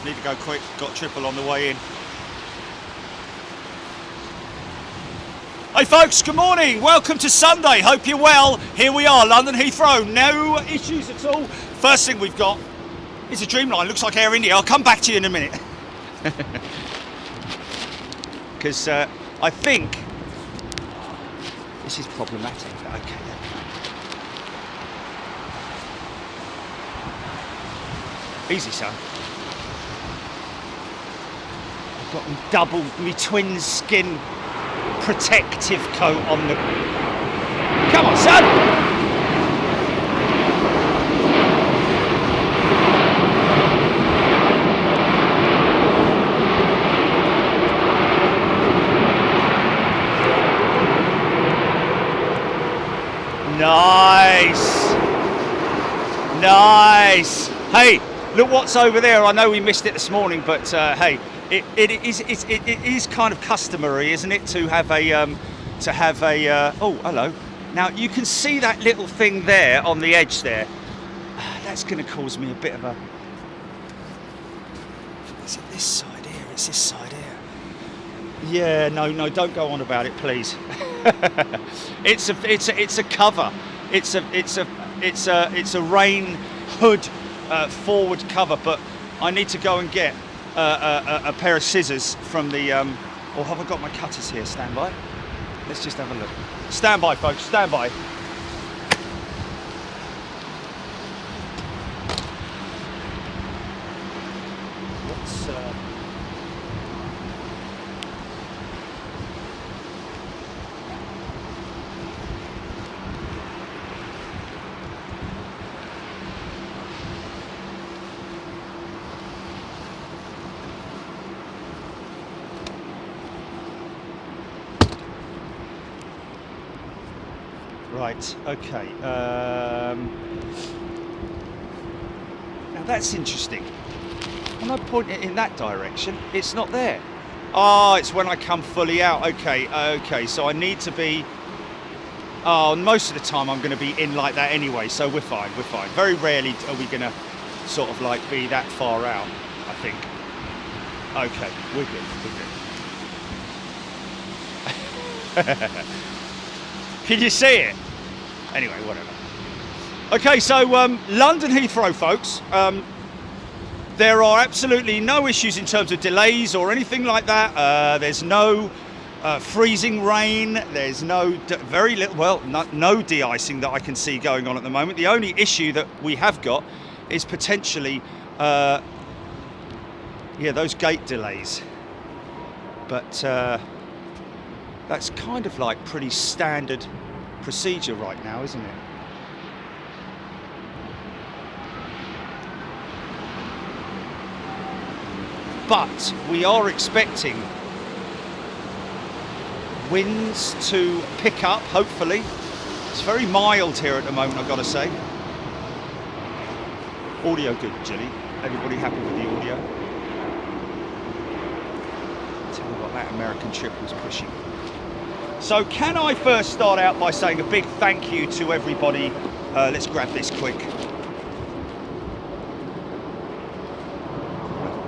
Need to go quick. Got triple on the way in. Hey folks, good morning. Welcome to Sunday. Hope you're well. Here we are, London Heathrow. No issues at all. First thing we've got is a Dreamline. Looks like Air India. I'll come back to you in a minute. Because I think this is problematic. Okay. Easy, son. I've got me twin skin protective coat on the... Come on, son! Nice! Nice! Hey, look what's over there. I know we missed it this morning, but hey, it is kind of customary, isn't it, to have a oh, hello. Now you can see that little thing there on the edge there. That's going to cause me a bit of a... Is it this side here? It's this side here. Yeah, no, don't go on about it, please. It's a cover. It's a rain hood forward cover, but I need to go and get a pair of scissors from the or have I got my cutters here? Stand by. Let's just have a look. Stand by, folks, stand by. Let's Right, okay. Now that's interesting. When I point it in that direction, it's not there. Oh, it's when I come fully out. Okay, so I need to be... Oh, most of the time I'm going to be in like that anyway, so we're fine. Very rarely are we going to sort of like be that far out, I think. Okay, we're good. Can you see it? Anyway, whatever. Okay, so London Heathrow, folks. There are absolutely no issues in terms of delays or anything like that. There's no freezing rain. There's no very little, well, no de-icing that I can see going on at the moment. The only issue that we have got is potentially, yeah, those gate delays. But that's kind of like pretty standard procedure right now, isn't it? But we are expecting winds to pick up, hopefully. It's very mild here at the moment, I've got to say. Audio good, Jilly. Everybody happy with the audio? Tell me what that American trip was pushing. So can I first start out by saying a big thank you to everybody. Let's grab this quick.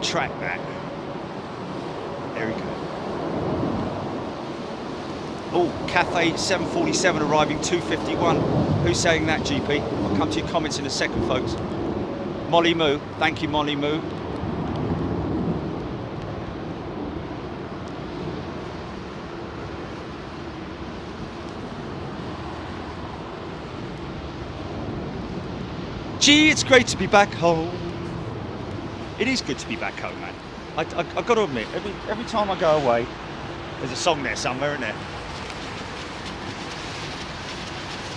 Track that. There we go. Oh, Cathay 747 arriving 2:51. Who's saying that, GP? I'll come to your comments in a second, folks. Molly Moo. Thank you, Molly Moo. Gee, it's great to be back home. It is good to be back home, man. I've got to admit, every time I go away, there's a song there somewhere, isn't there?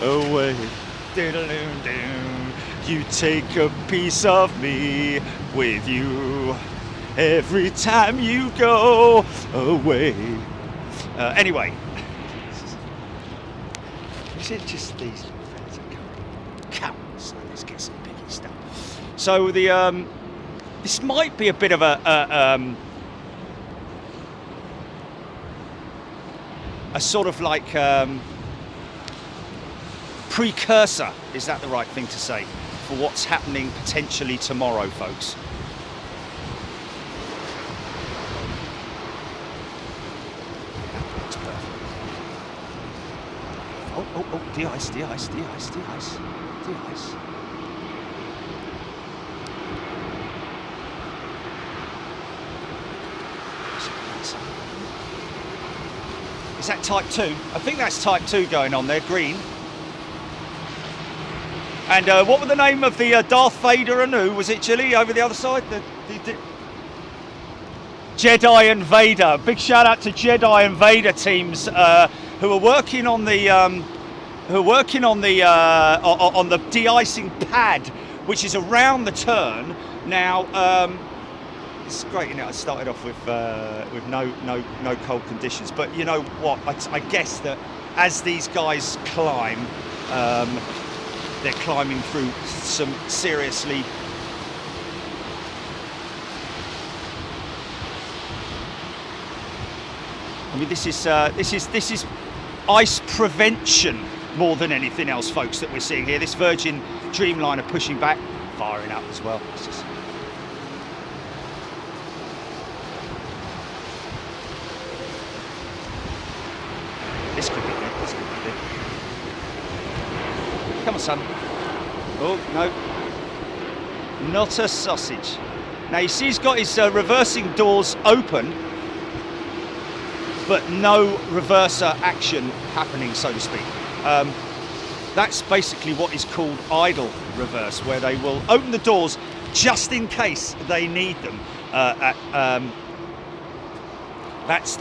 Away, you take a piece of me with you every time you go away. Anyway, is it just these? Come on, son, let's get some biggie stuff. So the this might be a bit of a sort of like precursor, is that the right thing to say, for what's happening potentially tomorrow, folks? oh, de-ice, de-ice, de-ice, de-ice, de-ice. Is that type 2? I think that's type 2 going on there, green. And what were the name of the Darth Vader and who? Was it Chili over the other side? The Jedi and Vader. Big shout out to Jedi and Vader teams who are working on the on the de-icing pad, which is around the turn. Now it's great, you know. I started off with no cold conditions, but you know what? I guess that as these guys climb, they're climbing through some seriously. I mean, this is ice prevention more than anything else, folks, that we're seeing here. This Virgin Dreamliner pushing back, firing up as well. It's just... This could be good. This could be good. Come on, son. Oh no, not a sausage. Now you see, he's got his reversing doors open, but no reverser action happening, so to speak. That's basically what is called idle reverse, where they will open the doors just in case they need them. That's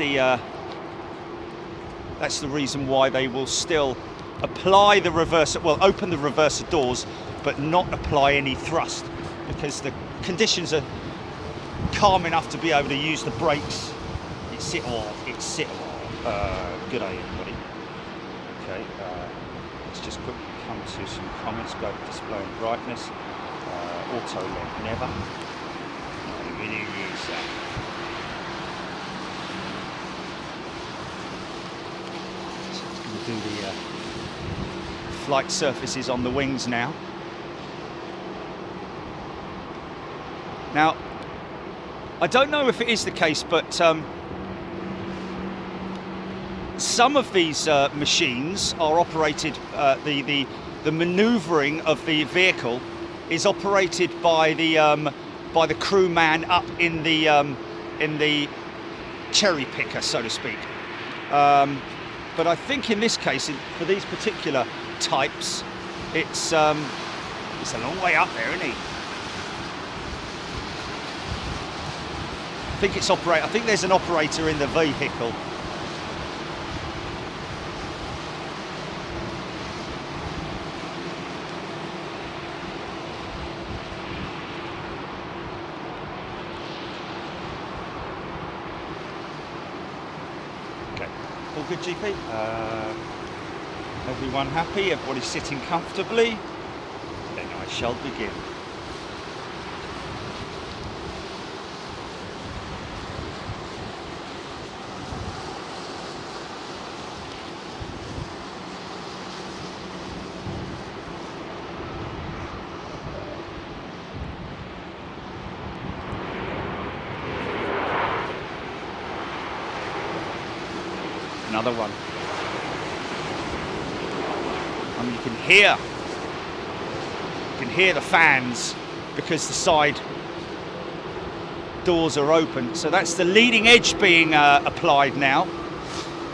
the reason why they will still apply the reverser, well, open the reverser doors, but not apply any thrust, because the conditions are calm enough to be able to use the brakes. It's it all. Good day, everybody. Okay, let's just quickly come to some comments. Go to display and brightness. Auto length, never. No, really use that. So it's going to do the flight surfaces on the wings now. Now, I don't know if it is the case, but some of these machines are operated. The manoeuvring of the vehicle is operated by the crewman up in the cherry picker, so to speak. But I think in this case, for these particular types, it's a long way up there, isn't he? I think there's an operator in the vehicle. Okay, all good, GP. Everyone happy? Everybody's sitting comfortably? Then I shall begin. Another one. I mean, you can hear the fans because the side doors are open. So that's the leading edge being applied now.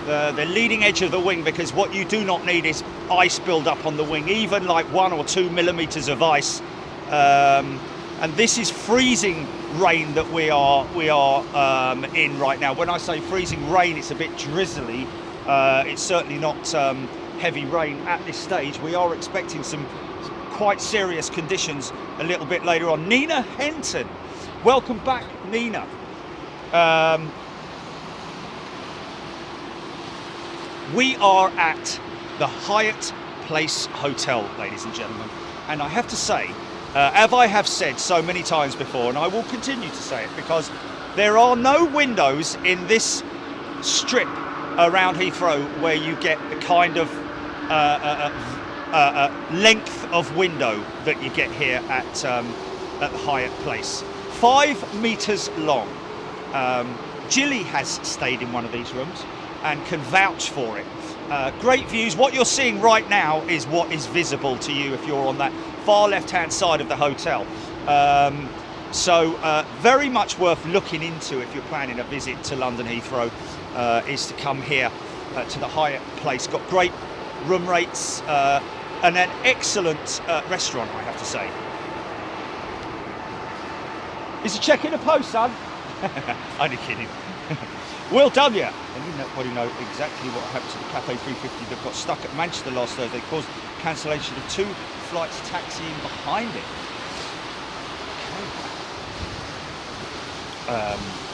The leading edge of the wing, because what you do not need is ice build up on the wing, even like 1 or 2 millimeters of ice. And this is freezing rain that we are in right now. When I say freezing rain, it's a bit drizzly. It's certainly not heavy rain at this stage. We are expecting some quite serious conditions a little bit later on. Nina Henton, welcome back, Nina. We are at the Hyatt Place Hotel, ladies and gentlemen, and I have to say, as I have said so many times before, and I will continue to say it, because there are no windows in this strip around Heathrow where you get the kind of length of window that you get here at the Hyatt Place. 5 meters long. Jilly has stayed in one of these rooms and can vouch for it. Great views. What you're seeing right now is what is visible to you if you're on that far left-hand side of the hotel. So very much worth looking into if you're planning a visit to London Heathrow, is to come here to the Hyatt Place. Got great room rates and an excellent restaurant, I have to say. Is he checking the post, son? Only kidding. Will W. And anybody know exactly what happened to the Cathay 350 that got stuck at Manchester last Thursday, caused cancellation of 2 flights taxiing behind it?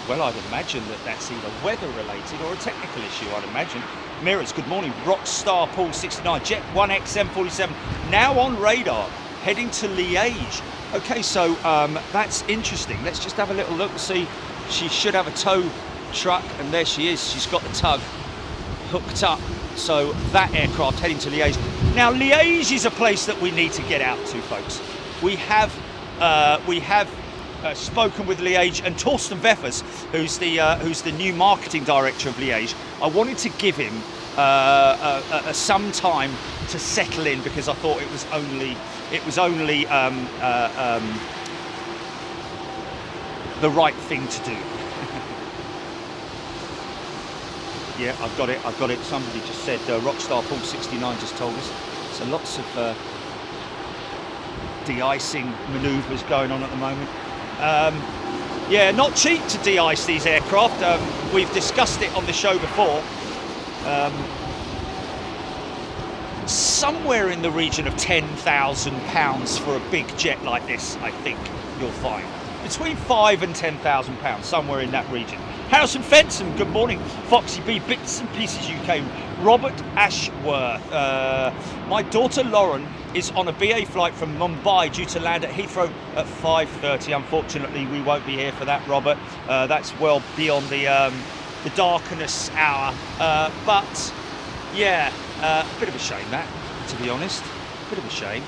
Well, I'd imagine that that's either weather related or a technical issue, I'd imagine. Mirrors, good morning. Rockstar Paul 69, Jet 1XM47, now on radar, heading to Liège. Okay, so that's interesting. Let's just have a little look, see. She should have a tow truck, and there she is. She's got the tug hooked up. So that aircraft heading to Liège. Now, Liège is a place that we need to get out to, folks. We have spoken with Liège, and Torsten Weffers, who's the new marketing director of Liège. I wanted to give him some time to settle in, because I thought it was only the right thing to do. Yeah, I've got it. Somebody just said Rockstar Paul 69 just told us. So lots of de-icing manoeuvres going on at the moment. Yeah, not cheap to de-ice these aircraft. We've discussed it on the show before. Somewhere in the region of £10,000 for a big jet like this, I think you'll find. Between £5,000 and £10,000, somewhere in that region. Harrison Fenton, good morning. Foxy B, Bits and Pieces UK. Robert Ashworth. My daughter Lauren is on a BA flight from Mumbai due to land at Heathrow at 5:30. Unfortunately, we won't be here for that, Robert. That's well beyond the darkness hour. But yeah, a bit of a shame that, to be honest. A bit of a shame.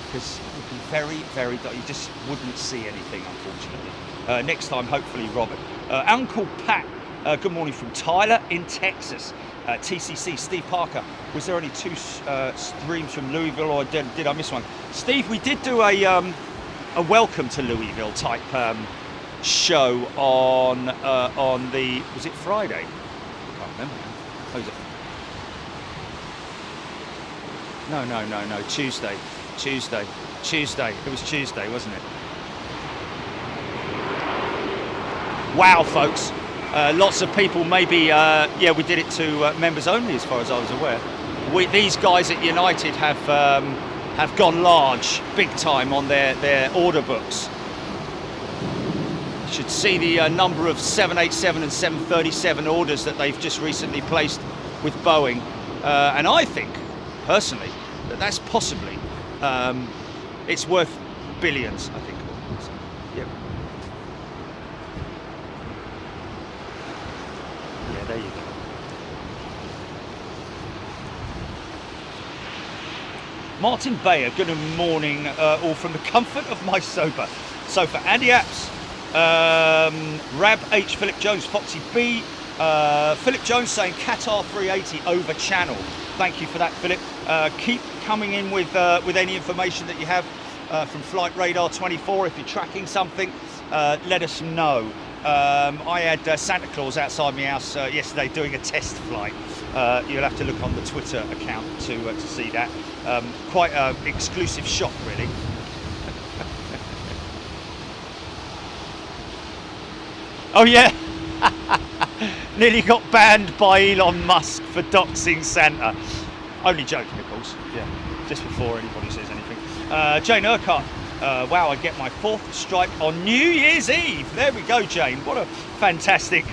Because it would be very, very dark. You just wouldn't see anything, unfortunately. Next time, hopefully, Robert. Uncle Pat, good morning from Tyler in Texas. TCC, Steve Parker. Was there only 2 streams from Louisville, or did I miss one? Steve, we did do a welcome to Louisville type show on the, was it Friday? I can't remember. Oh, is it? No, Tuesday. It was Tuesday, wasn't it? Wow, folks. Lots of people, maybe, yeah, we did it to members only, as far as I was aware. These guys at United have gone large, big time, on their order books. You should see the number of 787 and 737 orders that they've just recently placed with Boeing. And I think, personally, that that's possibly, it's worth billions, I think. So, yeah. Yeah, there you go. Martin Bayer, good morning, all from the comfort of my sofa. Andy Apps, Rab H, Philip Jones, Foxy B, Philip Jones saying Qatar 380 over channel. Thank you for that, Philip. Keep coming in with any information that you have from Flight Radar 24. If you're tracking something, let us know. I had Santa Claus outside my house yesterday doing a test flight. You'll have to look on the Twitter account to see that. Quite an exclusive shot, really. Oh yeah, nearly got banned by Elon Musk for doxing Santa. Only joking, of course. Yeah, just before anybody says anything. Jane Urquhart. Wow, I get my 4th stripe on New Year's Eve. There we go, Jane. What a fantastic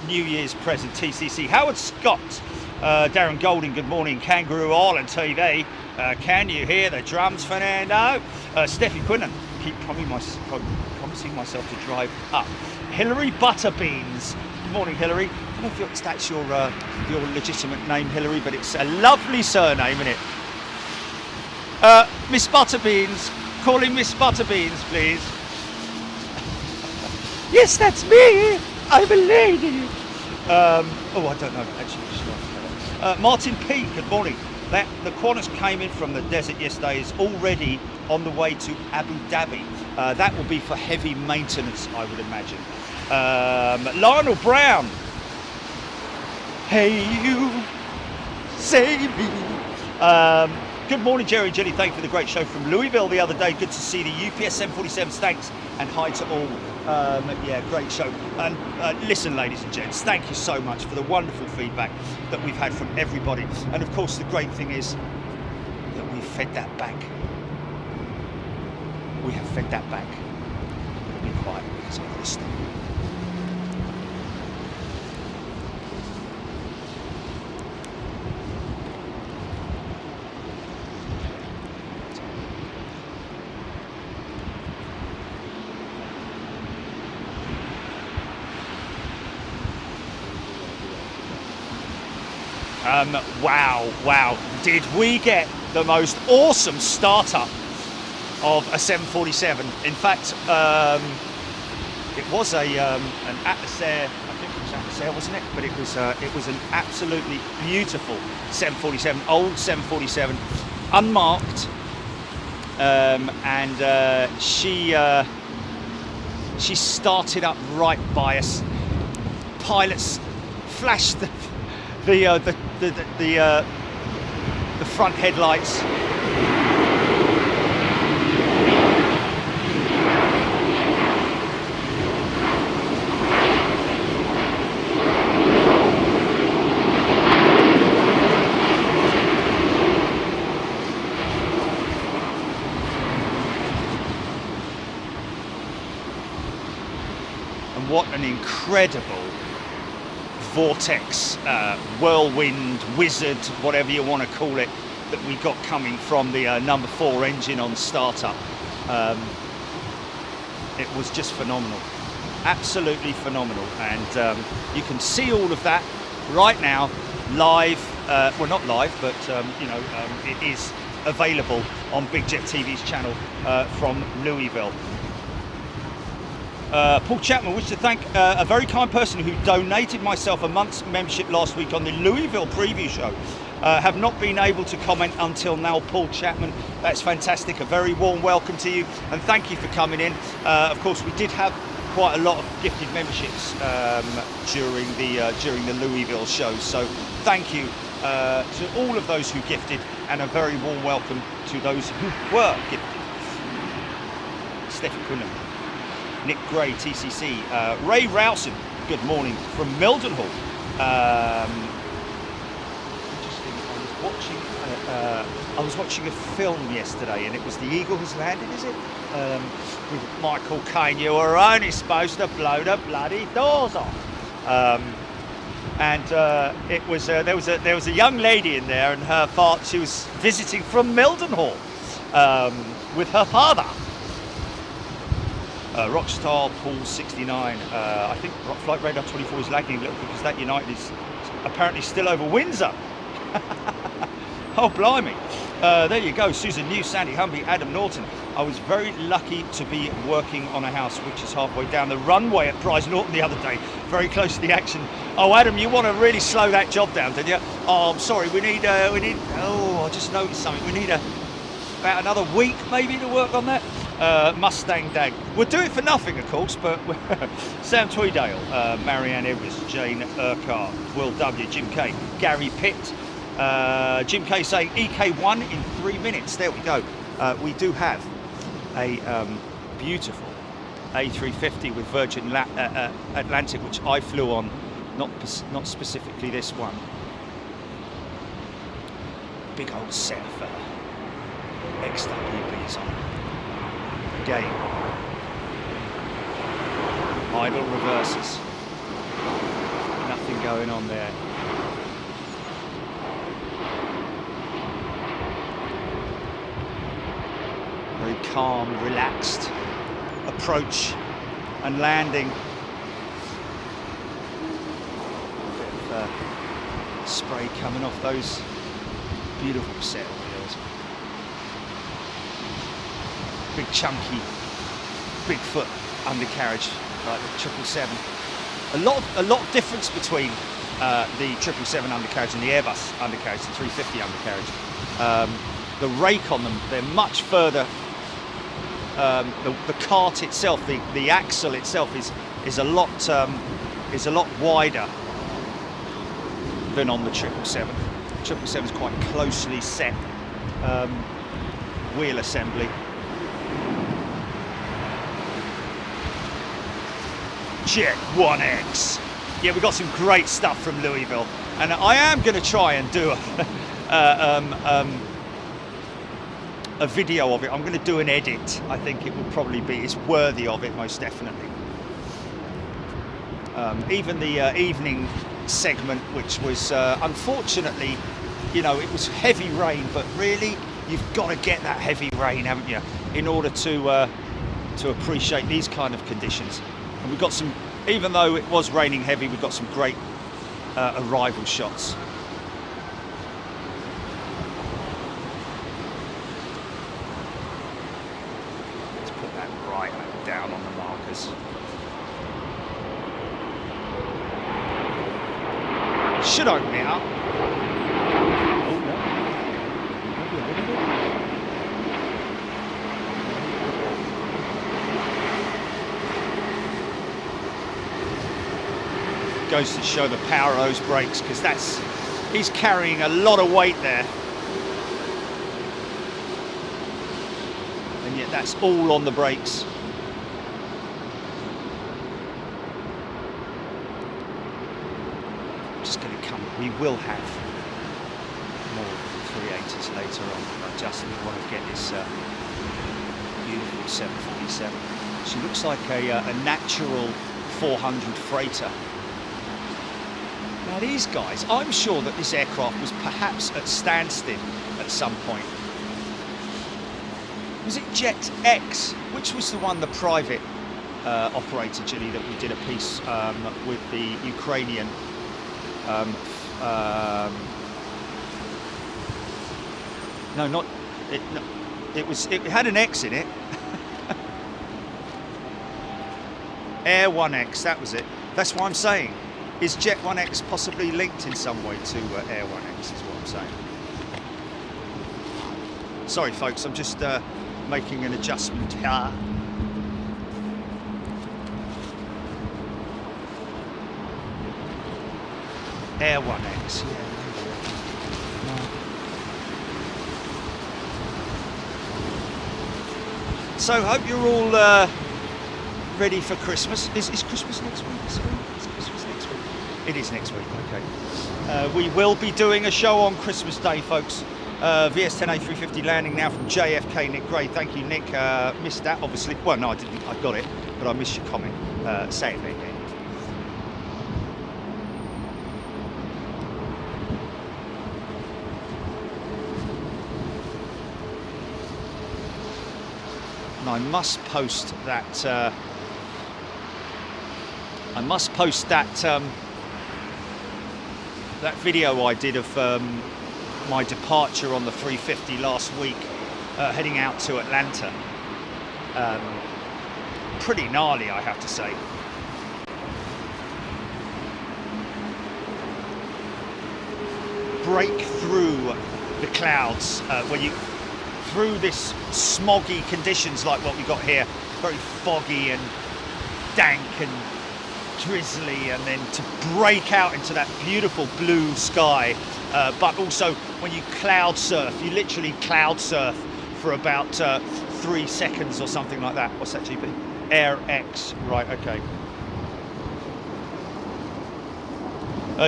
New Year's present, TCC. Howard Scott, Darren Golding, good morning. Kangaroo Island TV. Can you hear the drums, Fernando? Steffi Quinlan, keep promising myself to drive up. Hillary Butterbeans. Good morning, Hillary. I don't know if that's your legitimate name, Hillary, but it's a lovely surname, isn't it? Miss Butterbeans. Calling Miss Butterbeans, please. Yes, that's me. I'm a lady. Oh, I don't know. Actually, Martin P. Good morning. The Qantas came in from the desert yesterday. Is already on the way to Abu Dhabi. That will be for heavy maintenance, I would imagine. Lionel Brown. Hey, you save me. Good morning, Jerry and Jenny. Thank you for the great show from Louisville the other day. Good to see the UPS 747. Thanks and hi to all. Yeah, great show. And listen, ladies and gents, thank you so much for the wonderful feedback that we've had from everybody. And of course, the great thing is that we've fed that back. We have fed that back. Be quiet because I'm listening. Wow, did we get the most awesome startup of a 747. In fact, it was an Atlas Air, I think it was Atlas Air, wasn't it? But it was an absolutely beautiful 747, old 747, unmarked, and she started up right by us. Pilots flashed the front headlights. And what an incredible vortex, whirlwind, wizard, whatever you want to call it, that we got coming from the number 4 engine on startup. It was just phenomenal, absolutely phenomenal. And you can see all of that right now, live. Well, not live, but it is available on Big Jet TV's channel from Louisville. Paul Chapman wishes to thank a very kind person who donated myself a month's membership last week on the Louisville preview show. Have not been able to comment until now, Paul Chapman. That's fantastic. A very warm welcome to you, and thank you for coming in. Of course, we did have quite a lot of gifted memberships during the Louisville show. So thank you to all of those who gifted, and a very warm welcome to those who were gifted. Stephen Quinlan, Nick Gray, TCC, Ray Rowson, good morning from Mildenhall. Interesting, I was watching a film yesterday, and it was The Eagle Has Landed, is it? With Michael Caine. You were only supposed to blow the bloody doors off. It was there was a young lady in there, and her father, she was visiting from Mildenhall with her father. Rockstar Paul 69. I think Flight Radar 24 is lagging a little because that United is apparently still over Windsor. Oh, blimey. There you go. Susan New, Sandy Humby, Adam Norton. I was very lucky to be working on a house which is halfway down the runway at Prize Norton the other day, very close to the action. Oh, Adam, you want to really slow that job down, didn't you? Oh, I'm sorry. We need. Oh, I just noticed something. We need about another week maybe to work on that. Mustang Dag. We'll do it for nothing, of course, but Sam Tweedale, Marianne Edwards, Jane Urquhart, Will W, Jim K, Gary Pitt, Jim K saying EK1 in 3 minutes. There we go. We do have a beautiful A350 with Virgin Atlantic, which I flew on, not specifically this one. Big old set of XWBs on. Again, idle reverses, nothing going on there. Very calm, relaxed approach and landing. A bit of spray coming off those beautiful sail wheels. Big chunky Bigfoot undercarriage like the 777. a lot of difference between the 777 undercarriage and the Airbus undercarriage, the 350 undercarriage. The rake on them, they're much further. The cart itself, the axle itself is a lot wider than on the 777. 777 is quite closely set wheel assembly. Jet 1X. Yeah, we got some great stuff from Louisville, and I am going to try and do a video of it. I'm going to do an edit. I think it will probably be, it's worthy of it, most definitely. Even the evening segment, which was unfortunately, you know, it was heavy rain, but really you've got to get that heavy rain, haven't you, in order to appreciate these kind of conditions. And we've got some, even though it was raining heavy, we've got some great arrival shots. Let's put that right down on the markers. Should open it up. Oh, no. Goes to show the power of those brakes, because he's carrying a lot of weight there, and yet that's all on the brakes. Just going to come, we will have more 380s later on. I just want to get this beautiful 747. She looks like a natural 400 freighter. Now these guys, I'm sure that this aircraft was perhaps at Stansted at some point. Was it Jet X? Which was the one, the private operator, Gilly, that we did a piece with the Ukrainian no, not it. No, it had an X in it. Air 1X, that was it. That's what I'm saying. Is Jet 1X possibly linked in some way to Air 1X, is what I'm saying. Sorry folks, I'm just making an adjustment here. Air 1X, yeah. So hope you're all ready for Christmas. Is Christmas next week? Is Christmas next week? It is next week, okay. We will be doing a show on Christmas Day, folks. VS10 A350 landing now from JFK, Nick Gray. Thank you, Nick. Missed that, obviously. Well, no, I didn't. I got it, but I missed your comment. Say it again. And I must post that. I must post that that video I did of my departure on the 350 last week, heading out to Atlanta. Pretty gnarly, I have to say. Break through the clouds where you through this smoggy conditions like what we got here, very foggy and dank and drizzly, and then to break out into that beautiful blue sky, but also when you cloud surf, you literally cloud surf for about 3 seconds or something like that. What's that, GP? Air X, right, okay.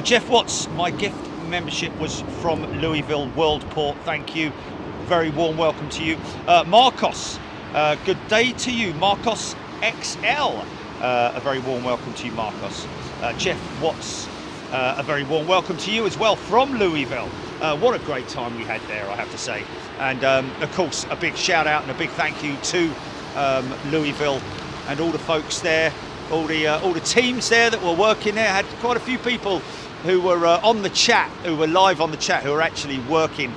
Jeff Watts, my gift membership was from Louisville Worldport, thank you. Very warm welcome to you. Marcos, good day to you. Marcos XL, a very warm welcome to you, Marcos. Jeff Watts, a very warm welcome to you as well from Louisville. What a great time we had there, I have to say. And of course, a big shout out and a big thank you to Louisville and all the folks there, all the teams there that were working there. Had quite a few people who were on the chat, who were live on the chat, who were actually working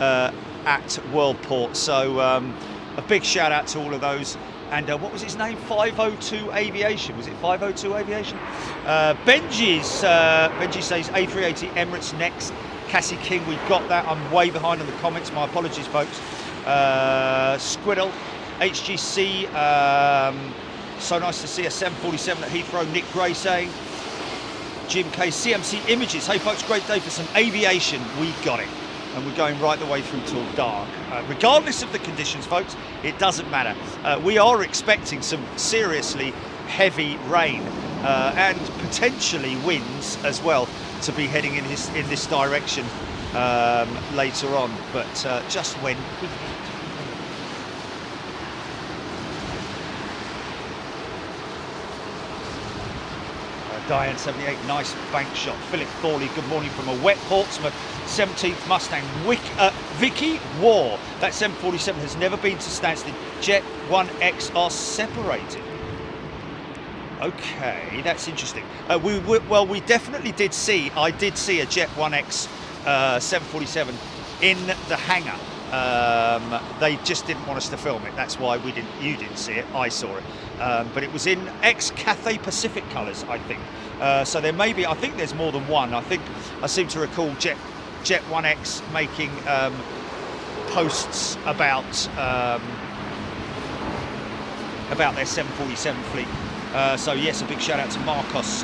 at Worldport. So a big shout out to all of those And what was his name? 502 Aviation. Was it 502 Aviation? Benji says A380 Emirates next. Cassie King, we've got that. I'm way behind on the comments. My apologies, folks. Squiddle, HGC. So nice to see a 747 at Heathrow. Nick Gray saying. Jim K, CMC Images. Hey folks, great day for some aviation. We got it. And we're going right the way through till dark. Regardless of the conditions, folks, it doesn't matter. We are expecting some seriously heavy rain and potentially winds as well to be heading in this direction later on. But just when. Diane 78, nice bank shot. Philip Thorley, good morning from a wet Portsmouth. 17th Mustang. Vicky War. That 747 has never been to Stansted. Jet 1X are separated. Okay, that's interesting. We definitely did see. I did see a Jet 1X 747 in the hangar. They just didn't want us to film it. That's why you didn't see it. I saw it. But it was in Cathay Pacific colours, I think. So there may be, I think there's more than one. I seem to recall Jet 1X making posts about their 747 fleet. So yes, a big shout out to Marcos.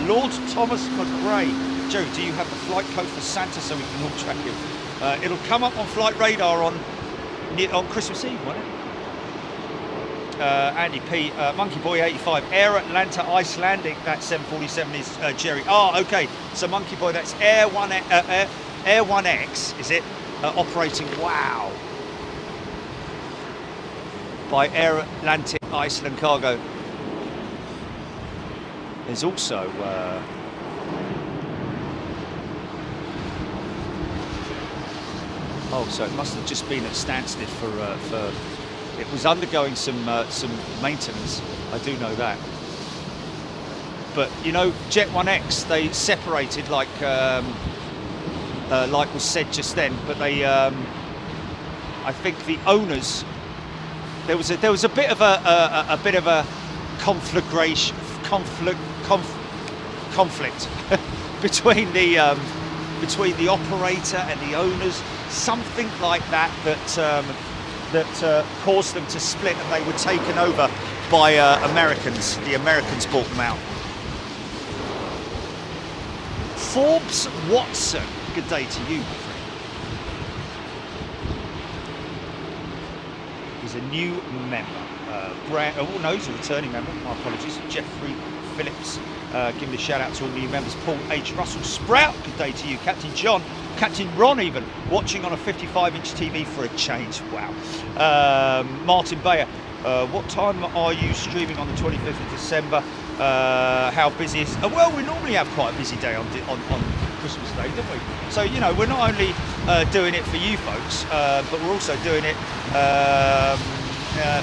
Lord Thomas McRae. Joe, do you have the flight code for Santa so we can all track him? It'll come up on flight radar on Christmas Eve, won't it? Andy P, Monkey Boy 85, Air Atlanta Icelandic, that 747 is Jerry. Oh, okay, so Monkey Boy, that's Air 1X, is it? Operating, wow, by Air Atlantic Iceland Cargo. There's also oh, so it must have just been at Stansted for it was undergoing some maintenance. I do know that. But you know, Jet 1X, they separated like was said just then. But they, I think the owners, there was a bit of a conflict between the operator and the owners, something like that caused them to split, and they were taken over by Americans. The Americans bought them out. Forbes Watson, good day to you, my friend. He's a new member. He's a returning member. My apologies. Jeffrey Phillips, giving a shout out to all new members. Paul H. Russell Sprout, good day to you. Captain John, Captain Ron even, watching on a 55-inch TV for a change. Wow. Martin Bayer, what time are you streaming on the 25th of December? How busy is it? Well, we normally have quite a busy day on Christmas Day, don't we? So, you know, we're not only doing it for you folks, but we're also doing it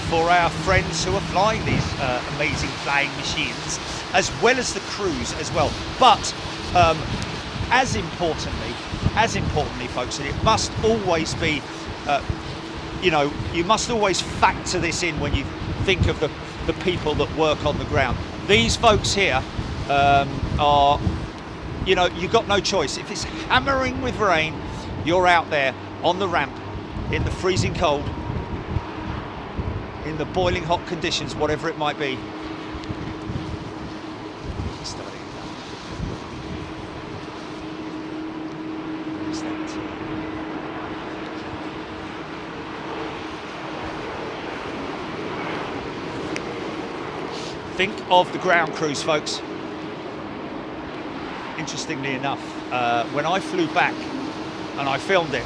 for our friends who are flying these amazing flying machines, as well as the crews as well. But as importantly, folks, and it must always be, you know, you must always factor this in when you think of the people that work on the ground. These folks here are, you know, you've got no choice. If it's hammering with rain, you're out there on the ramp in the freezing cold, in the boiling hot conditions, whatever it might be. Think of the ground crews, folks. Interestingly enough, when I flew back, and I filmed it,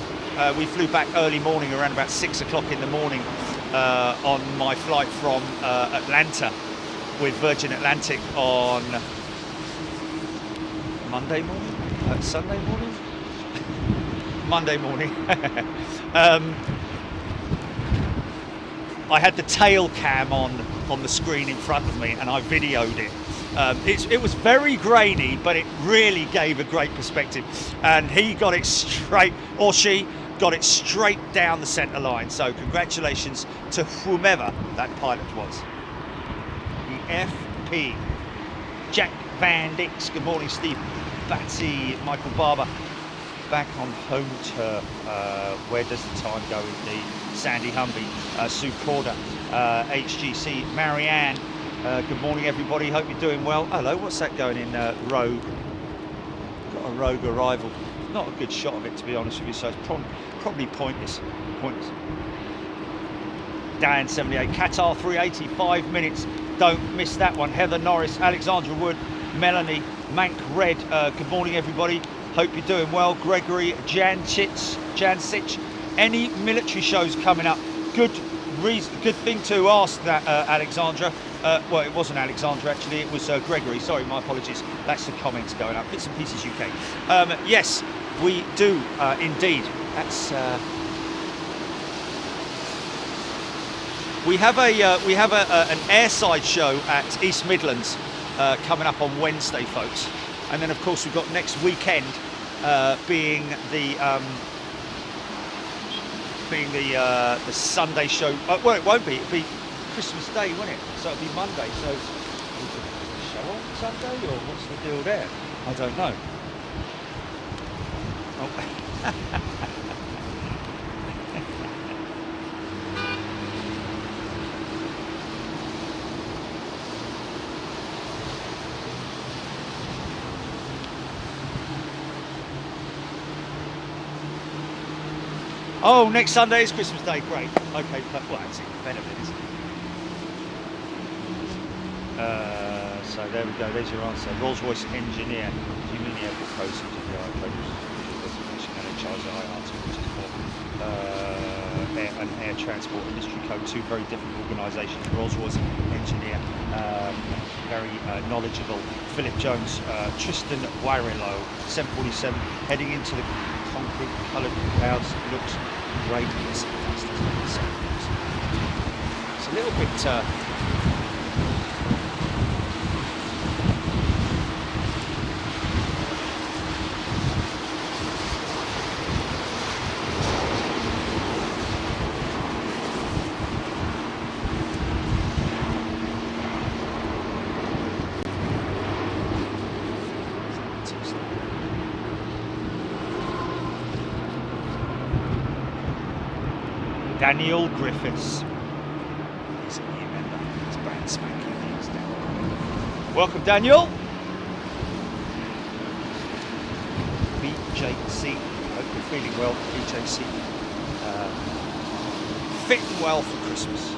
we flew back early morning, around about 6 o'clock in the morning, on my flight from Atlanta with Virgin Atlantic on Monday morning? Sunday morning? Monday morning. I had the tail cam on the screen in front of me, and I videoed it. It was very grainy, but it really gave a great perspective, and he got it straight, or she, got it straight down the centre line. So congratulations to whomever that pilot was. The FP. Jack Van Dix, good morning. Steve Batty, Michael Barber, back on home turf. Where does the time go indeed? Sandy Humby, Sue Corder, HGC, Marianne, good morning everybody, hope you're doing well. Hello, what's that going in Rogue? Got a Rogue arrival. Not a good shot of it, to be honest with you, so it's probably pointless. Dan 78, Qatar 380, 5 minutes. Don't miss that one. Heather Norris, Alexandra Wood, Melanie, Mank Red. Good morning, everybody. Hope you're doing well. Gregory Jancic. Any military shows coming up? Good thing to ask that, Alexandra. Well, it wasn't Alexandra actually. It was Gregory. Sorry, my apologies. That's the comments going up. Bits and Pieces UK. Yes, we do indeed. That's. We have an airside show at East Midlands coming up on Wednesday, folks, and then of course we've got next weekend being the Sunday show. Well, it won't be. It'll be Christmas Day, won't it? So it'll be Monday. So show on Sunday, or what's the deal there? I don't know. Oh. Oh, next Sunday is Christmas Day. Great. Okay, well, that's even better, isn't it? So there we go. There's your answer. Rolls-Royce engineer. Do you mean the airport code? An air transport industry code. Two very different organisations. Rolls-Royce engineer, very knowledgeable. Philip Jones, Tristan Warrillow, 747, heading into the concrete coloured clouds. Looks great. Yes, it does, doesn't it? It's a little bit. Daniel Griffiths. He's a new member. It's brand spanking things, Daniel. Welcome, Daniel. BJC. Hope you're feeling well, BJC. Fitting well for Christmas.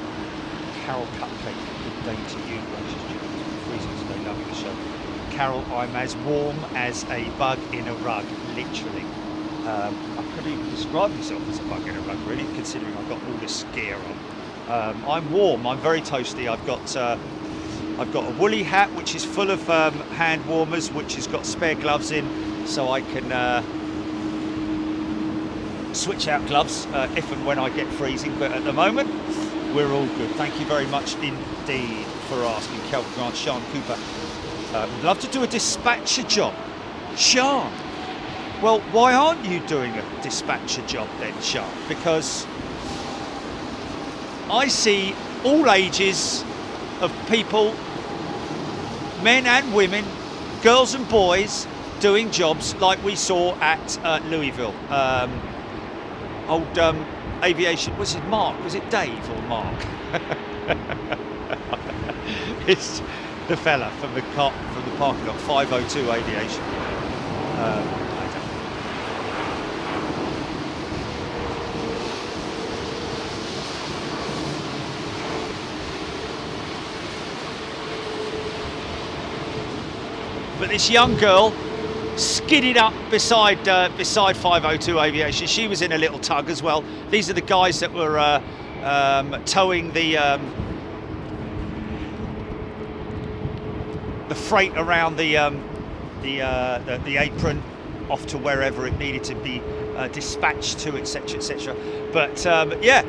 Carol Cupcake. Good day to you. Freezing today. Loving the show. Carol, I'm as warm as a bug in a rug, literally. I couldn't even describe myself as a bug in a rug, really, considering I've got all this gear on. I'm warm. I'm very toasty. I've got a woolly hat which is full of hand warmers, which has got spare gloves in, so I can switch out gloves if and when I get freezing. But at the moment, we're all good. Thank you very much indeed for asking, Kelvin Grant, Sean Cooper. Would love to do a dispatcher job, Sean. Well, why aren't you doing a dispatcher job then, Sean? Because I see all ages of people, men and women, girls and boys, doing jobs like we saw at Louisville. Old Aviation, was it Mark? Was it Dave or Mark? It's the fella from the parking lot, 502 Aviation. But this young girl skidded up beside 502 Aviation. She was in a little tug as well. These are the guys that were towing the freight around the apron off to wherever it needed to be dispatched to, etc., etc. But yeah,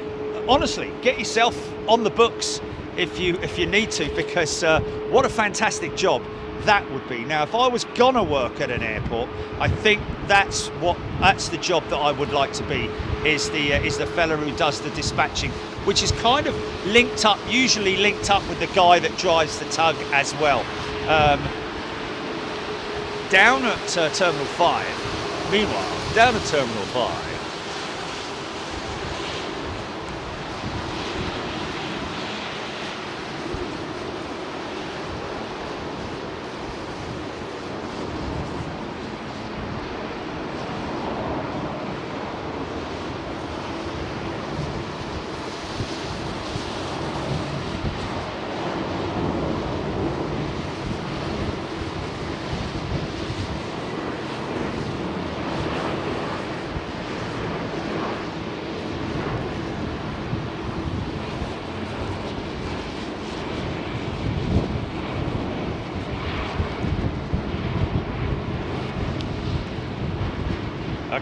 honestly, get yourself on the books if you need to, because what a fantastic job that would be. Now, if I was gonna work at an airport, I think that's the job that I would like to be. Is the fella who does the dispatching, which is kind of usually linked up with the guy that drives the tug as well. Down at Terminal 5, meanwhile, down at Terminal 5,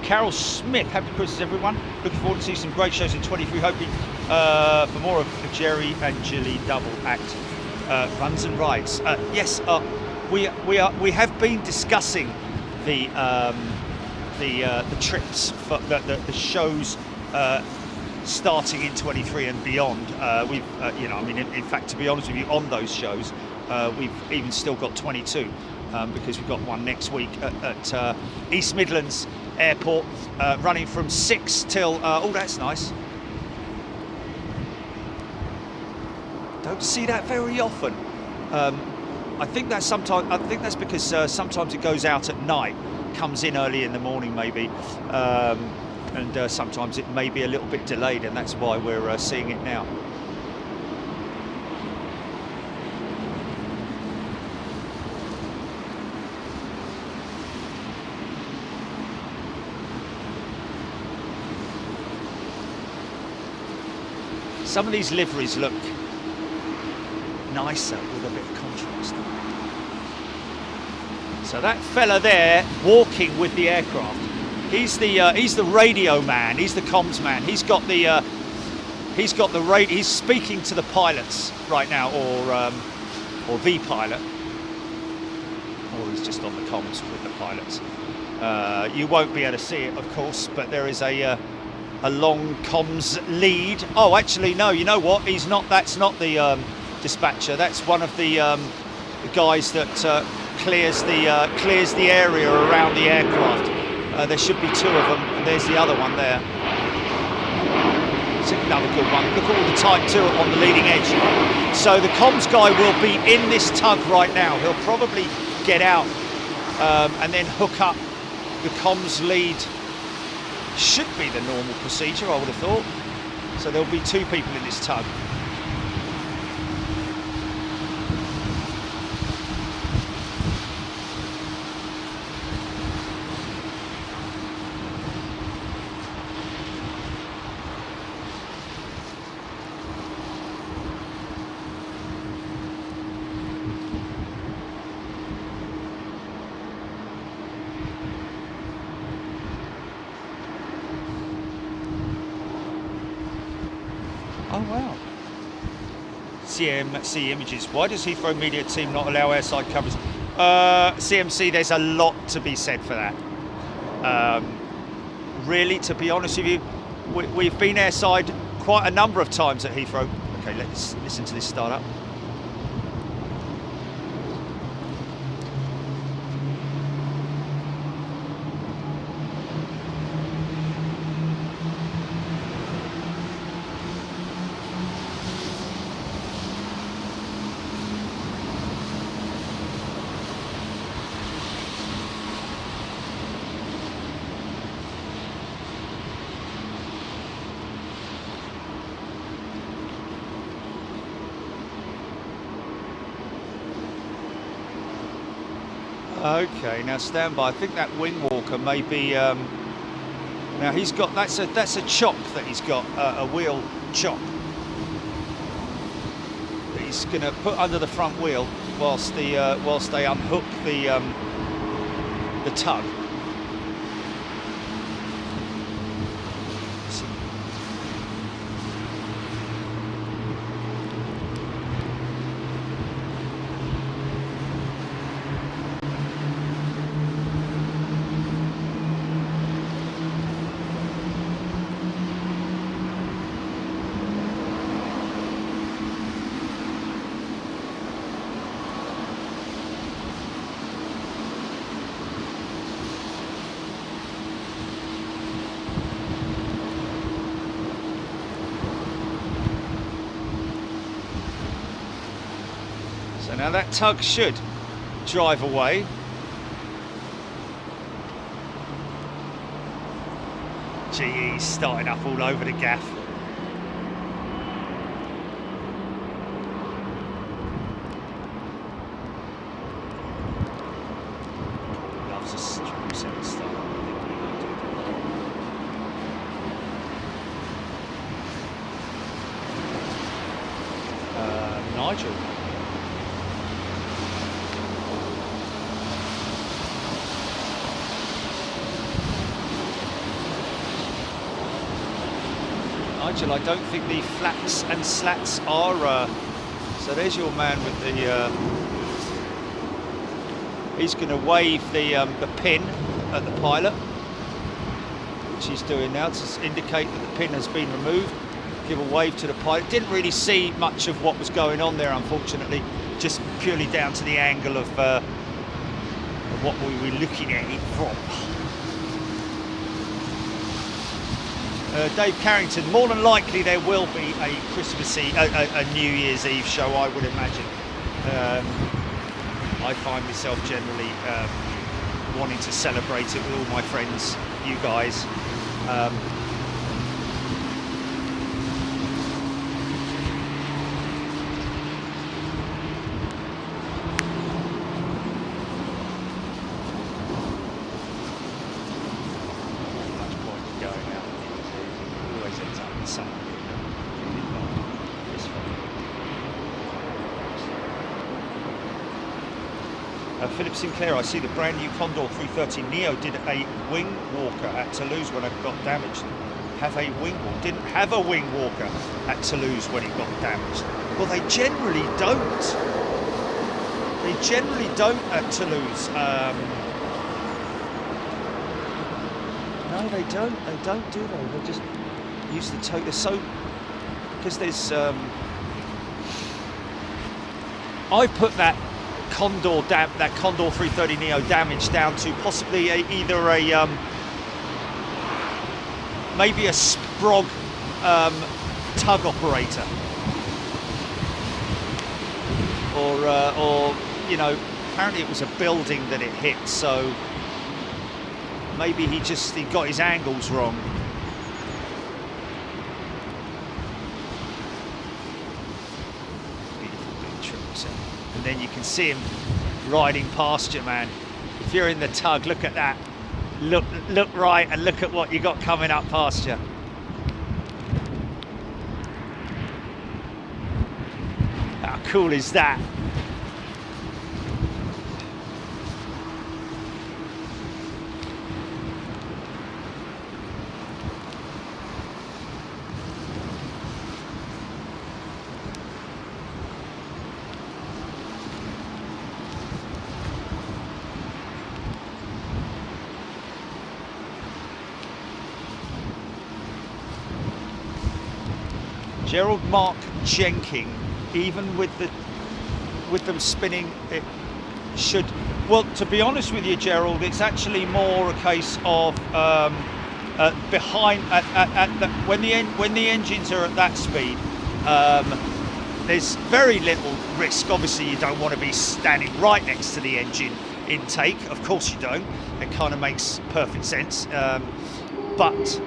Carol Smith, happy Christmas everyone. Looking forward to see some great shows in 23, hoping for more of the Jerry and Jilly double act runs and rides. Yes, we have been discussing the trips for the shows starting in 23 and beyond. We've in fact, to be honest with you, on those shows we've even still got 22 because we've got one next week at East Midlands Airport, running from 6 till oh, that's nice. Don't see that very often. I think that's because sometimes it goes out at night, comes in early in the morning maybe, and sometimes it may be a little bit delayed, and that's why we're seeing it now. Some of these liveries look nicer with a bit of contrast. So that fella there walking with the aircraft, he's the radio man, he's the comms man. He's got the radio. He's speaking to the pilots right now, or the pilot, or he's just on the comms with the pilots. You won't be able to see it, of course, but there is a long comms lead. Oh, actually, no. You know what? He's not. That's not the dispatcher. That's one of the guys that clears the area around the aircraft. There should be 2 of them, and there's the other one there. It's another good one. Look at all the Type 2 on the leading edge. So the comms guy will be in this tug right now. He'll probably get out and then hook up the comms lead. Should be the normal procedure, I would have thought. So there'll be 2 people in this tug. Oh wow. CMC Images. Why does Heathrow media team not allow airside coverage? CMC, there's a lot to be said for that. Really, to be honest with you, we've been airside quite a number of times at Heathrow. Okay, let's listen to this start up. Okay, now stand by. I think that wing walker may be. Now he's got that's a chop that he's got, a wheel chop that he's going to put under the front wheel whilst they unhook the tug. So now that tug should drive away. GE's starting up all over the gaff. Loves a 777 style. Nigel. Nigel, I don't think the flaps and slats are, so there's your man with the, he's going to wave the pin at the pilot, which he's doing now to indicate that the pin has been removed. Give a wave to the pilot. Didn't really see much of what was going on there, unfortunately, just purely down to the angle of what we were looking at it from. Dave Carrington, more than likely there will be a Christmas Eve, a New Year's Eve show, I would imagine. I find myself generally wanting to celebrate it with all my friends, you guys. Philip Sinclair, I see the brand new Condor 330 Neo did a wing walker at Toulouse when it got damaged. Have a wing walker. Didn't have a wing walker at Toulouse when it got damaged. Well, they generally don't. They generally don't at Toulouse. No, they don't. They don't do they? They just use the tow. They're so, because there's. I put that Condor 330 Neo damage down to possibly either a maybe a Sprog tug operator, or you know, apparently it was a building that it hit, so maybe he got his angles wrong. And then you can see him riding past you, man. If you're in the tug, look at that. Look right and look at what you got coming up past you. How cool is that? Gerald Mark Jenking, even with them spinning, it should. Well, to be honest with you, Gerald, it's actually more a case of when the engines are at that speed, there's very little risk. Obviously, you don't want to be standing right next to the engine intake. Of course, you don't. It kind of makes perfect sense, but.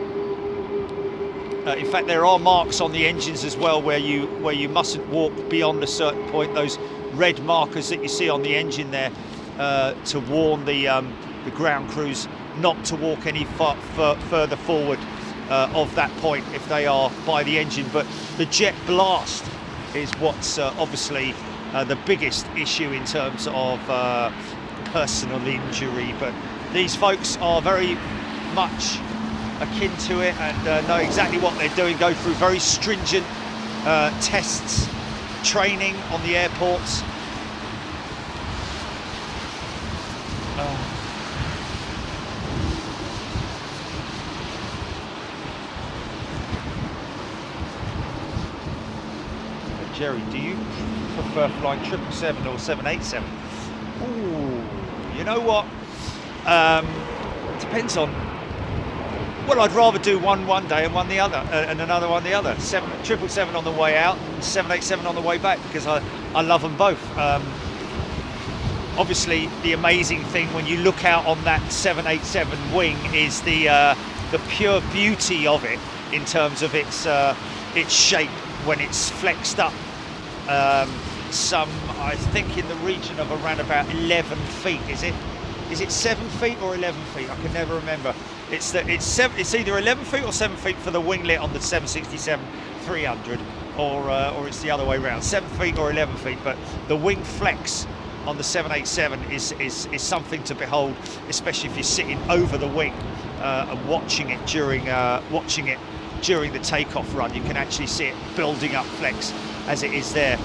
In fact, there are marks on the engines as well where you mustn't walk beyond a certain point. Those red markers that you see on the engine there to warn the ground crews not to walk any further forward of that point if they are by the engine. But the jet blast is what's obviously the biggest issue in terms of personal injury. But these folks are very much akin to it and know exactly what they're doing, go through very stringent tests, training on the airports. Jerry, do you prefer flying 777 or 787? Ooh, you know what? It depends on. Well, I'd rather do one day and one the other, and another one the other. 777 on the way out, and 787 on the way back, because I I love them both. Obviously, the amazing thing when you look out on that 787 wing is the pure beauty of it in terms of its shape when it's flexed up. Some, I think, in the region of around about 11 feet. Is it 7 feet or 11 feet? I can never remember. It's either 11 feet or 7 feet for the winglet on the 767-300, or it's the other way around, 7 feet or 11 feet. But the wing flex on the 787 is something to behold, especially if you're sitting over the wing and watching it during the takeoff run. You can actually see it building up flex as it is there.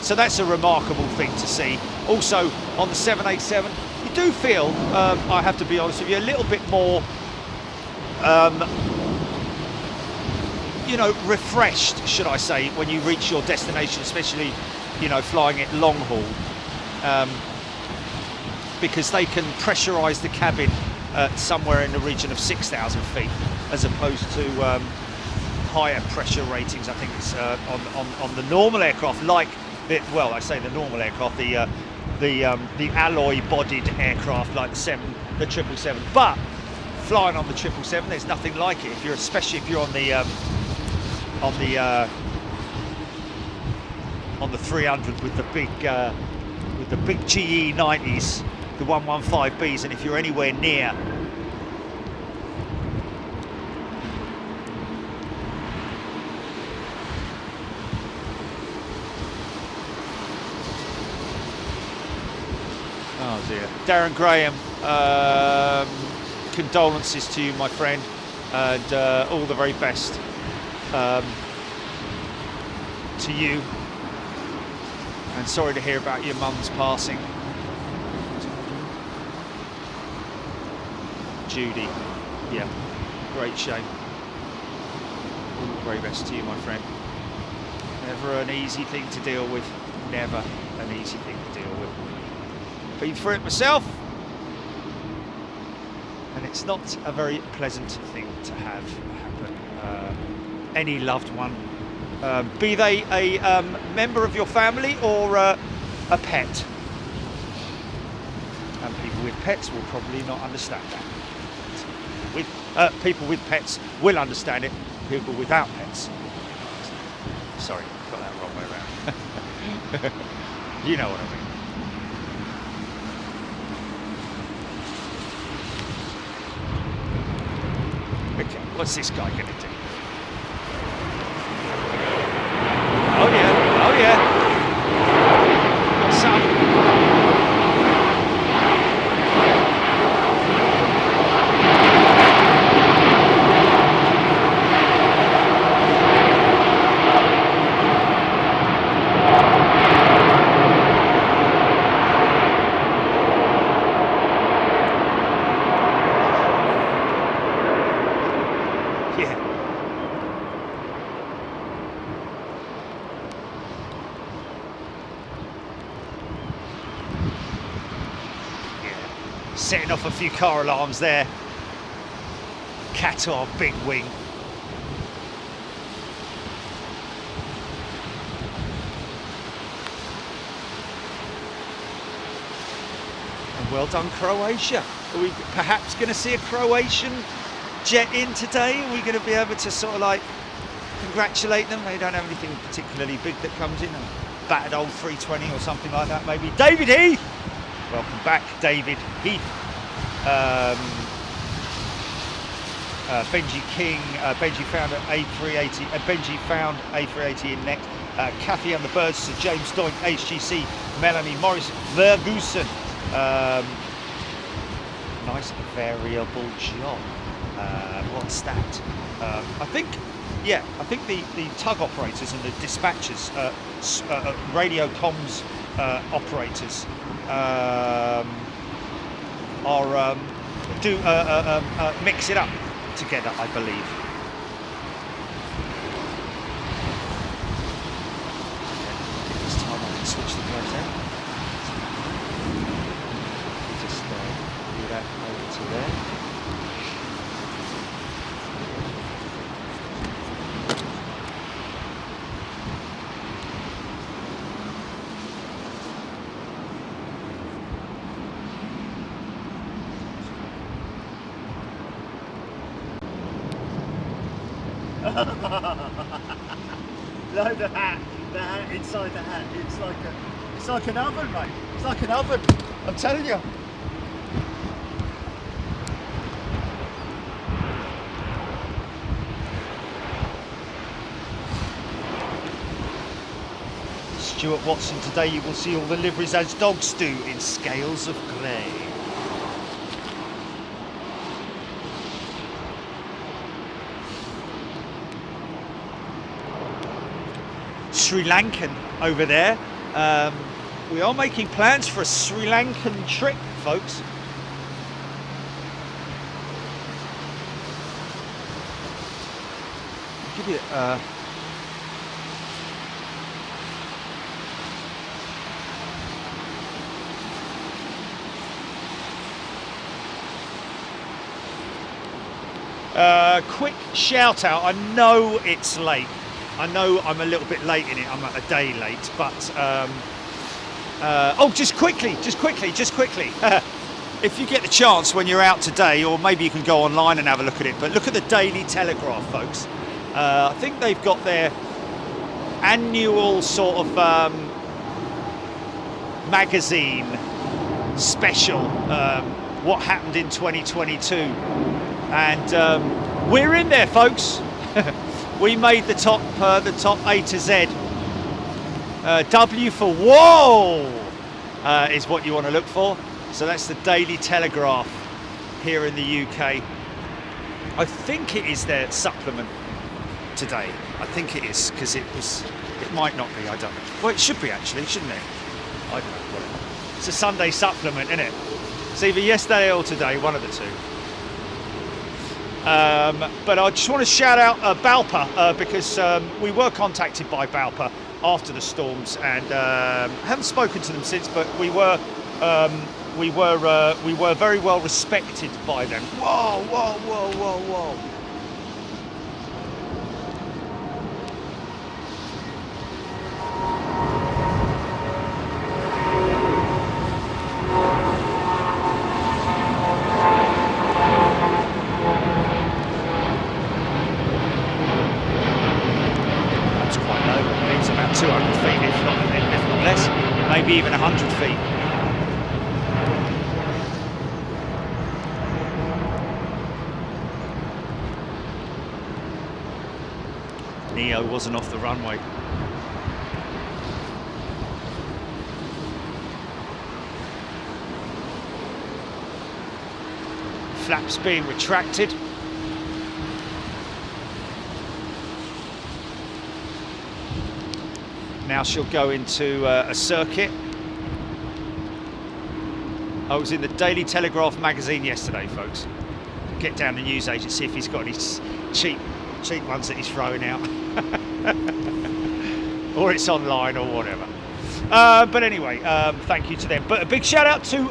So that's a remarkable thing to see. Also on the 787, you do feel, I have to be honest with you, a little bit more, refreshed, should I say, when you reach your destination, especially, flying it long haul, because they can pressurise the cabin somewhere in the region of 6,000 feet, as opposed to higher pressure ratings. I think it's on the normal aircraft, I say the normal aircraft, the alloy-bodied aircraft like the 777. But flying on the 777, there's nothing like it. Especially if you're on the 300 with the big GE 90s, the 115Bs, and if you're anywhere near oh dear, Darren Graham, condolences to you, my friend, and all the very best to you, and sorry to hear about your mum's passing. Judy, yeah, great shame. All the very best to you, my friend. Never an easy thing to deal with, never an easy thing to deal with. Been through it myself, and it's not a very pleasant thing to have happen. Any loved one, be they a member of your family or a pet. And people with pets will probably not understand that. People with pets will understand it. People without pets. Sorry, got that wrong way around. You know what I mean. Okay, what's this guy going to do? Oh yeah, oh yeah. What's up? Setting off a few car alarms there. Qatar big wing. And well done, Croatia. Are we perhaps going to see a Croatian jet in today? Are we going to be able to sort of like congratulate them? They don't have anything particularly big that comes in. A battered old 320 or something like that, maybe. David Heath! Welcome back, David Heath. Benji King, Benji found an A380, Benji found A380 in next. Kathy and the Birds, Sir James Doink, HGC, Melanie Morris, Vergusen. Nice variable job. What's that? I think the tug operators and the dispatchers, radio comms operators, do mix it up together, I believe. This time I can switch the gloves out. Just do that over to there. No, the hat inside the hat. It's like an oven, mate. It's like an oven. I'm telling you. Stuart Watson, today you will see all the liveries as dogs do in scales of grey. Sri Lankan over there. We are making plans for a Sri Lankan trip, folks. Give you quick shout out. I know it's late. I know I'm a little bit late in it. I'm a day late, but oh, just quickly. If you get the chance when you're out today, or maybe you can go online and have a look at it, but look at the Daily Telegraph, folks. I think they've got their annual sort of magazine special, what happened in 2022, and we're in there, folks. We made the top A to Z. W for whoa is what you want to look for. So that's the Daily Telegraph here in the UK. I think it is their supplement today. I think it is, because it might not be, I don't know. Well, it should be actually, shouldn't it? I don't know, whatever. It's a Sunday supplement, isn't it? It's either yesterday or today, one of the two. But I just want to shout out Balpa, because we were contacted by Balpa after the storms, and haven't spoken to them since, but we were very well respected by them. Whoa, whoa, whoa, whoa, whoa. Maybe even 100 feet. Neo wasn't off the runway. Flaps being retracted. Now she'll go into a circuit. I was in the Daily Telegraph magazine yesterday, folks. Get down the newsagent, see if he's got any cheap ones that he's throwing out. Or it's online or whatever. But anyway, thank you to them. But a big shout out to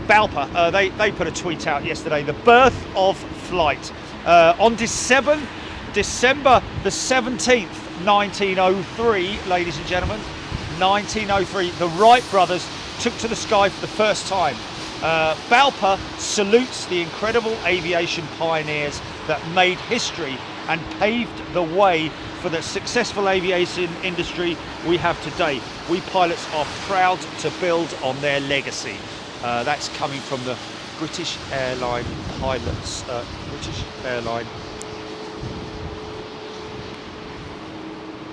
Balpa. They put a tweet out yesterday. The birth of flight. On December the 17th, 1903, ladies and gentlemen, 1903, the Wright brothers took to the sky for the first time. Balpa salutes the incredible aviation pioneers that made history and paved the way for the successful aviation industry we have today. We pilots are proud to build on their legacy. That's coming from the British Airline pilots, British Airline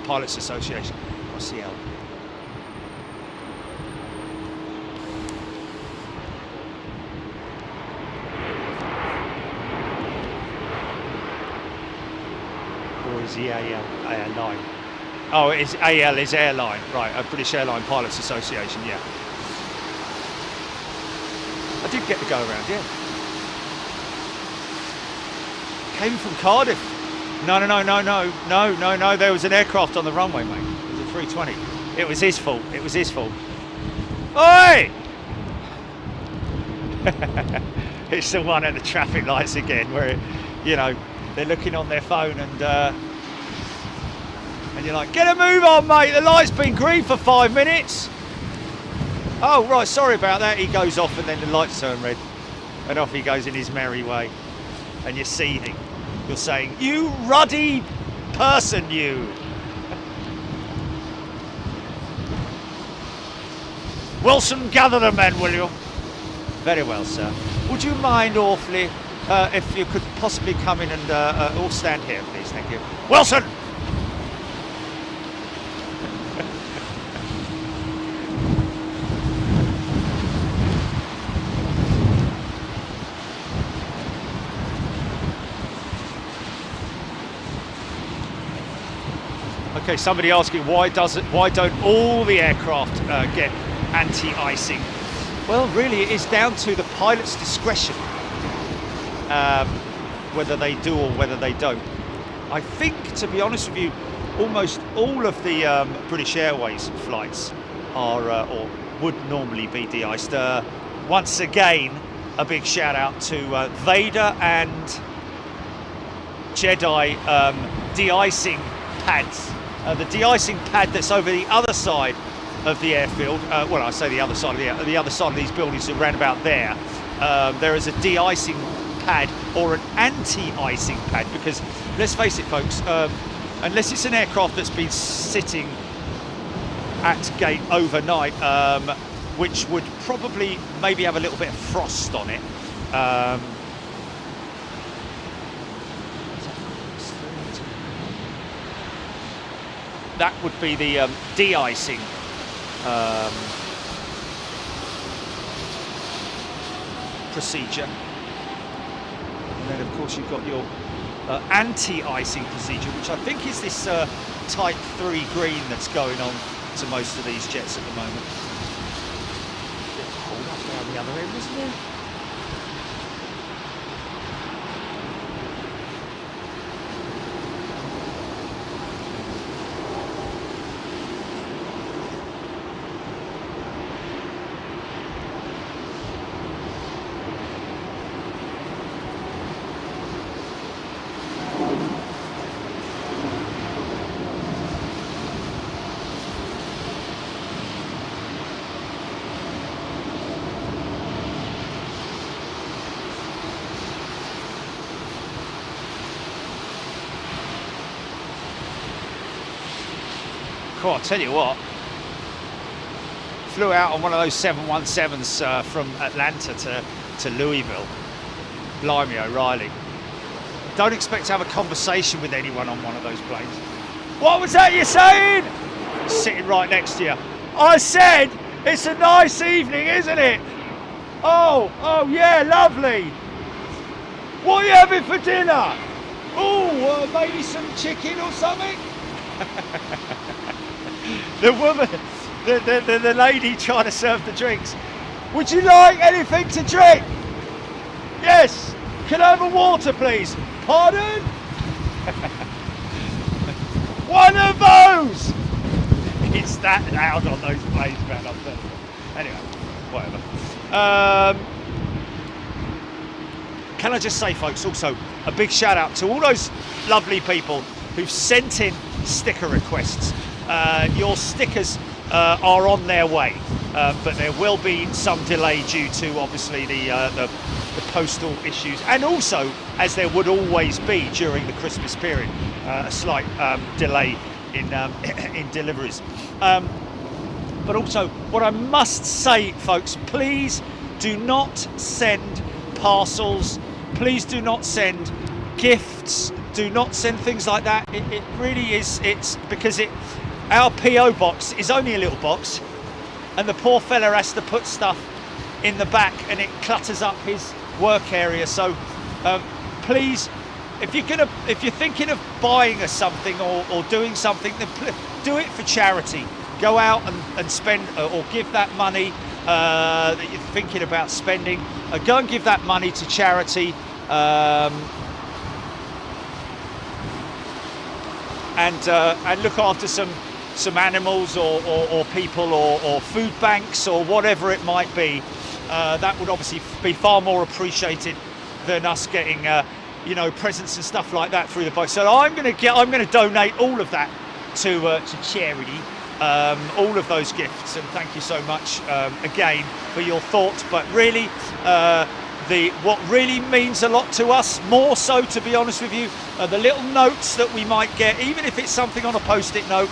Pilots Association, RCL. Or is he Airline? Oh, it's AL is Airline, right? A British Airline Pilots Association, yeah. I did get to go around, yeah. Came from Cardiff. No. There was an aircraft on the runway, mate. It was a 320. It was his fault. Oi! It's the one at the traffic lights again, where, you know, they're looking on their phone and you're like, get a move on, mate. The light's been green for 5 minutes. Oh, right, sorry about that. He goes off and then the lights turn red. And off he goes in his merry way. And you're seething. you're saying, "You ruddy person, you." Wilson, gather the men, will you? Very well, sir. Would you mind awfully if you could possibly come in and all stand here, please? Thank you. Wilson! Okay, somebody asking why don't all the aircraft get anti-icing? Well, really, it is down to the pilot's discretion whether they do or whether they don't. I think, to be honest with you, almost all of the British Airways flights are or would normally be de-iced. Once again, a big shout out to Vader and Jedi de-icing pads. The de-icing pad that's over the other side of the airfield. Well, I say the other side of the other side of these buildings, around about there. There is a de-icing pad or an anti-icing pad, because let's face it, folks. Unless it's an aircraft that's been sitting at gate overnight, which would probably maybe have a little bit of frost on it. That would be the de-icing procedure. And then, of course, you've got your anti-icing procedure, which I think is this Type 3 green that's going on to most of these jets at the moment. Hold up down the other end, isn't it? Cool, I'll tell you what, flew out on one of those 717s from Atlanta to Louisville. Blimey O'Reilly. Don't expect to have a conversation with anyone on one of those planes. What was that you're saying? Sitting right next to you. I said, it's a nice evening, isn't it? Oh yeah, lovely. What are you having for dinner? Oh, maybe some chicken or something? The woman, the lady trying to serve the drinks. Would you like anything to drink? Yes. Can I have a water, please? Pardon? One of those. It's that loud on those planes, man. I'm telling you. Anyway, whatever. Can I just say, folks, also a big shout out to all those lovely people who've sent in sticker requests. Your stickers are on their way, but there will be some delay due to obviously the postal issues, and also, as there would always be during the Christmas period, a slight delay in deliveries. But also, what I must say, folks, please do not send parcels. Please do not send gifts. Do not send things like that. It really is. It's because our PO box is only a little box, and the poor fella has to put stuff in the back, and it clutters up his work area. So please, if you're thinking of buying us something or doing something, then do it for charity. Go out and spend or give that money that you're thinking about spending. Go and give that money to charity. And look after some animals or people or food banks or whatever it might be. That would obviously be far more appreciated than us getting presents and stuff like that through the box. So I'm going to donate all of that to charity, all of those gifts, and thank you so much again for your thoughts. But really, what really means a lot to us, more so to be honest with you, are the little notes that we might get, even if it's something on a post-it note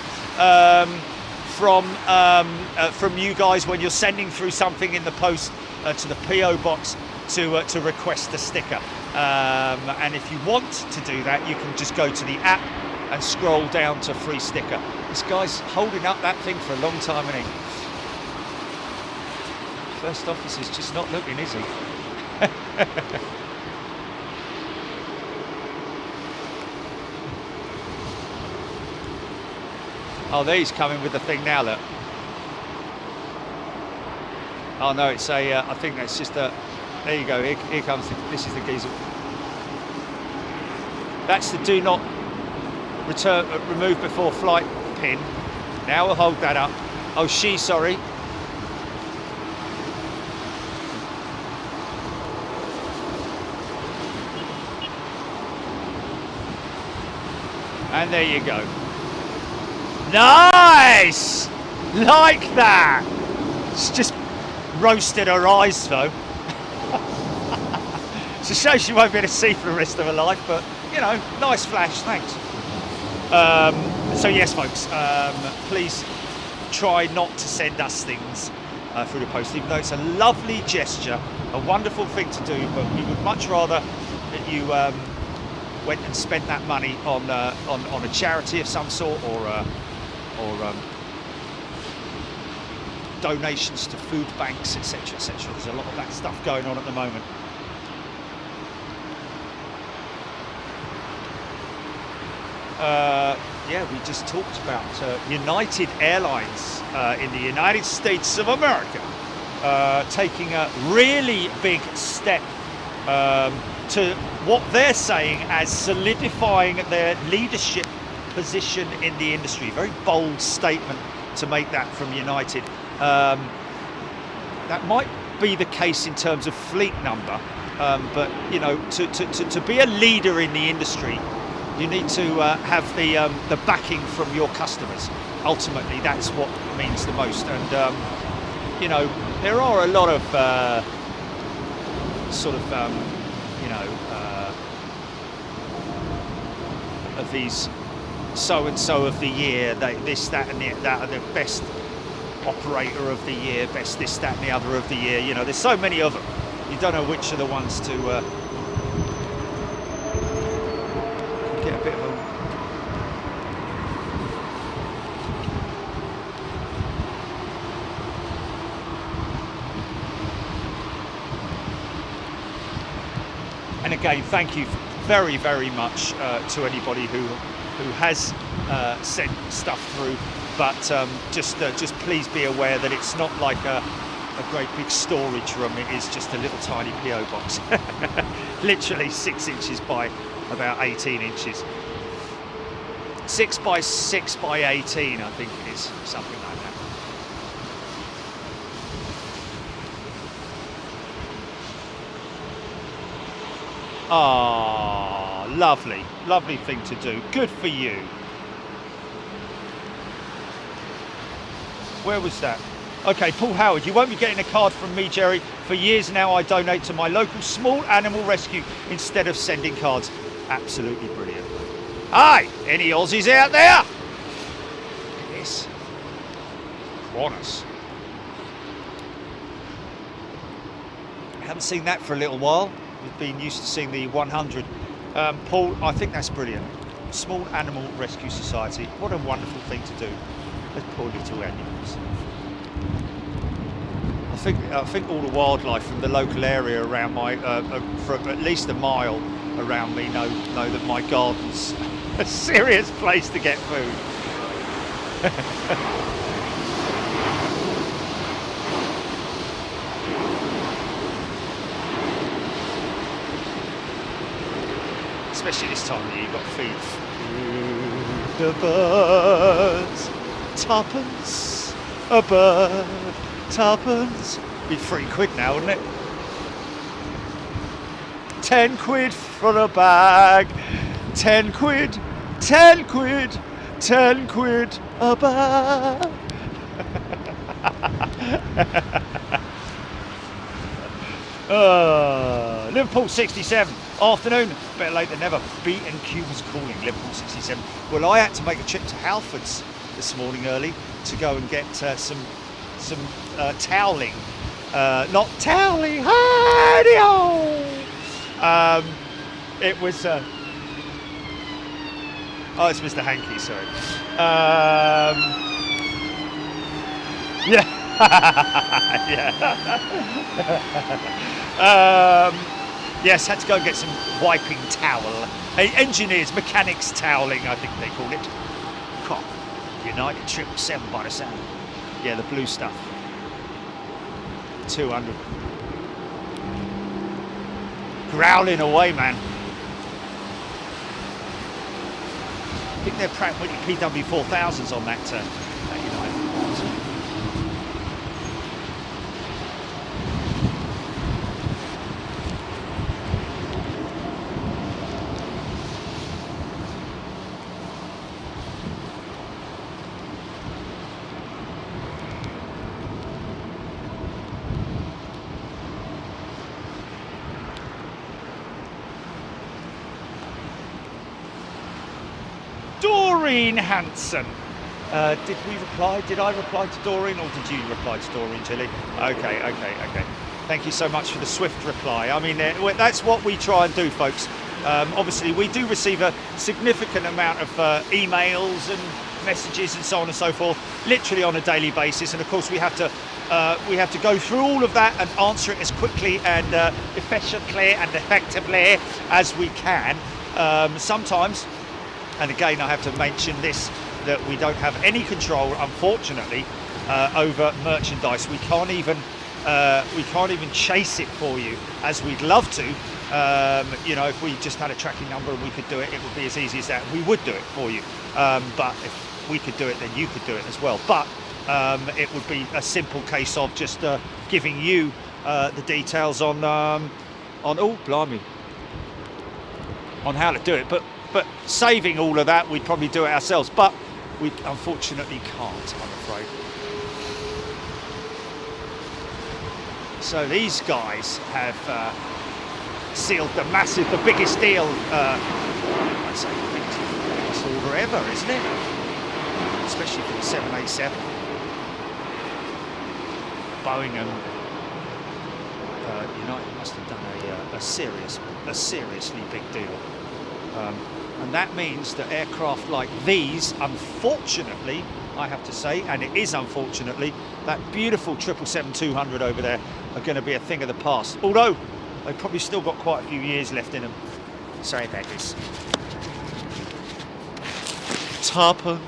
from you guys when you're sending through something in the post to the PO box to request a sticker. And if you want to do that, you can just go to the app and scroll down to free sticker. This guy's holding up that thing for a long time, isn't he? First officer's just not looking, is he? Oh, there he's coming with the thing now, look. Oh no, it's a, I think that's just a, there you go, here comes, this is the geezer. That's the do not remove before flight pin. Now we'll hold that up. Oh, sorry. And there you go. Nice! Like that! It's just roasted her eyes though. It's a shame she won't be able to see for the rest of her life, but you know, nice flash, thanks. So yes folks, please try not to send us things through the post, even though it's a lovely gesture, a wonderful thing to do, but we would much rather that you went and spent that money on a charity of some sort, or donations to food banks, etc, etc. There's a lot of that stuff going on at the moment. Yeah, we just talked about United Airlines in the United States of America taking a really big step to what they're saying as solidifying their leadership position in the industry. Very bold statement to make that from United. That might be the case in terms of fleet number, but you know, to be a leader in the industry, you need to have the backing from your customers. Ultimately, that's what means the most. And you know, there are a lot of sort of you know, of these so and so of the year, this, that, and that are the best operator of the year, best this, that, and the other of the year. You know, there's so many of them. You don't know which are the ones to get a bit of a. And again, thank you very, very much to anybody who has sent stuff through. But just please be aware that it's not like a great big storage room. It is just a little tiny PO box, literally 6 inches by about 18 inches. 6 by 6 by 18, I think it is, something like that. Ah, lovely, lovely thing to do. Good for you. Where was that? Okay, Paul Howard, you won't be getting a card from me, Jerry. For years now, I donate to my local small animal rescue instead of sending cards. Absolutely brilliant. Hi, any Aussies out there? Look at this. Qantas. I haven't seen that for a little while. We've been used to seeing the 100. Paul, I think that's brilliant. Small Animal Rescue Society. What a wonderful thing to do. Those poor little animals. I think all the wildlife from the local area around my, for at least a mile around me, know that my garden's a serious place to get food. Especially this time of year, you've got to feed the birds. Tuppence a bird, tuppence. Be £3 now, wouldn't it? 10 quid for a bag. 10 quid, 10 quid, 10 quid a bag. Liverpool 67, afternoon, better late than never. B&Q was calling, Liverpool 67. Well, I had to make a trip to Halfords this morning early to go and get some toweling. Not toweling, hi-de-ho! It was, oh, it's Mr. Hankey, sorry. Yeah. Yeah. Yes, had to go and get some wiping towel. Engineers, mechanics toweling, I think they call it. God, United 777 by the sound. Yeah, the blue stuff. 200. Growling away, man. I think they're Pratt & Whitney PW4000s on that United. Doreen Hanson. Did we reply? Did I reply to Doreen, or did you reply to Doreen, Tilly? Okay. Thank you so much for the swift reply. I mean, that's what we try and do, folks. Obviously, we do receive a significant amount of emails and messages and so on and so forth, literally on a daily basis. And of course, we have to go through all of that and answer it as quickly and efficiently and effectively as we can. Sometimes. And again, I have to mention this, that we don't have any control, unfortunately, over merchandise. We can't even chase it for you as we'd love to. You know, if we just had a tracking number and we could do it, it would be as easy as that. We would do it for you. But if we could do it, then you could do it as well. But it would be a simple case of just giving you the details on oh, blimey, on how to do it. But saving all of that, we'd probably do it ourselves, but we unfortunately can't, I'm afraid. So these guys have sealed the biggest deal, I'd say the biggest order ever, isn't it? Especially for the 787. Boeing and United must have done a seriously big deal. And that means that aircraft like these, unfortunately, I have to say, and it is unfortunately, that beautiful 777-200 over there are going to be a thing of the past. Although, they've probably still got quite a few years left in them. Sorry about this. Topper.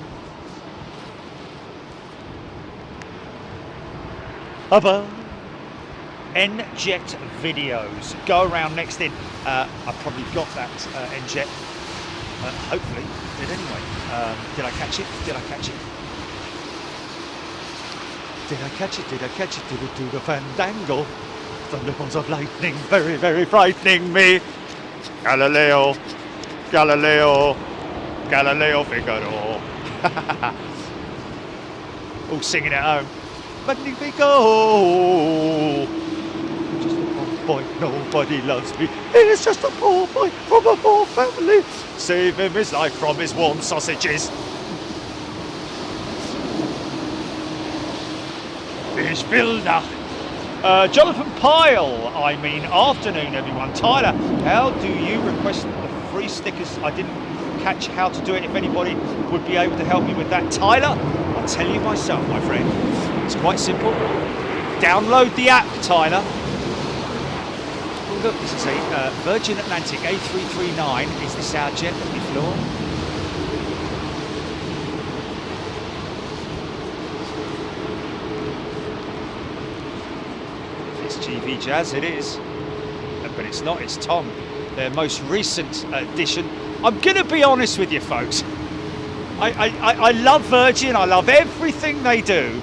Abba. NJet videos. Go around next in. I've probably got that NJet. Hopefully, did anyway. Did I catch it? Did I catch it? Did I catch it? Did I catch it? Did it do the fandango? Thunderbolts of lightning, very, very frightening me. Galileo, Galileo, Galileo Figaro. All singing at home. Magnifico. Just a poor boy, nobody loves me. He's just a poor boy from a poor family. Save him his life from his warm sausages. Ich will nach. Jonathan Pyle, afternoon everyone. Tyler, how do you request the free stickers? I didn't catch how to do it. If anybody would be able to help me with that. Tyler, I'll tell you myself, my friend. It's quite simple. Download the app, Tyler. Oh, look, this is a Virgin Atlantic A339. Is this our jet that we flew on? GV Jazz, it is, but it's not, it's Tom, their most recent addition. I'm gonna be honest with you folks, I love Virgin, I love everything they do,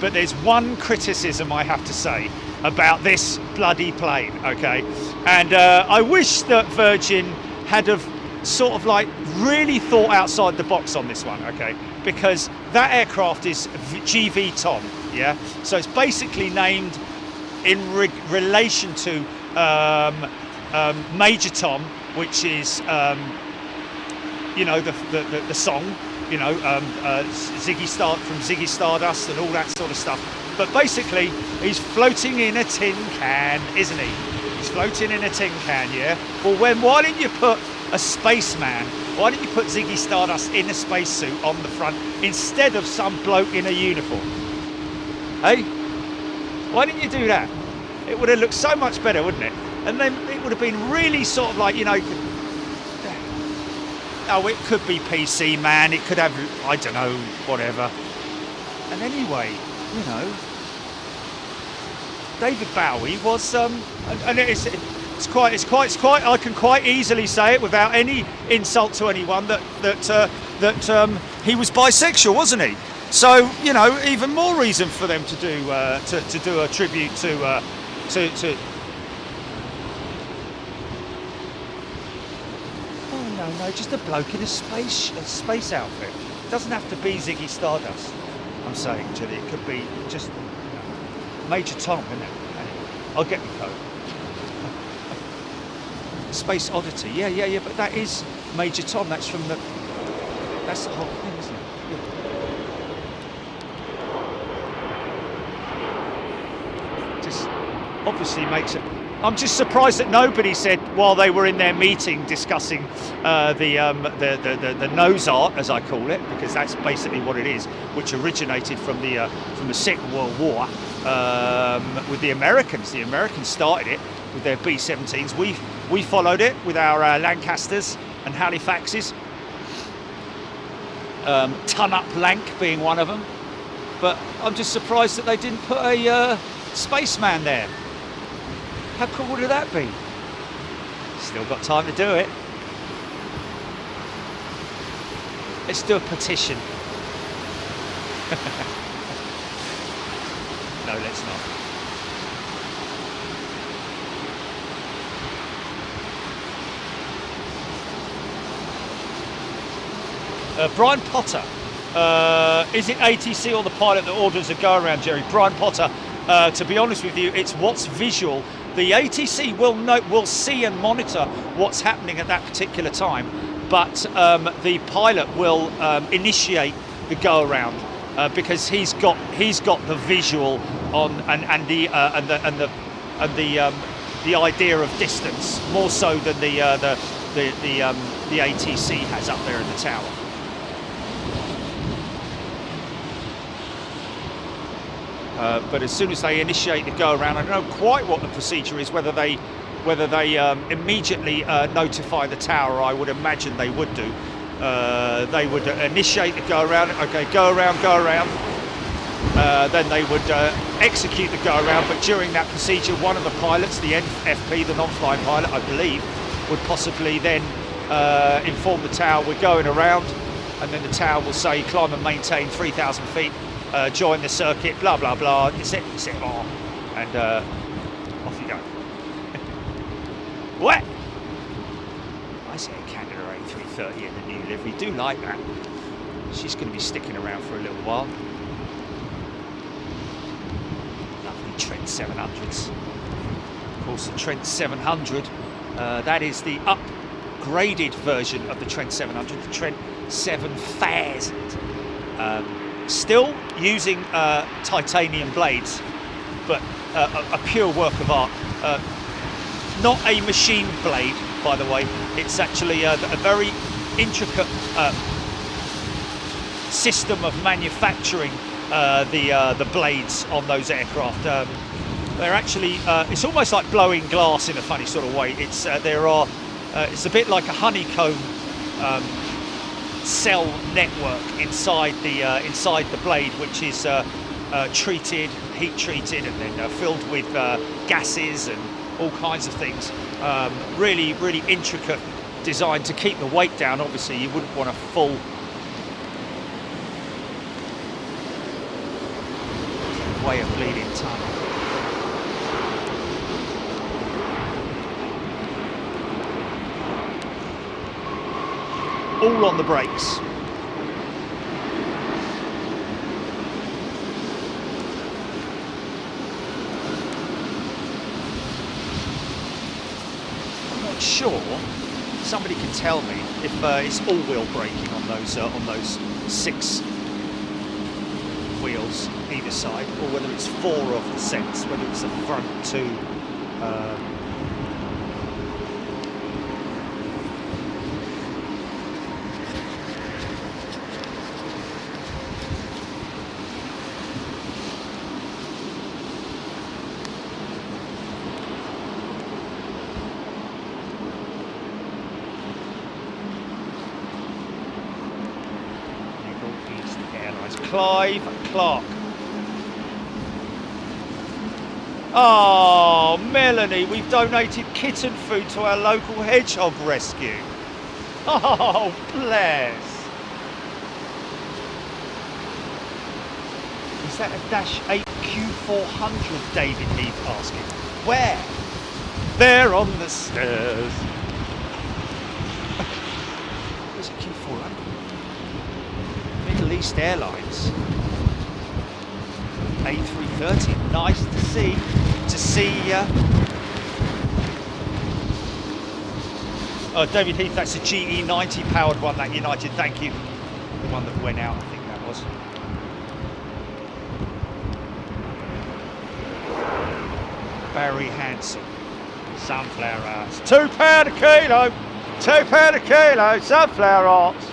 but there's one criticism I have to say about this bloody plane, okay? And I wish that Virgin had have sort of like really thought outside the box on this one, okay? Because that aircraft is GV Tom, yeah? So it's basically named in relation to Major Tom, which is you know, the song, you know, Ziggy Stardust and all that sort of stuff. But basically, he's floating in a tin can, isn't he? He's floating in a tin can, yeah? Well, why didn't you put a spaceman? Why didn't you put Ziggy Stardust in a spacesuit on the front instead of some bloke in a uniform? Hey? Why didn't you do that? It would have looked so much better, wouldn't it? And then it would have been really sort of like, you know, oh, it could be PC, man. It could have, I don't know, whatever. And anyway, you know, David Bowie was, and it's quite. I can quite easily say it without any insult to anyone that he was bisexual, wasn't he? So, you know, even more reason for them to do a tribute to. No, just a bloke in a space outfit. It doesn't have to be Ziggy Stardust. I'm saying, Julie, it could be just, you know, Major Tom, isn't it? I'll get the code. Space Oddity, yeah, but that is Major Tom. That's from that's the whole thing, isn't it? Yeah. Just obviously makes it. I'm just surprised that nobody said while they were in their meeting discussing the nose art, as I call it, because that's basically what it is, which originated from the Second World War with the Americans. The Americans started it with their B-17s. We followed it with our Lancasters and Halifaxes. Ton-up Lank being one of them. But I'm just surprised that they didn't put a spaceman there. How cool would that be? Still got time to do it. Let's do a petition. No, let's not. Brian Potter. Is it ATC or the pilot that orders a go around, Jerry? Brian Potter. To be honest with you, it's what's visual. The ATC will see and monitor what's happening at that particular time, but the pilot will initiate the go around because he's got the visual on and the idea of distance more so than the ATC has up there in the tower. But as soon as they initiate the go around, I don't know quite what the procedure is. Whether they immediately notify the tower, I would imagine they would do. They would initiate the go around. Okay, go around. Then they would execute the go around. But during that procedure, one of the pilots, the NFP, the non-flying pilot, I believe, would possibly then inform the tower we're going around, and then the tower will say climb and maintain 3,000 feet. Join the circuit, blah blah blah. You set on, and off you go. What? I say a Canada A350 in the new livery. Do like that. She's going to be sticking around for a little while. Lovely Trent 700s. Of course, the Trent 700. That is the upgraded version of the Trent 700, the Trent 7000. Still using titanium blades, but a pure work of art. Not a machine blade, by the way. It's actually a very intricate system of manufacturing the blades on those aircraft. They're actually, it's almost like blowing glass in a funny sort of way. It's it's a bit like a honeycomb cell network inside the blade, which is treated, heat treated, and then filled with gases and all kinds of things. Really intricate design to keep the weight down. Obviously, you wouldn't want a full way of bleeding ton. All on the brakes. not sure. Somebody can tell me if it's all-wheel braking on those 6 wheels either side, or whether it's 4 of the sets, whether it's the front 2. Clive Clark. Oh, Melanie, we've donated kitten food to our local hedgehog rescue. Oh, bless. Is that a Dash 8 Q400, David Heath asking? Where? There on the stairs. Where's a Q400? Middle East Airlines A330. Nice to see ya. Oh, David Heath, that's a GE90 powered one, that United. Thank you. The one that went out, I think that was. Barry Hanson. Sunflower Arts. £2 a kilo. £2 a kilo. Sunflower Arts.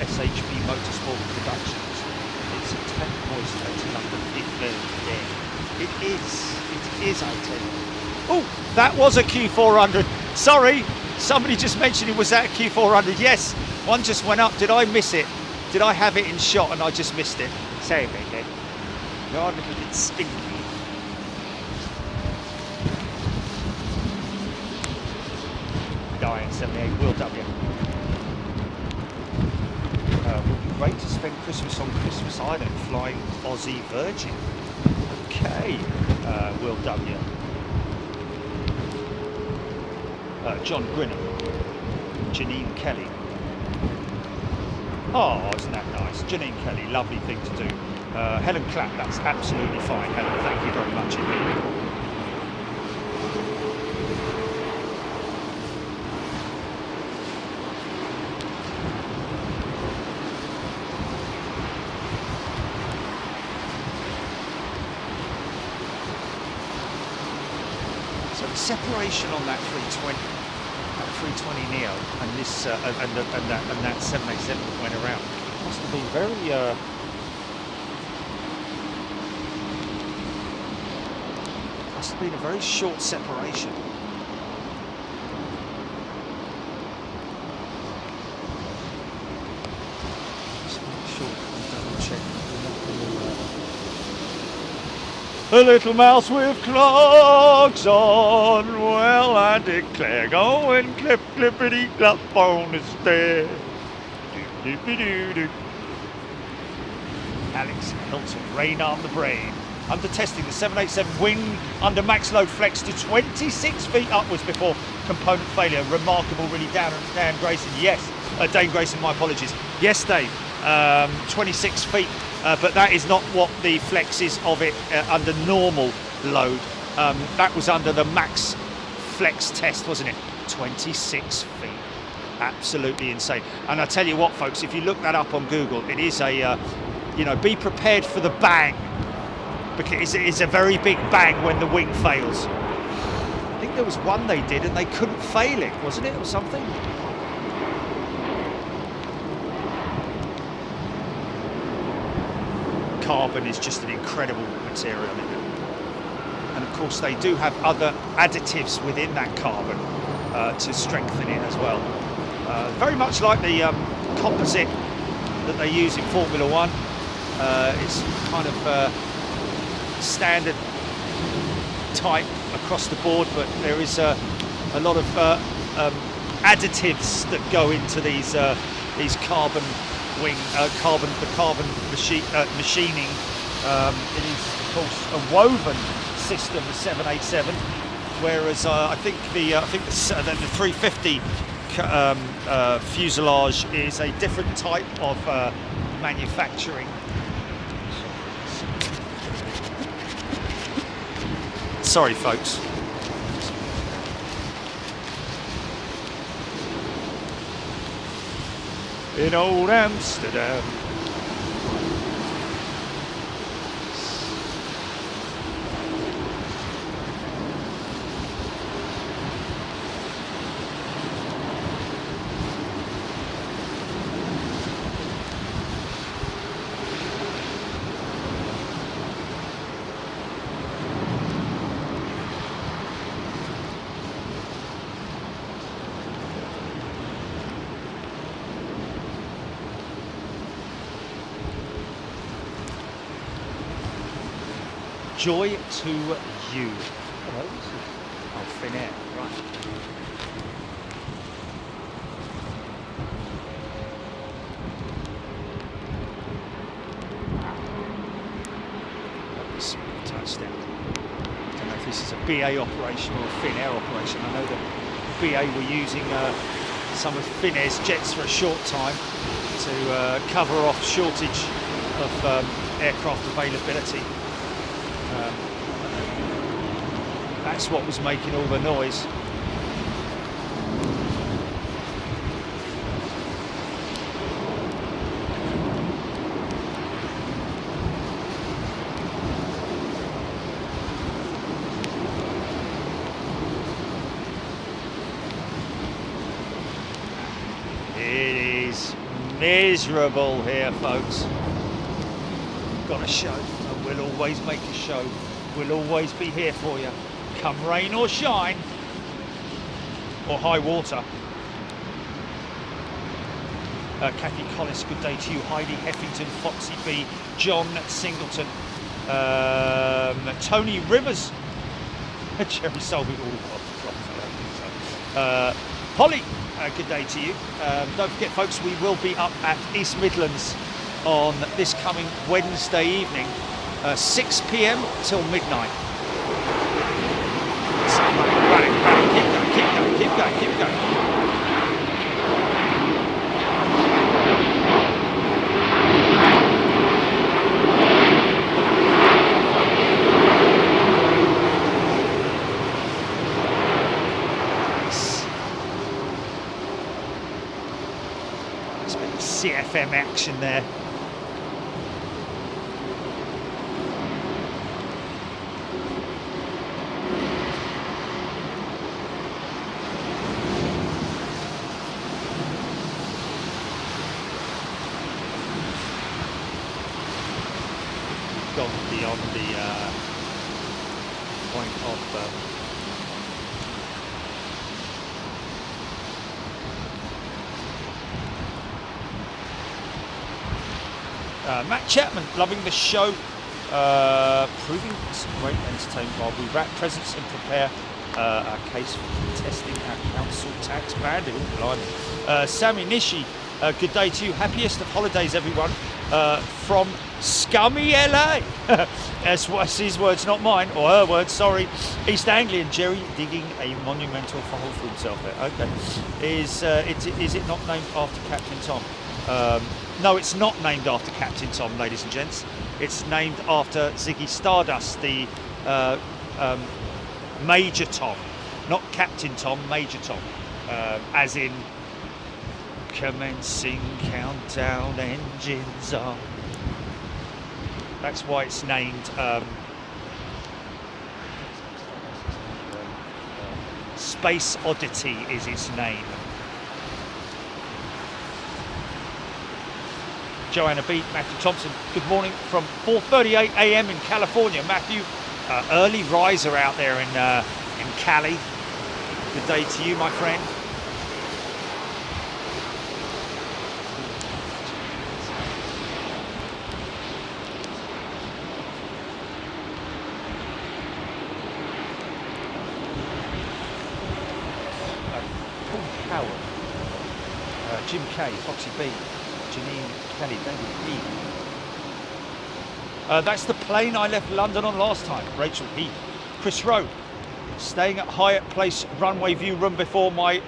SHB Motorsport Productions. It's a 10 voice to London. It is, I tell you. Oh, that was a Q400. Sorry, somebody just mentioned it was that a Q400. Yes, one just went up. Did I miss it? Did I have it in shot and I just missed it? Say it again. You're a little bit stinky. Diane 78, Will W. Would be great to spend Christmas on Christmas Island flying Aussie Virgin. Okay, Will W. John Grinham. Janine Kelly. Oh, isn't that nice? Janine Kelly, lovely thing to do. Helen Clapp, that's absolutely fine. Helen, thank you very much indeed. Separation on that 320 Neo and this and that 787 that went around must have been very must have been a very short separation. A little mouse with clogs on, well I declare, go and clip clippity clop on the stair. Alex Hilton, rain on the brain. Under testing, the 787 wing under max load flex to 26 feet upwards before component failure. Remarkable, really. Dan Grayson, yes. Dane Grayson, my apologies. Yes, Dave, 26 feet. But that is not what the flex is of it under normal load. That was under the max flex test, wasn't it? 26 feet. Absolutely insane. And I tell you what, folks, if you look that up on Google, it is a, be prepared for the bang. Because it's a very big bang when the wing fails. I think there was one they did and they couldn't fail it, wasn't it, or something? Carbon is just an incredible material, and of course they do have other additives within that carbon to strengthen it as well. Very much like the composite that they use in Formula One. It's kind of standard type across the board, but there is a lot of additives that go into these carbon wing, carbon machining. It is of course a woven system, the 787, whereas I think the 350 fuselage is a different type of manufacturing. Sorry, folks. In old Amsterdam. Joy to you. Hello, this is Finnair, right. Touchdown. I don't know if this is a BA operation or a Finnair operation. I know that BA were using some of Finnair's jets for a short time to cover off shortage of aircraft availability. That's what was making all the noise. It is miserable here, folks. We've got a show, and we'll always make a show. We'll always be here for you, come rain or shine, or high water. Kathy Collis, good day to you. Heidi Heffington, Foxy B, John Singleton, Tony Rivers, Jerry Solby, Holly, good day to you. Don't forget, folks, we will be up at East Midlands on this coming Wednesday evening. 6 p.m. till midnight. So running, keep going. Nice bit of CFM action there. Beyond the point of Matt Chapman, loving the show, proving some great entertainment while we wrap presents and prepare our case for contesting our council tax banding. Sammy Nishi, good day to you. Happiest of holidays, everyone, from scummy LA. That's his words, not mine, or her words, sorry. East Anglian, Jerry digging a monumental hole for himself there. Okay. Is it not named after Captain Tom? No, it's not named after Captain Tom, ladies and gents. It's named after Ziggy Stardust, the Major Tom. Not Captain Tom, Major Tom. As in, commencing countdown, engines on. That's why it's named Space Oddity is its name. Joanna B, Matthew Thompson, good morning from 4:38 a.m. in California. Matthew, early riser out there in Cali. Good day to you, my friend. Jim K, Foxy B, Janine Kelly, David E. That's the plane I left London on last time. Rachel Heath. Chris Rowe, staying at Hyatt Place runway view room before my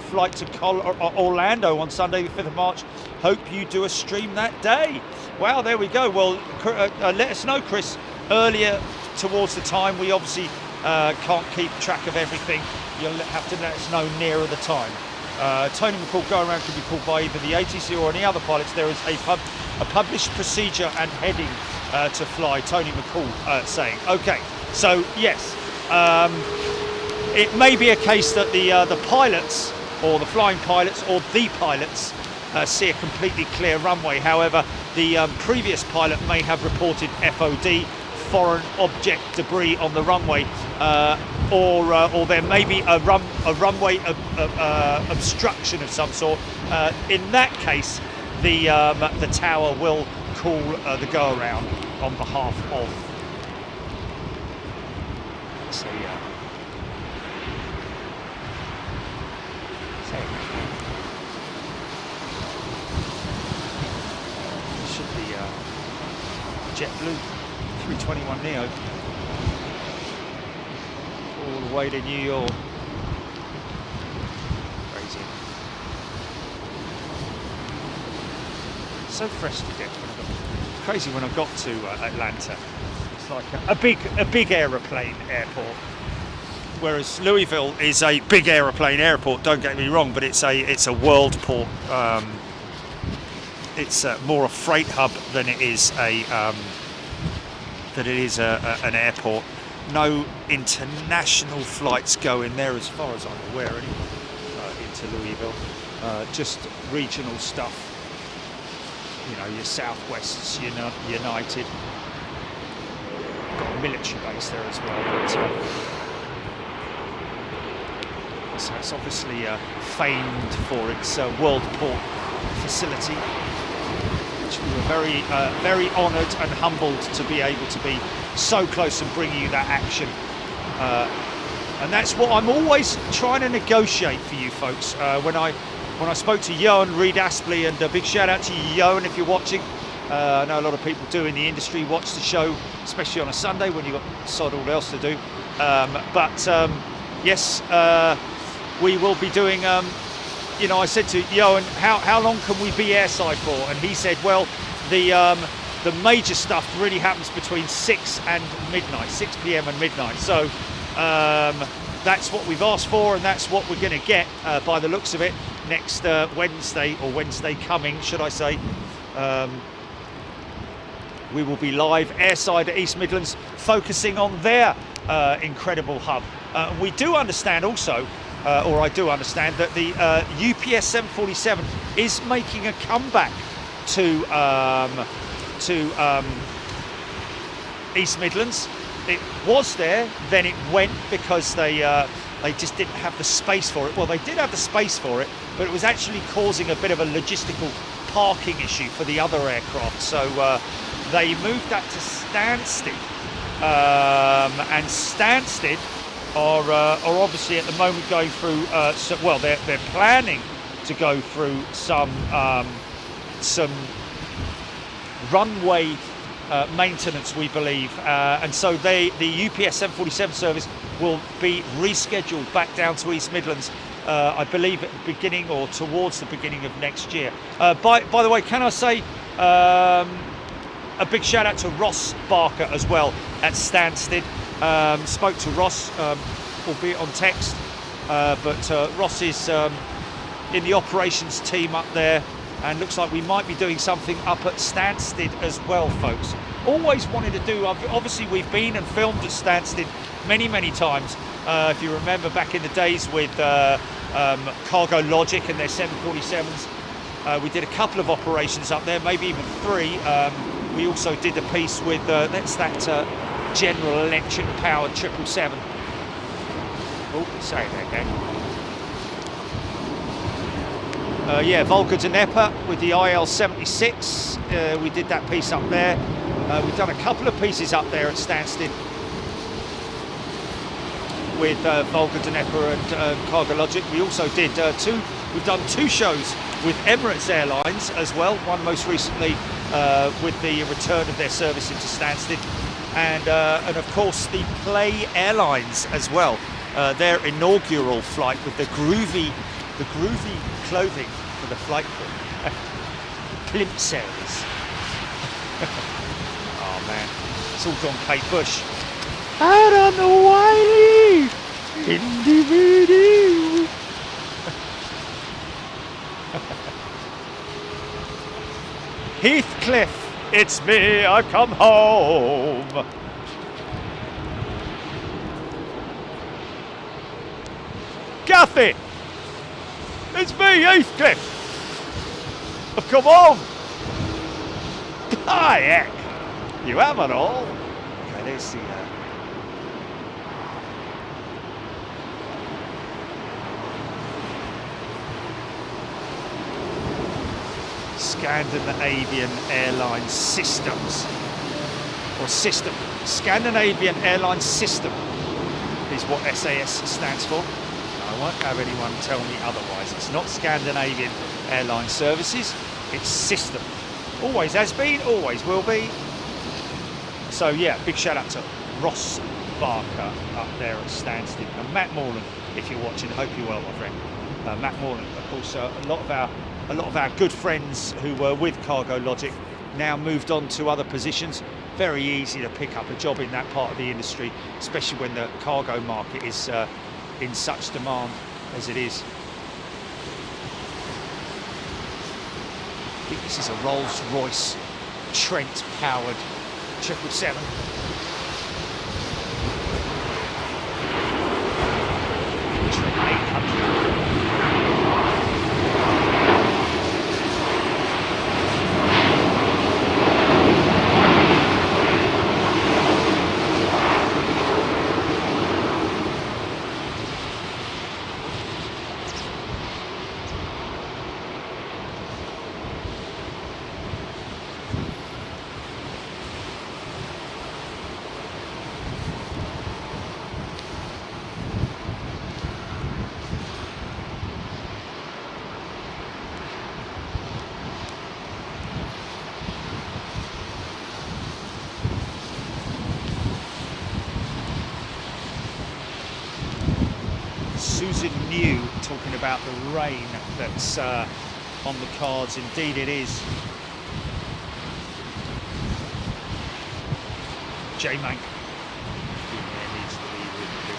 flight to Orlando on Sunday the 5th of March. Hope you do a stream that day. Wow, there we go. Well, let us know, Chris, earlier towards the time. We obviously can't keep track of everything. You'll have to let us know nearer the time. Tony McCall go around can be called by either the ATC or any other pilots. There is a published procedure and heading to fly, Tony McCall saying. Okay, so yes, it may be a case that the pilots or the flying pilots or the pilots see a completely clear runway. However, the previous pilot may have reported FOD, foreign object debris on the runway, or there may be a runway obstruction of some sort. In that case, the tower will call the go around on behalf of. So should be JetBlue 321 Neo all the way to New York. Crazy. So fresh to get. Crazy when I got to Atlanta. It's like a big aeroplane airport. Whereas Louisville is a big aeroplane airport. Don't get me wrong, but it's a world port. It's more a freight hub than it is an airport. No international flights go in there, as far as I'm aware, anyway, into Louisville. Just regional stuff. You know, your Southwest's United. Got a military base there as well. But, so it's obviously famed for its world port facility, which we were very honoured and humbled to be able to be so close and bringing you that action. And that's what I'm always trying to negotiate for you folks. When I spoke to Johan Reed Aspley, and a big shout out to you, Johan, if you're watching. I know a lot of people do in the industry watch the show, especially on a Sunday when you've got sod all else to do. Yes, we will be doing. I said to Johan, how long can we be airside for? And he said, well, the major stuff really happens between 6 and midnight, 6 p.m. and midnight. So that's what we've asked for, and that's what we're going to get by the looks of it next Wednesday, or Wednesday coming, should I say. We will be live airside at East Midlands, focusing on their incredible hub. We do understand also, or I do understand, that the UPS 747 is making a comeback to East Midlands. It was there, then it went because they just didn't have the space for it. Well, they did have the space for it, but it was actually causing a bit of a logistical parking issue for the other aircraft. So they moved that to Stansted, and Stansted are obviously at the moment going through. They're planning to go through some runway maintenance, we believe, and so the UPS 747 service will be rescheduled back down to East Midlands, I believe at the beginning or towards the beginning of next year. By the way, can I say a big shout out to Ross Barker as well at Stansted. Spoke to Ross, albeit on text, but Ross is in the operations team up there, and looks like we might be doing something up at Stansted as well, folks. Always wanted to do, obviously we've been and filmed at Stansted many times. If you remember back in the days with Cargo Logic and their 747s, we did a couple of operations up there, maybe even 3. We also did a piece with, that's that General Electric powered 777. Oh, sorry there, gang. Volga to Nepa with the IL-76. We did that piece up there. We've done a couple of pieces up there at Stansted with Volga to Nepa and Cargo Logic. We also did we've done 2 shows with Emirates Airlines as well. One most recently with the return of their service into Stansted, and of course the Play Airlines as well. Their inaugural flight with the groovy The groovy clothing for the flight crew. Plimp service. Oh man, it's all gone Kate Bush. Out on the Wiley in DVD. Heathcliff, it's me, I've come home. Cathay, it's me, Heathcliff. I've come home. Ah, heck, you haven't all. Okay, let's see that. Scandinavian Airline Systems, or System. Scandinavian Airline System is what SAS stands for. I won't have anyone tell me otherwise. It's not Scandinavian Airline Services, it's System. Always has been, always will be. So yeah, big shout out to Ross Barker up there at Stansted, and Matt Morland, if you're watching. Hope you're well, my friend. Matt Morland, of course, a lot of our good friends who were with Cargo Logic now moved on to other positions. Very easy to pick up a job in that part of the industry, especially when the cargo market is in such demand as it is. I think this is a Rolls-Royce Trent powered 777. Trent 800. Susan New talking about the rain that's on the cards. Indeed it is. J-Mank.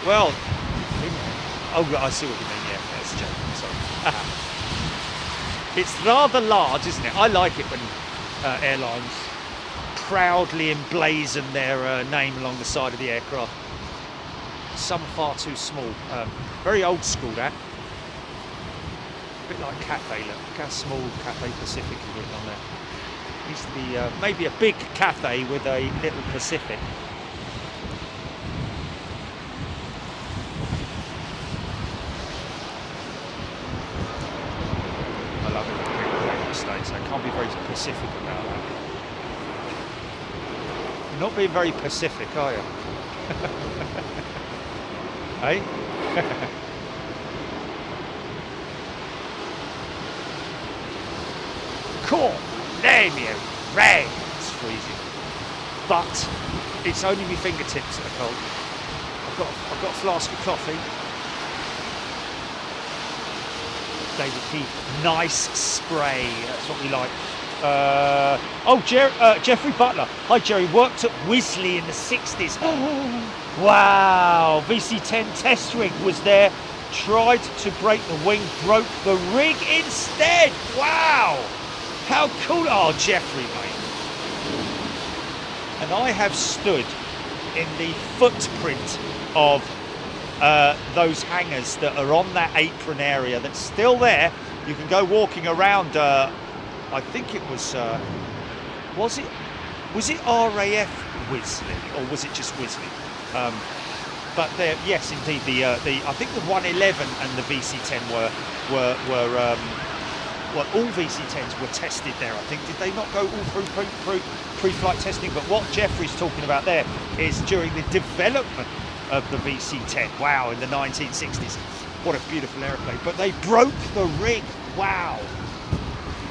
Well, oh, I see what you mean. Yeah, that's J. Sorry. It's rather large, isn't it? I like it when airlines proudly emblazon their name along the side of the aircraft. Some far too small. Very old school, that. A bit like Cathay, look how small Cathay Pacific is written on there. Used to be maybe a big Cathay with a little Pacific. I love it when people make mistakes. They can't be very specific about that. You're not being very Pacific, are you? Hey? Cornelius rain. It's freezing, but it's only my fingertips that are cold. I've got a flask of coffee. David Heath, nice spray. That's what we like. Jeffrey Butler. Hi Jerry. Worked at Wisley in the 60s. Wow. VC-10 test rig was there. Tried to break the wing, broke the rig instead. Wow. How cool. Oh, Jeffrey, mate. And I have stood in the footprint of those hangars that are on that apron area that's still there. You can go walking around. I think it was it RAF Wisley or was it just Wisley? But there, yes, indeed, I think the 111 and the VC-10 were all VC-10s were tested there. I think, did they not go all through pre-flight testing? But what Jeffrey's talking about there is during the development of the VC-10. Wow, in the 1960s, what a beautiful airplane! But they broke the rig. Wow.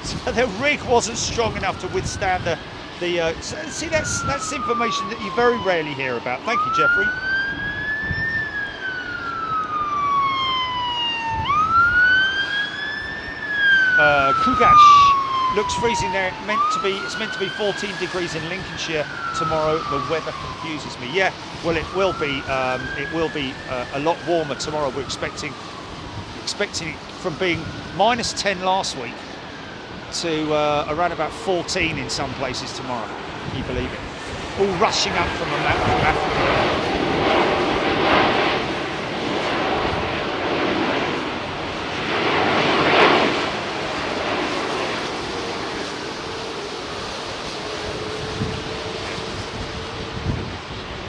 So the rig wasn't strong enough to withstand the see, that's information that you very rarely hear about. Thank you, Jeffrey. Kugash looks freezing there. It's meant to be 14 degrees in Lincolnshire tomorrow. The weather confuses me. Yeah, well, it will be a lot warmer tomorrow. We're expecting it from being -10 last week to around about 14 in some places tomorrow. Can you believe it? All rushing up from Africa.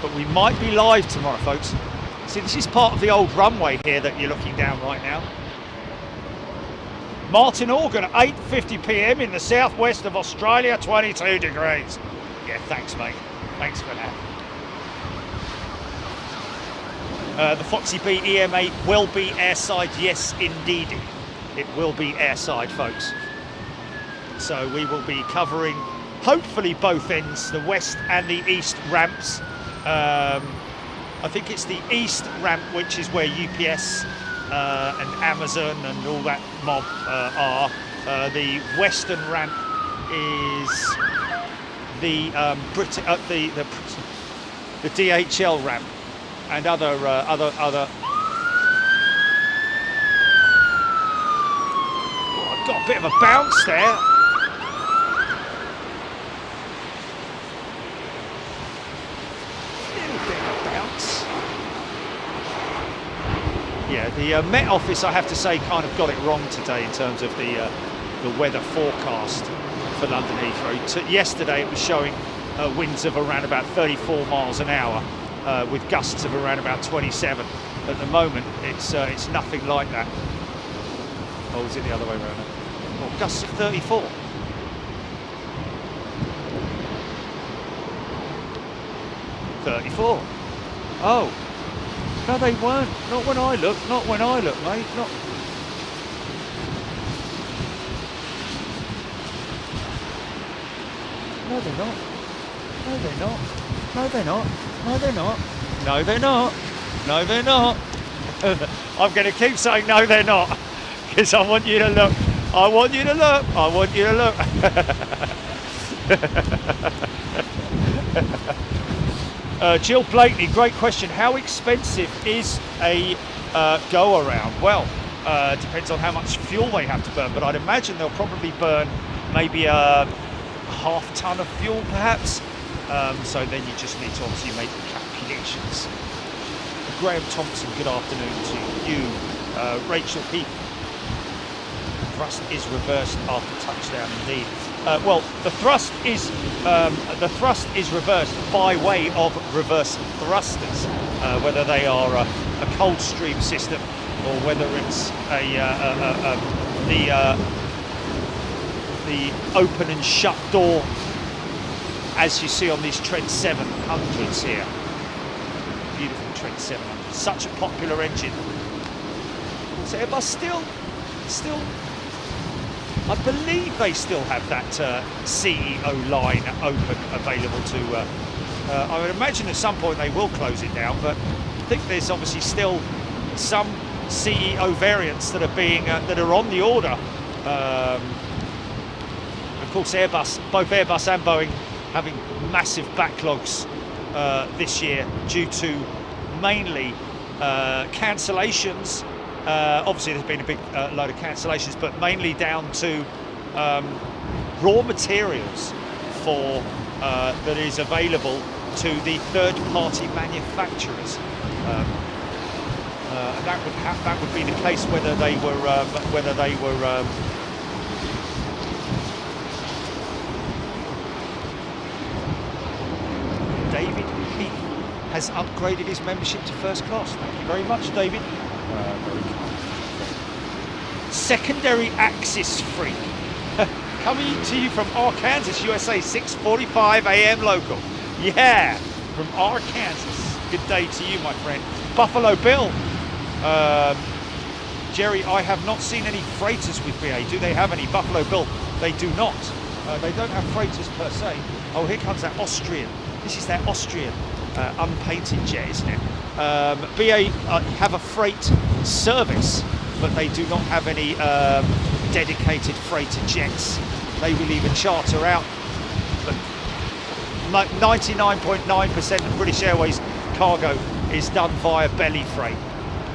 But we might be live tomorrow, folks. See, this is part of the old runway here that you're looking down right now. Martin Organ, 8:50 p.m. in the southwest of Australia, 22 degrees. Yeah, thanks, mate. Thanks for that. The Foxy B EM8 will be airside. Yes, indeed. It will be airside, folks. So we will be covering, hopefully, both ends, the west and the east ramps. I think it's the east ramp, which is where UPS and Amazon and all that mob are. The western ramp is the the DHL ramp and other. Oh, I've got a bit of a bounce there. Yeah, the Met Office, I have to say, kind of got it wrong today in terms of the weather forecast for London Heathrow. Yesterday it was showing winds of around about 34 miles an hour with gusts of around about 27. At the moment, it's nothing like that. Oh, is it the other way around? Oh, gusts of 34. Oh. No, they weren't. Not when I look. Not when I look, mate. Not. No, they're not. No, they're not. No, they're not. No, they're not. No, they're not. No, they're not. I'm going to keep saying no, they're not, because I want you to look. I want you to look. I want you to look. Jill Blakeney, great question. How expensive is a go-around? Well, depends on how much fuel they have to burn, but I'd imagine they'll probably burn maybe a half ton of fuel, perhaps. So then you just need to obviously make the calculations. Graham Thompson, good afternoon to you. Rachel Heath, thrust is reversed after touchdown, indeed. Well, the thrust is reversed by way of reverse thrusters, whether they are a cold stream system or whether it's the open and shut door, as you see on these Trent 700s here. Beautiful Trent 700, such a popular engine. So Airbus still. I believe they still have that CEO line open, available to. I would imagine at some point they will close it down, but I think there's obviously still some CEO variants that are being that are on the order. Of course, both Airbus and Boeing having massive backlogs this year due to mainly cancellations. Obviously there's been a big load of cancellations, but mainly down to raw materials for that is available to the third-party manufacturers, and that would be the case whether they were David Heath has upgraded his membership to first class. Thank you very much, David. Very kind. Secondary Axis Freak, coming to you from Arkansas, USA, 6:45 a.m. local. Yeah, from Arkansas. Good day to you, my friend. Buffalo Bill. Jerry, I have not seen any freighters with BA. Do they have any? Buffalo Bill, they do not. They don't have freighters per se. Oh, here comes that Austrian. This is that Austrian unpainted jet, isn't it? BA have a freight service, but they do not have any dedicated freighter jets. They will even charter out, but 99.9% of British Airways cargo is done via belly freight,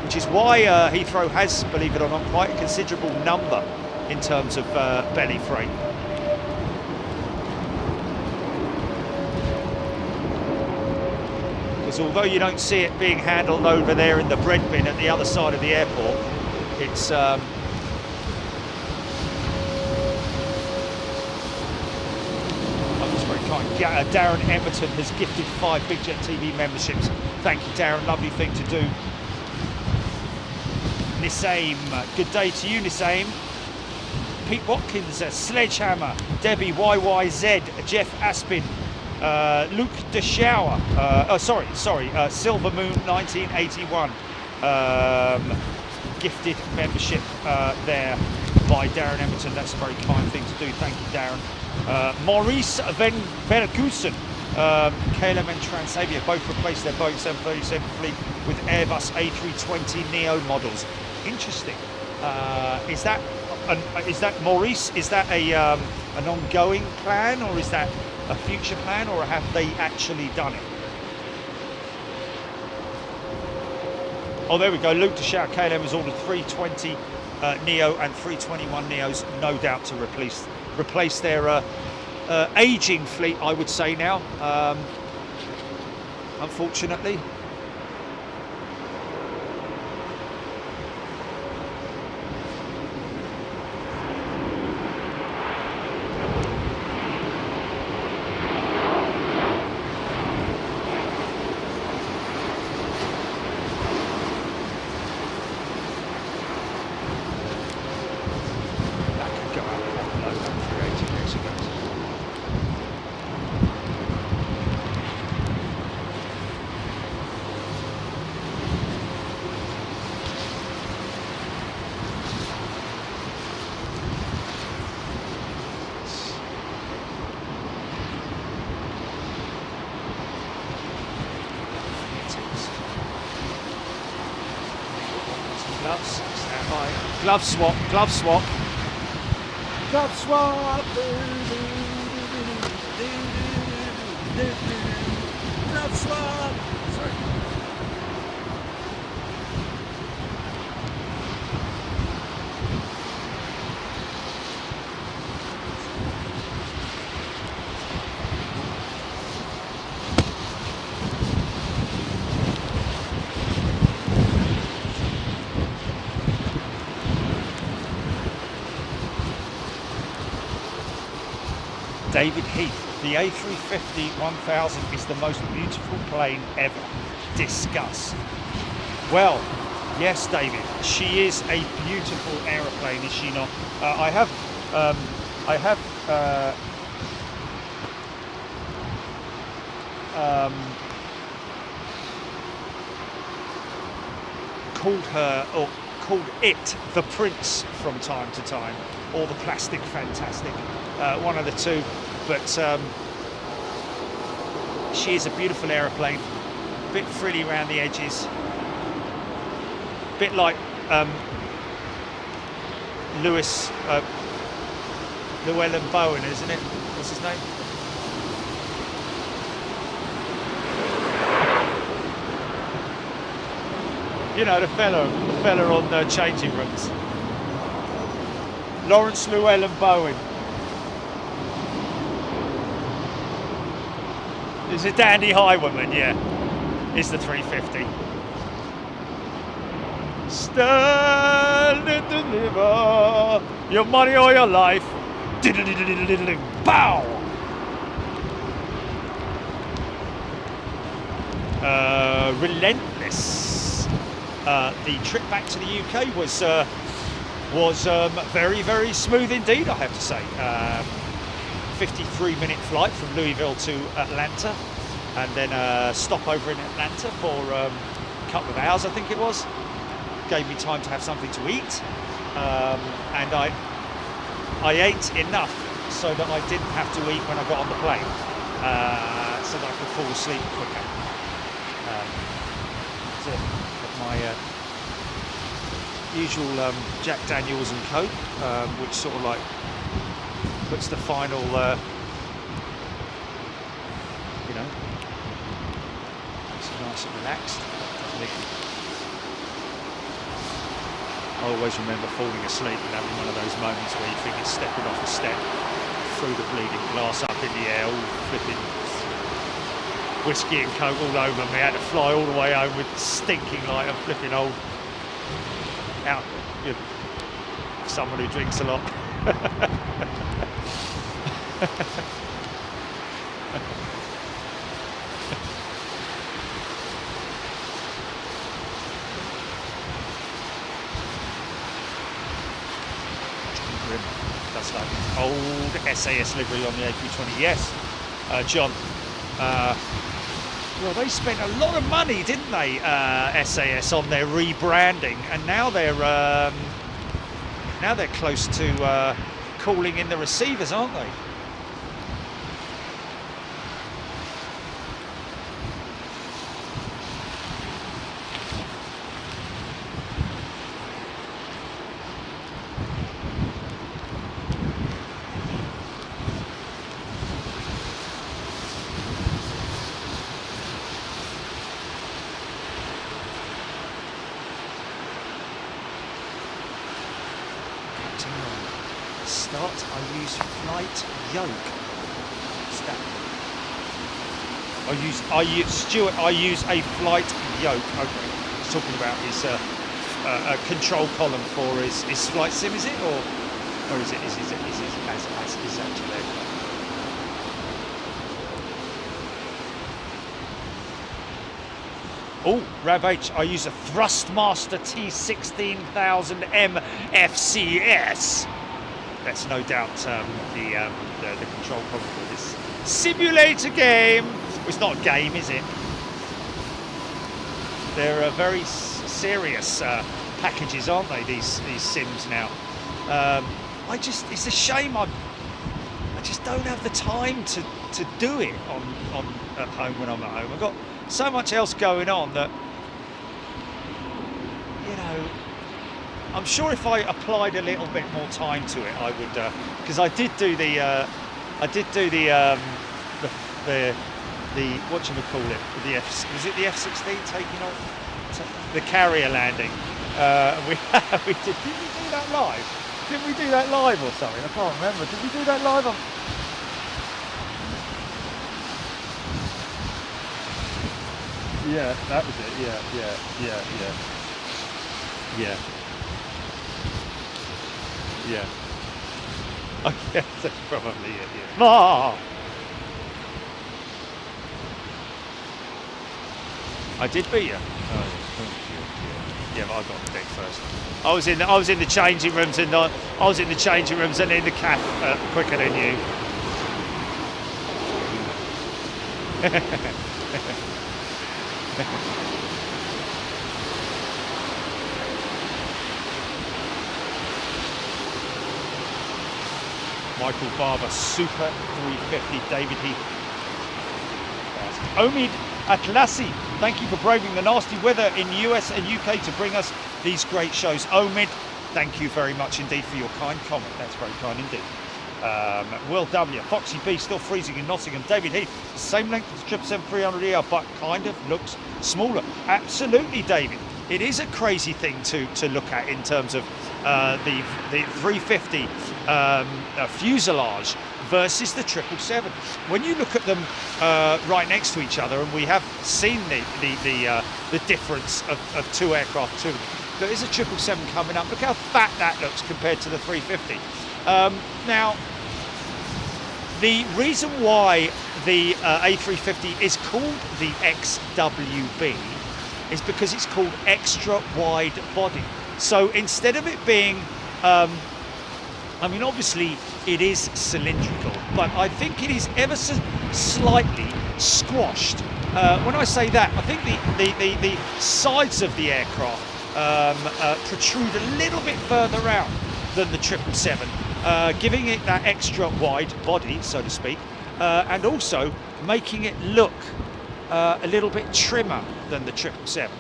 which is why Heathrow has, believe it or not, quite a considerable number in terms of belly freight. Because although you don't see it being handled over there in the bread bin at the other side of the airport, it's Darren Emerton has gifted 5 Big Jet TV memberships. Thank you, Darren. Lovely thing to do. Nisaim, good day to you, Nisaim. Pete Watkins, Sledgehammer, Debbie, YYZ, Jeff Aspin, Luke DeShower, Silver Moon 1981. Gifted membership there by Darren Emerton. That's a very kind thing to do. Thank you, Darren. Maurice Verkusen, KLM and Transavia both replaced their Boeing 737 fleet with Airbus A320 Neo models. Interesting. Is that Maurice? Is that an ongoing plan, or is that a future plan, or have they actually done it? Oh, there we go. Luke DeShout, KLM has ordered 320 Neo and 321 Neos, no doubt to replace their aging fleet, I would say now, unfortunately. Glove swap, glove swap. Glove swap. Glove swap. Sorry. David Heath, the A350 1000 is the most beautiful plane ever. Discuss. Well, yes, David, she is a beautiful aeroplane, is she not? I have called her, or called it, the Prince from time to time, or the Plastic Fantastic, one of the two. But she is a beautiful aeroplane, a bit frilly around the edges, a bit like Llewellyn Bowen, isn't it? What's his name? You know, the fella on the changing rooms. Lawrence Llewellyn Bowen. It's a dandy highwayman, yeah. It's the 350. Stand and deliver your money or your life. Bow! Relentless. The trip back to the UK was very, very smooth indeed, I have to say. 53-minute flight from Louisville to Atlanta, and then a stopover in Atlanta for a couple of hours, I think it was. Gave me time to have something to eat, and I ate enough so that I didn't have to eat when I got on the plane, so that I could fall asleep quicker. So my usual Jack Daniels and Coke, which sort of like puts the final, you know, makes it nice and relaxed. I always remember falling asleep and having one of those moments where you think it's stepping off a step, through the bleeding glass up in the air, all flipping whiskey and Coke all over me. I had to fly all the way home with stinking like a flipping old out, you know, someone who drinks a lot. That's like old SAS livery on the A320. Yes, John. Well, they spent a lot of money, didn't they, SAS, on their rebranding, and now they're close to calling in the receivers, aren't they? I use flight yoke. Stuart, I use a flight yoke. Okay, he's talking about his a control column for his flight sim, is it, or is it as actual aircraft? Oh, Rab H, I use a Thrustmaster T16000M FCS. That's no doubt the control column for this simulator game. Well, it's not a game, is it? They're very serious packages, aren't they? These sims now. It's a shame I just don't have the time to do it on at home when I'm at home. I've got so much else going on that, you know, I'm sure if I applied a little bit more time to it, I would, because I did do the whatchamacallit, was it the F-16 taking off the carrier landing? We did we do that live? Didn't we do that live or something? I can't remember. Did we do that live on? Yeah, that was it. Yeah. Oh, yes, that's probably it. Yeah. Oh! I did beat you. Oh, yeah, but I got the deck first. I was in the changing rooms and in the caf quicker than you. Michael Barber, Super 350, David Heath. Omid Atlasi, thank you for braving the nasty weather in US and UK to bring us these great shows. Omid, thank you very much indeed for your kind comment. That's very kind indeed. Will W, Foxy B, still freezing in Nottingham. David Heath, same length as the 777-300ER, but kind of looks smaller. Absolutely, David. It is a crazy thing to look at in terms of the 350 fuselage versus the 777. When you look at them right next to each other, and we have seen the difference of two aircraft, two of them. There is a 777 coming up. Look how fat that looks compared to the 350. Now, the reason why the A350 is called the XWB is because it's called extra wide body. So instead of it being, I mean, obviously it is cylindrical, but I think it is ever so slightly squashed. When I say that, I think the sides of the aircraft protrude a little bit further out than the 777, giving it that extra wide body, so to speak, and also making it look a little bit trimmer than the 777.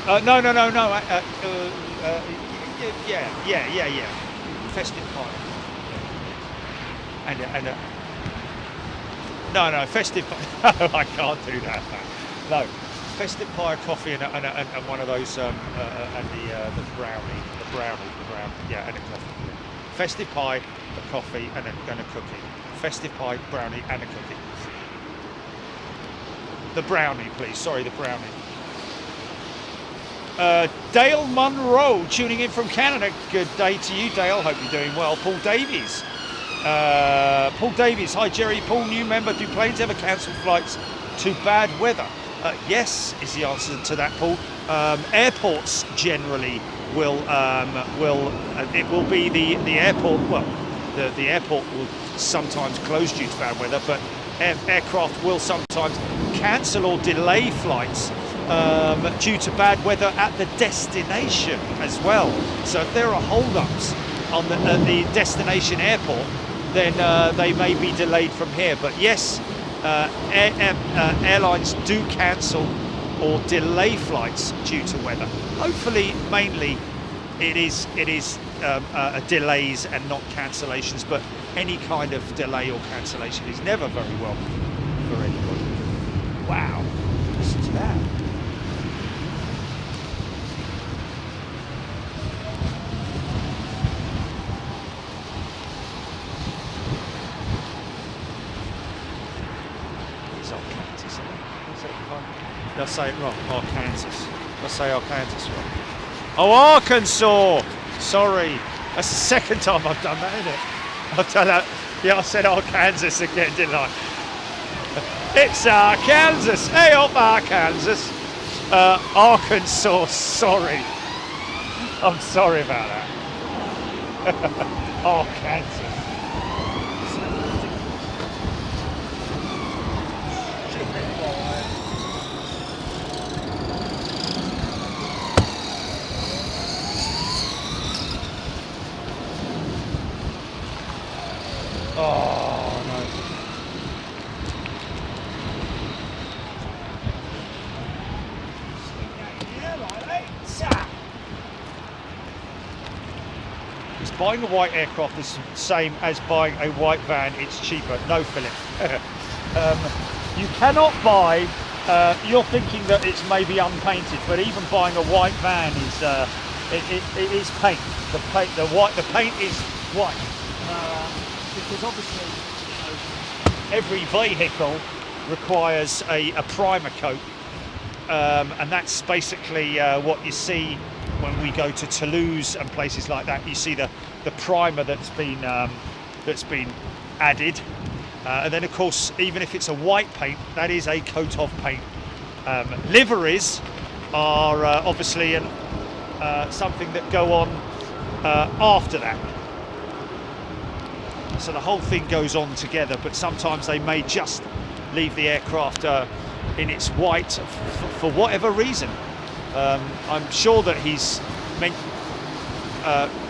No. Yeah. Festive pie. And no, festive pie. No, I can't do that. No, festive pie, coffee, and one of those, and the brownie. Yeah, and a coffee. Festive pie, a coffee, and a cookie. Festive pie, brownie, and a cookie. The brownie, please. Sorry, the brownie. Dale Munro tuning in from Canada. Good day to you, Dale. Hope you're doing well. Paul Davies. Hi Jerry. Paul, new member. Do planes ever cancel flights to bad weather? Yes, is the answer to that, Paul. Airports generally will. It will be the airport. Well, the airport will sometimes close due to bad weather, but aircraft will sometimes cancel or delay flights due to bad weather at the destination as well. So if there are hold-ups on the destination airport, then they may be delayed from here. But yes, airlines do cancel or delay flights due to weather. Hopefully, mainly, it is delays and not cancellations. But any kind of delay or cancellation is never very welcome for anybody. Wow, listen to that. They'll say it wrong. Arkansas. They'll say Arkansas wrong. Oh, Arkansas! Sorry. That's the second time I've done that, isn't it? I've done that. Yeah, I said Arkansas again, didn't I? It's Arkansas. Hey up, Arkansas. Arkansas, sorry. I'm sorry about that. Arkansas. Oh no. Is buying a white aircraft the same as buying a white van? It's cheaper. No, Philip. You cannot buy. You're thinking that it's maybe unpainted, but even buying a white van is it is paint. The paint is white. Because obviously, every vehicle requires a primer coat, and that's basically what you see when we go to Toulouse and places like that. You see the primer that's been added, and then of course, even if it's a white paint, that is a coat of paint. Liveries are obviously something that go on after that. So the whole thing goes on together, but sometimes they may just leave the aircraft in its white for whatever reason. I'm sure that he's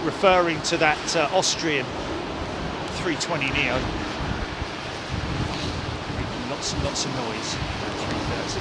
referring to that Austrian 320 Neo. Making lots and lots of noise. 330.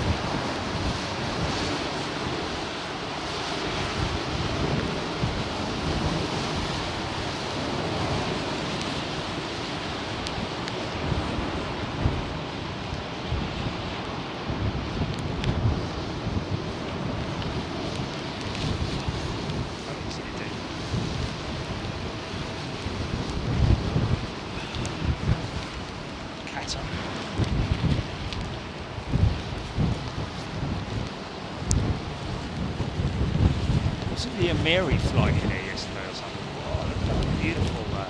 Mary flight in here yesterday or something. Oh, look at that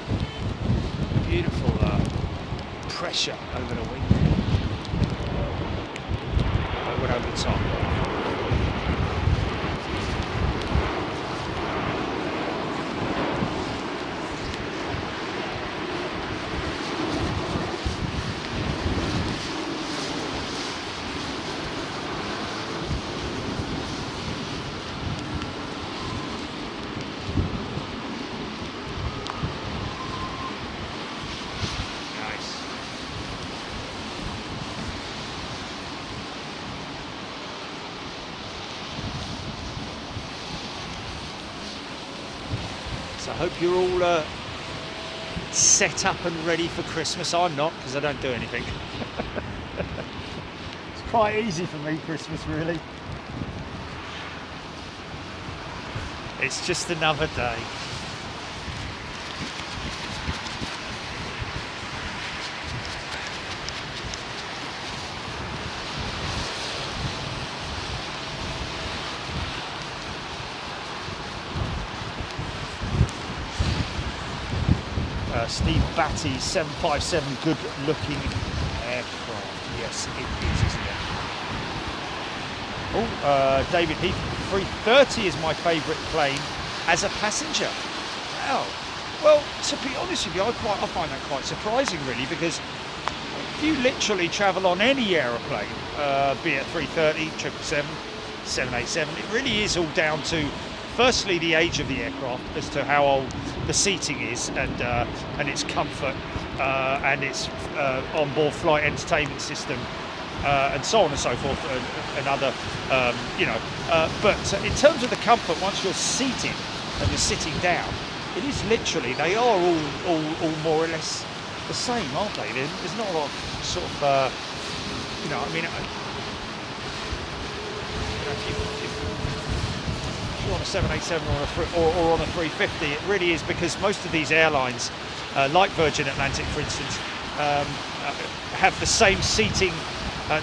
beautiful pressure over the wing there. I went over the top. So I hope you're all set up and ready for Christmas. I'm not, because I don't do anything. It's quite easy for me, Christmas, really. It's just another day. Steve Batty, 757, good looking aircraft. Yes, it is, isn't it? Oh, David Heath, 330 is my favourite plane as a passenger. Wow. Well, to be honest with you, I find that quite surprising, really, because if you literally travel on any aeroplane, be it 330, 777, 787, it really is all down to, firstly, the age of the aircraft, as to how old the seating is, and its comfort, and its onboard flight entertainment system, and so on and so forth, and other, but in terms of the comfort, once you're seated and you're sitting down, it is literally, they are all more or less the same, aren't they? There's not a lot of sort of, I mean, if you're on a 787 or on a 350, it really is, because most of these airlines, like Virgin Atlantic, for instance, have the same seating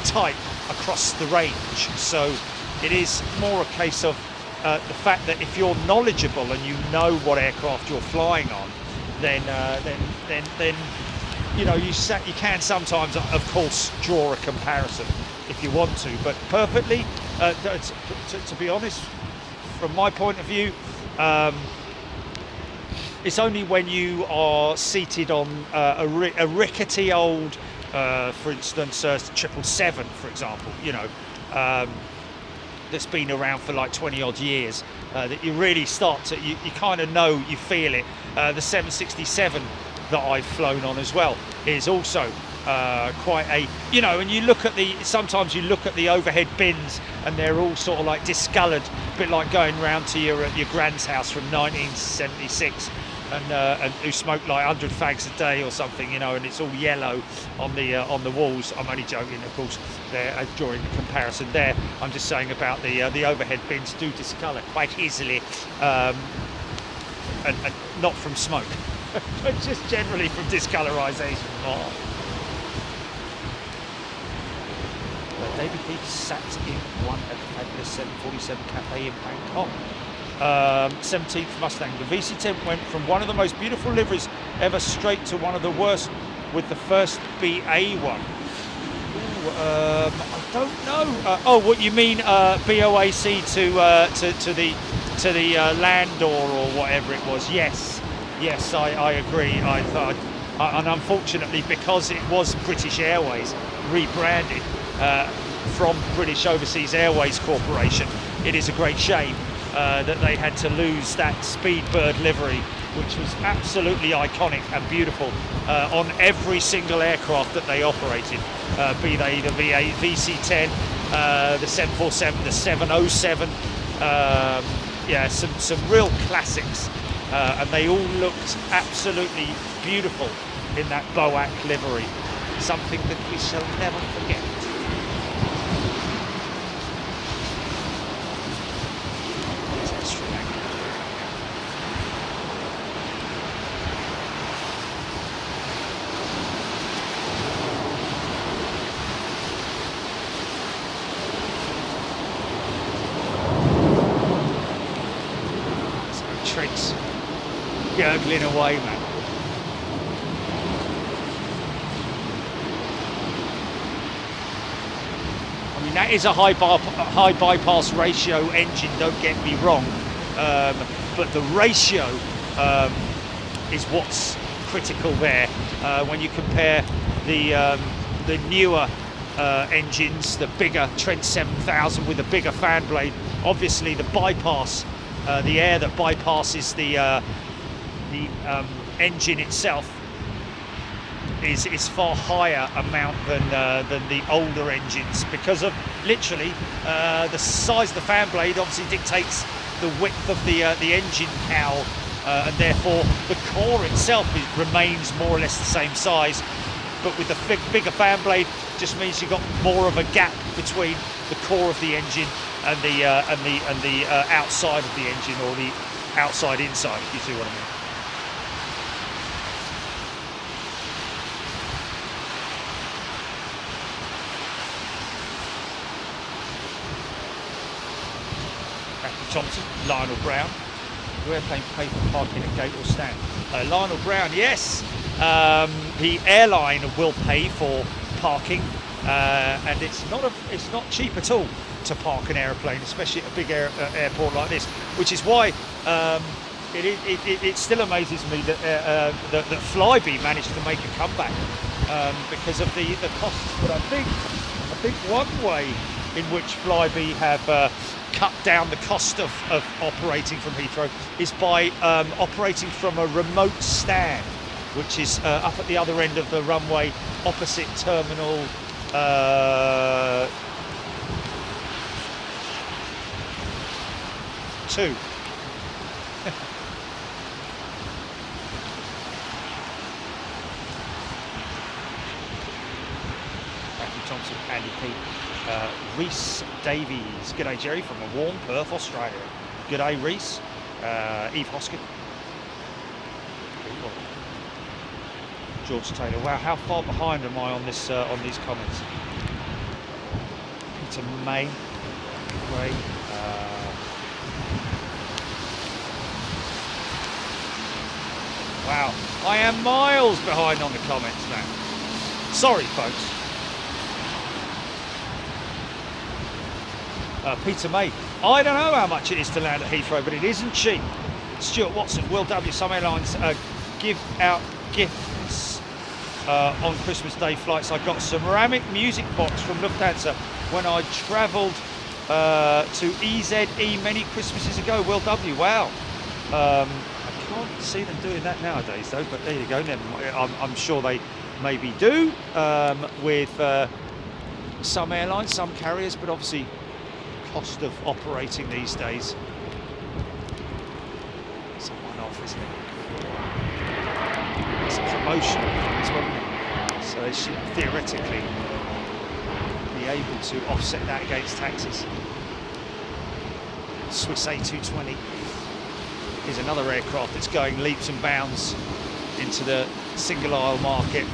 type across the range. So it is more a case of the fact that if you're knowledgeable and you know what aircraft you're flying on, then you can sometimes, of course, draw a comparison if you want to. But perfectly, to be honest, from my point of view, it's only when you are seated on a rickety old, for instance, 777, for example, that's been around for like 20 odd years, that you really start to, you kind of know, you feel it. The 767 that I've flown on as well is also quite a, and you look at sometimes you look at the overhead bins and they're all sort of like discoloured, a bit like going round to your grand's house from 1976 and who smoked like 100 fags a day or something, and it's all yellow on the walls. I'm only joking, of course, there, drawing the comparison there. I'm just saying about the overhead bins do discolour quite easily, and not from smoke, but just generally from discolorisation. David Heath sat in one at the fabulous 747 Cathay in Bangkok. 17th Mustang. The VC-10 went from one of the most beautiful liveries ever straight to one of the worst with the first BA1. I don't know. What you mean, BOAC to the Landor or whatever it was? Yes, I agree. I thought, and unfortunately, because it was British Airways rebranded from British Overseas Airways Corporation, it is a great shame that they had to lose that Speedbird livery, which was absolutely iconic and beautiful on every single aircraft that they operated, be they the VC-10, the 747, the 707, some real classics, and they all looked absolutely beautiful in that BOAC livery, something that we shall never forget. Tricks gurgling away, man. I mean, that is a high bypass ratio engine, don't get me wrong, but the ratio is what's critical there. When you compare the newer engines, the bigger Trent 7000 with a bigger fan blade, obviously the bypass, the air that bypasses the engine itself is far higher amount than the older engines, because of literally the size of the fan blade obviously dictates the width of the engine cowl and therefore the core itself remains more or less the same size, but with the bigger fan blade just means you've got more of a gap between the core of the engine and the outside of the engine, or the outside inside, if you see what I mean. Thompson, Lionel Brown. Do airplane pay for parking at gate or stand? Lionel Brown, yes. The airline will pay for parking, and it's not cheap at all to park an airplane, especially at a big airport like this. Which is why it still amazes me that Flybe managed to make a comeback because of the costs. But I think one way in which Flybe have cut down the cost of operating from Heathrow is by operating from a remote stand, which is up at the other end of the runway opposite terminal 2. Matthew Thompson, Andy P. Reese Davies, g'day Jerry from a warm Perth, Australia. G'day Reese. Eve Hoskin. George Taylor. Wow, how far behind am I on this on these comments? Peter May. Ray. Wow, I am miles behind on the comments now. Sorry, folks. Peter May, I don't know how much it is to land at Heathrow, but it isn't cheap. Stuart Watson, Will W, some airlines give out gifts on Christmas Day flights. I got a ceramic music box from Lufthansa when I travelled to EZE many Christmases ago. Will W, wow. I can't see them doing that nowadays though, but there you go. I'm sure they maybe do with some airlines, some carriers, but obviously cost of operating these days. It's a one-off, isn't it? It's a promotional as well, so they should theoretically be able to offset that against taxes. Swiss A220 is another aircraft that's going leaps and bounds into the single aisle market.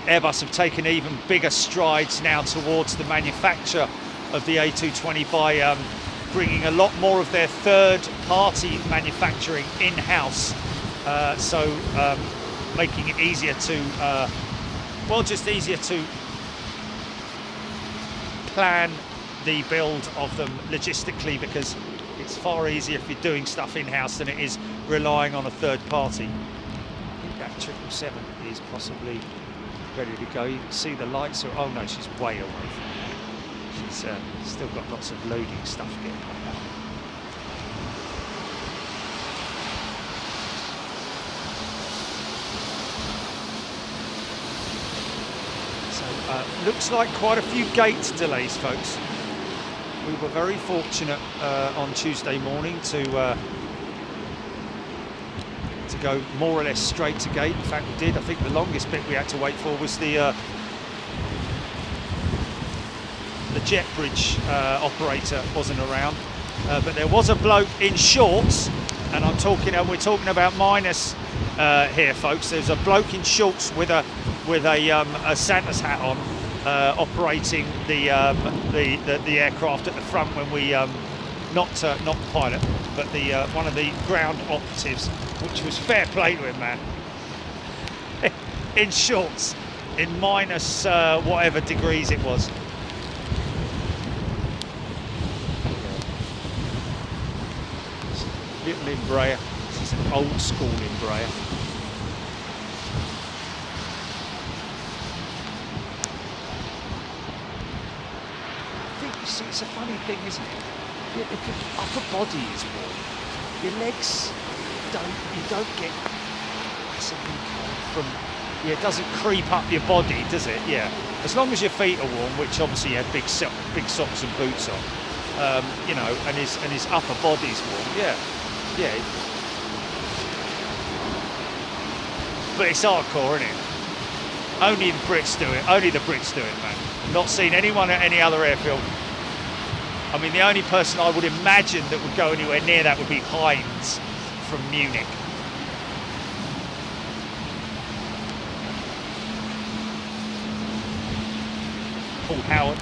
Airbus have taken even bigger strides now towards the manufacture of the A220 by bringing a lot more of their third-party manufacturing in-house, so making it easier to, well, just easier to plan the build of them logistically, because it's far easier if you're doing stuff in-house than it is relying on a third party. I think that 777 is possibly ready to go. You can see the lights are, oh no, she's way away from there. She's still got lots of loading stuff getting on. So looks like quite a few gate delays, folks. We were very fortunate on Tuesday morning to go more or less straight to gate. In fact, we did. I think the longest bit we had to wait for was the jet bridge operator wasn't around, but there was a bloke in shorts, and we're talking about minus here, folks. There's a bloke in shorts with a Santa's hat on, operating the aircraft at the front when we not the pilot, but the one of the ground operatives, which was fair play to him, man. In shorts, in minus whatever degrees it was. Little Embraer. This is an old school Embraer. I think, you see, it's a funny thing, isn't it? If your upper body is warm, your legs you don't get massively cold from, it doesn't creep up your body, does it? Yeah, as long as your feet are warm, which obviously you have big socks and boots on. you know, and his upper body's warm. Yeah, yeah. But it's hardcore, isn't it? Only the Brits do it. Only the Brits do it, man. Not seen anyone at any other airfield. I mean, the only person I would imagine that would go anywhere near that would be Heinz from Munich. Paul Howard.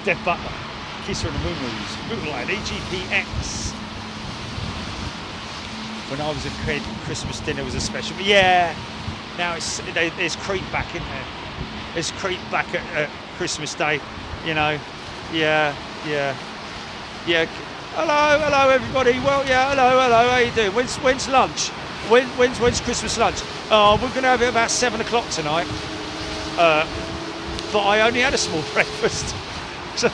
Dev Butler. Kisser and the Moonroos. Moonlight AGPX. When I was a kid, Christmas dinner was a special. But yeah, now there's creep back in there. There's creep back at Christmas Day, you know. Yeah. Hello everybody. Well, yeah, hello. How you doing? When's lunch? When's Christmas lunch? Oh, we're going to have it about 7 o'clock tonight. But I only had a small breakfast. So,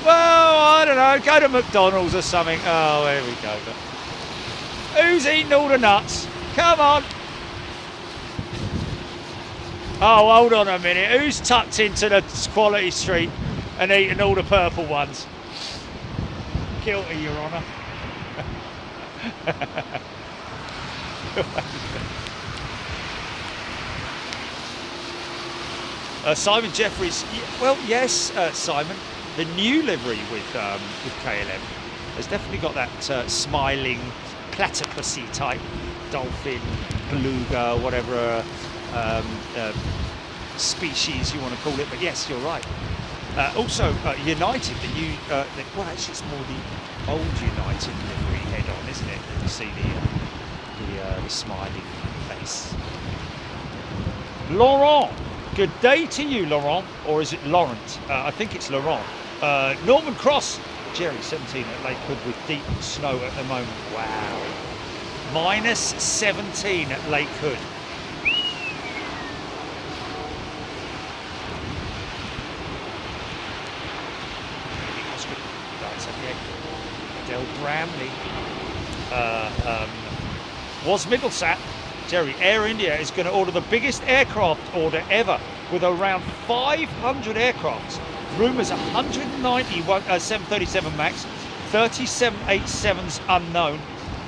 well, I don't know. Go to McDonald's or something. Oh, there we go. Who's eating all the nuts? Come on. Oh, hold on a minute. Who's tucked into the Quality Street and eating all the purple ones? Guilty, Your Honour. Simon Jeffries. Well, yes, Simon. The new livery with KLM has definitely got that smiling platypusy type dolphin, beluga, whatever species you want to call it. But yes, you're right. Also, United, the new, well, actually, it's more the old United livery head on, isn't it? You see the smiling face. Laurent, good day to you, Laurent, or is it Laurent? I think it's Laurent. Norman Cross, Jerry, 17 at Lakewood with deep snow at the moment. Wow. Minus 17 at Lakewood. Adele Bramley. Was Middlesat. Jerry, Air India is going to order the biggest aircraft order ever with around 500 aircrafts. Rumours 190 737 MAX, 30 787s unknown.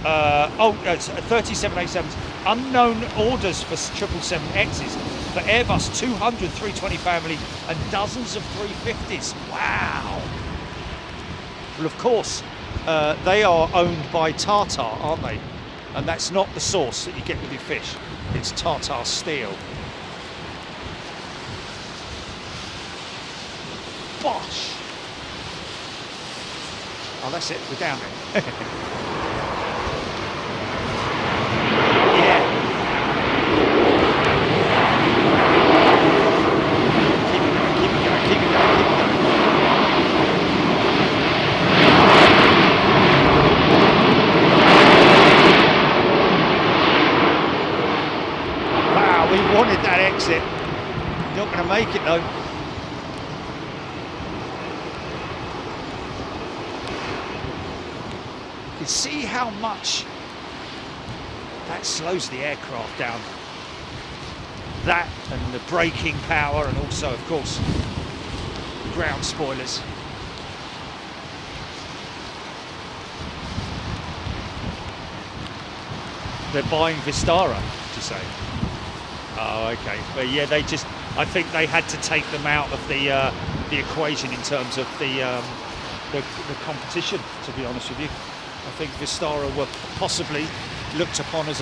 30 787s unknown orders for 777Xs. For Airbus, 200 320 family and dozens of 350s. Wow. Well, of course, they are owned by Tata, aren't they? And that's not the sauce that you get with your fish. It's Tata steel. Bosh! Oh, that's it. We're down there. Yeah. Keep it going. Wow, we wanted that exit. Not going to make it though. You can see how much that slows the aircraft down. That and the braking power, and also, of course, ground spoilers. They're buying Vistara, to say. Oh, okay. But yeah, I think they had to take them out of the equation in terms of the competition, to be honest with you. I think Vistara were possibly looked upon as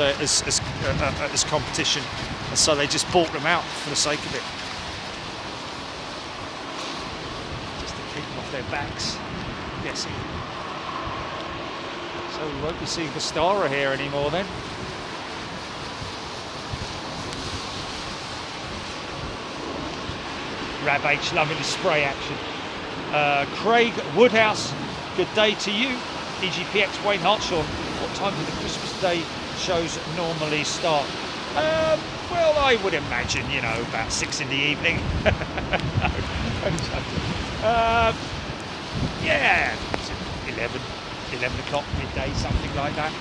competition, and so they just bought them out for the sake of it, just to keep them off their backs, I'm guessing. So we won't be seeing Vistara here anymore then. Rab H loving the spray action. Craig Woodhouse, good day to you. EGPX Wayne Hartshaw, what time do the Christmas Day shows normally start? Well, I would imagine, you know, about 6 in the evening. Yeah, 11 o'clock, midday, something like that.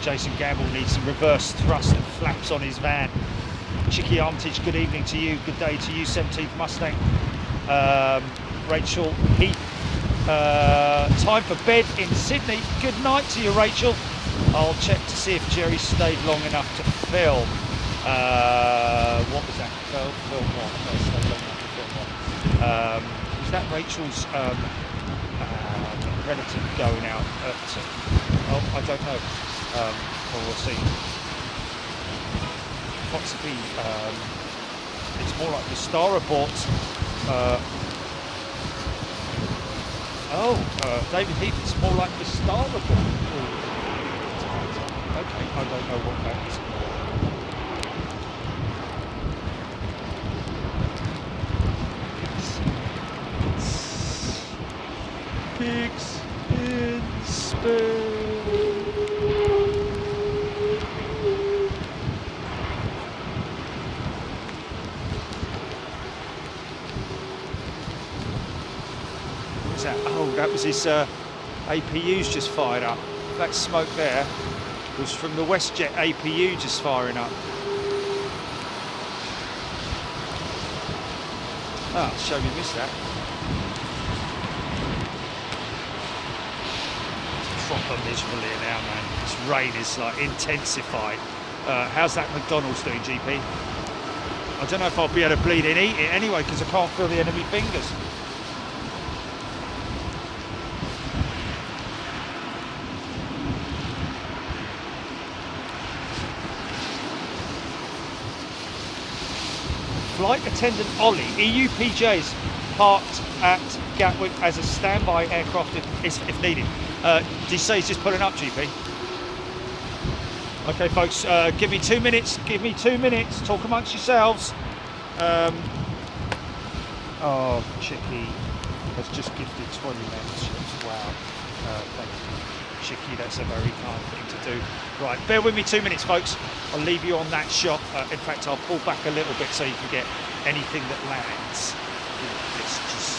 Jason Gamble needs some reverse thrust and flaps on his van. Chicky Armitage, good evening to you, good day to you, 17th Mustang. Rachel Heath, time for bed in Sydney. Good night to you, Rachel. I'll check to see if Jerry stayed long enough to film. What was that? Film what? Stayed long enough to film what? Was that Rachel's relative going out at, I don't know. We'll see. Possibly, it's more like the Star Report. David Heath, it's more like the Star Report. Okay, I don't know what that is. Pigs in Spain. What's that? Oh, that was his APUs just fired up. That smoke there was from the WestJet APU just firing up. Oh, shame you missed that. It's proper miserable here now, man. This rain is like intensified. How's that McDonald's doing, GP? I don't know if I'll be able to bleed and eat it anyway because I can't feel the enemy fingers. Flight attendant Ollie, EUPJs parked at Gatwick as a standby aircraft if needed. Did you say he's just pulling up, GP? Okay, folks, give me 2 minutes. Give me 2 minutes. Talk amongst yourselves. Oh, Chicky has just gifted 20 memberships. Wow. Thank you, Chicky. That's a very kind thing to do. Right, bear with me 2 minutes, folks. I'll leave you on that shot. In fact, I'll pull back a little bit so you can get anything that lands. It's just...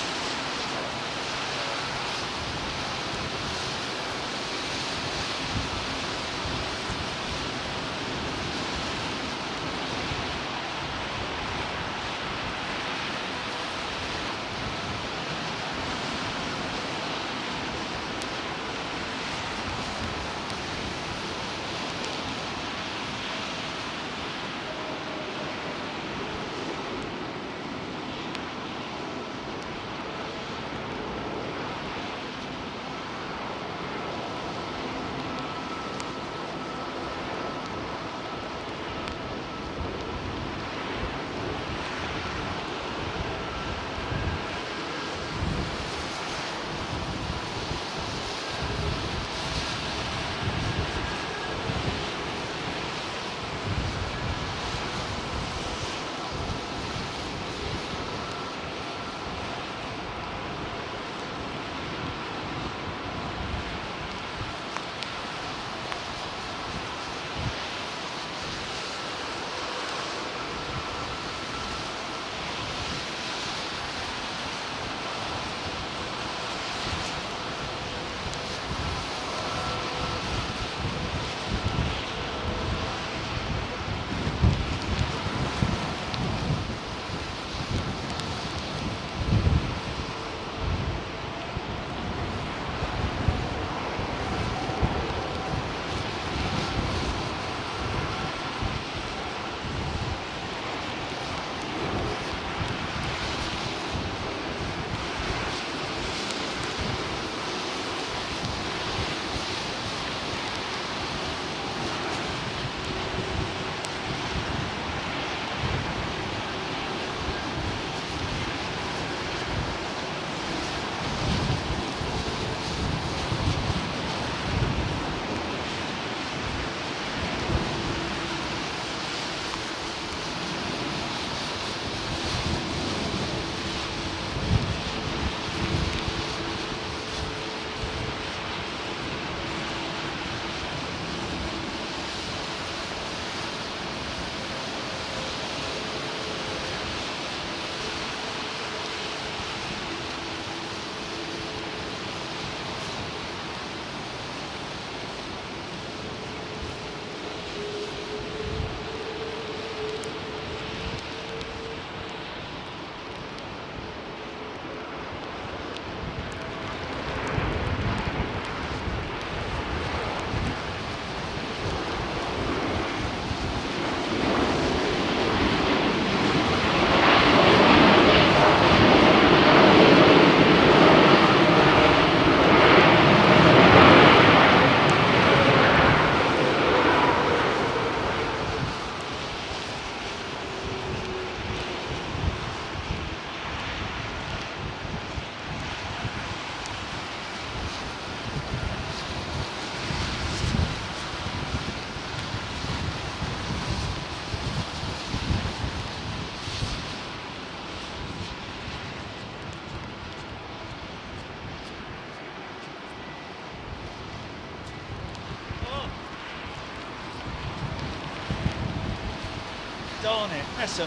darn it. That's a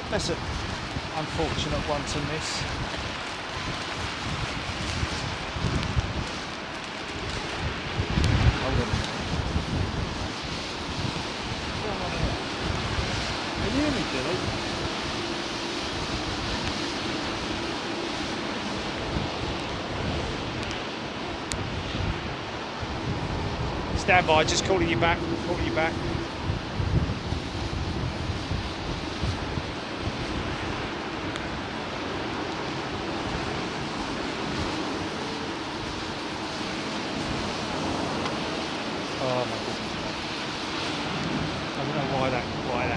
unfortunate one to miss. Hold on. Can you hear me, Billy? Stand by, just calling you back. Calling you back. Oh my goodness. I don't know why that. Right.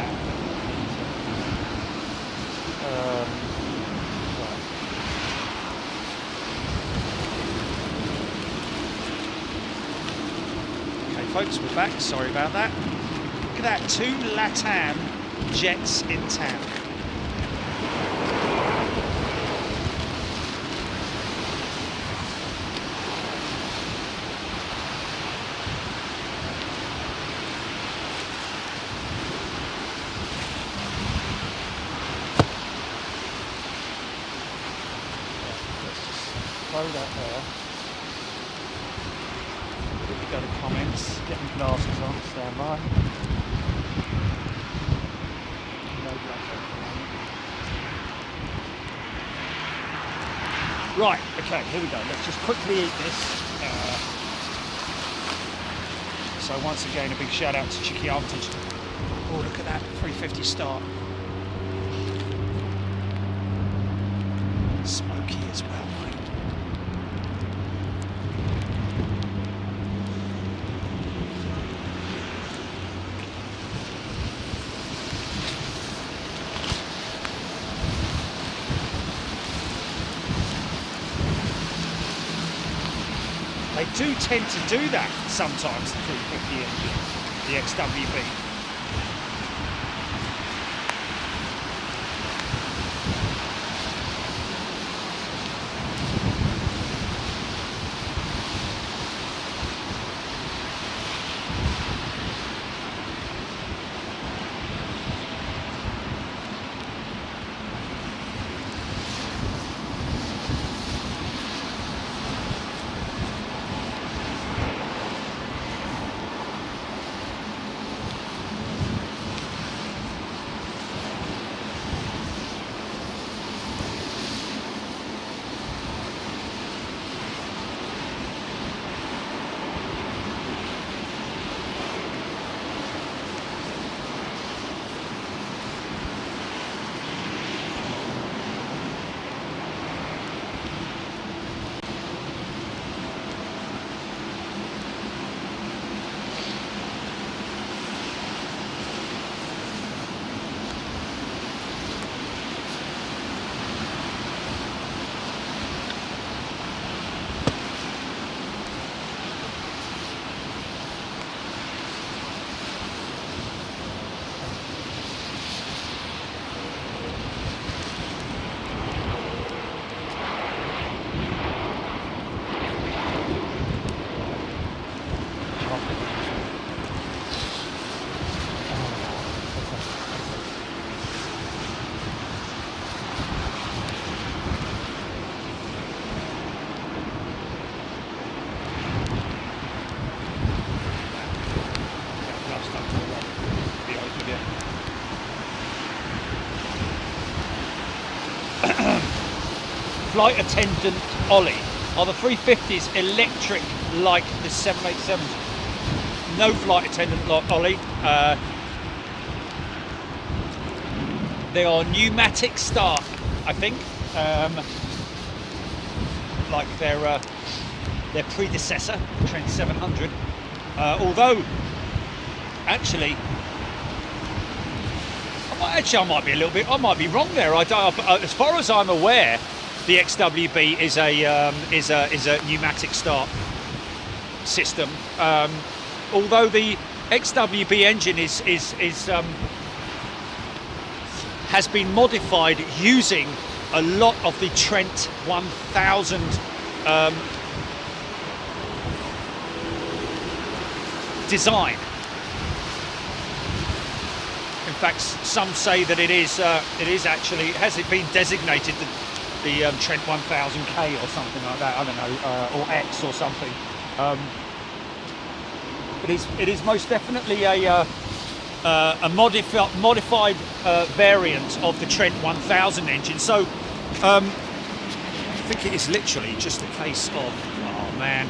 Okay, folks, we're back. Sorry about that. Look at that, 2 LATAM jets in town. Throw that there. Quickly go to comments, get my glasses on, stand by. No blackout. Right, okay, here we go. Let's just quickly eat this. So once again, a big shout out to Chicky Armitage. Oh, look at that 350 start. Smoky as well, mate. They do tend to do that sometimes, the 350 engine, the XWB. Flight attendant Ollie. Are the 350s electric like the 787s? No flight attendant Ollie. They are pneumatic start, I think, like their predecessor, Trent 700. Although, actually, I might be a little bit. I might be wrong there. I don't. As far as I'm aware, the XWB is a pneumatic start system. Although the XWB engine has been modified using a lot of the Trent 1000 design. fact, some say that it is actually, has it been designated the Trent 1000K or something like that? I don't know, or X or something. It is most definitely a modified variant of the Trent 1000 engine. So I think it is literally just a case of, oh man.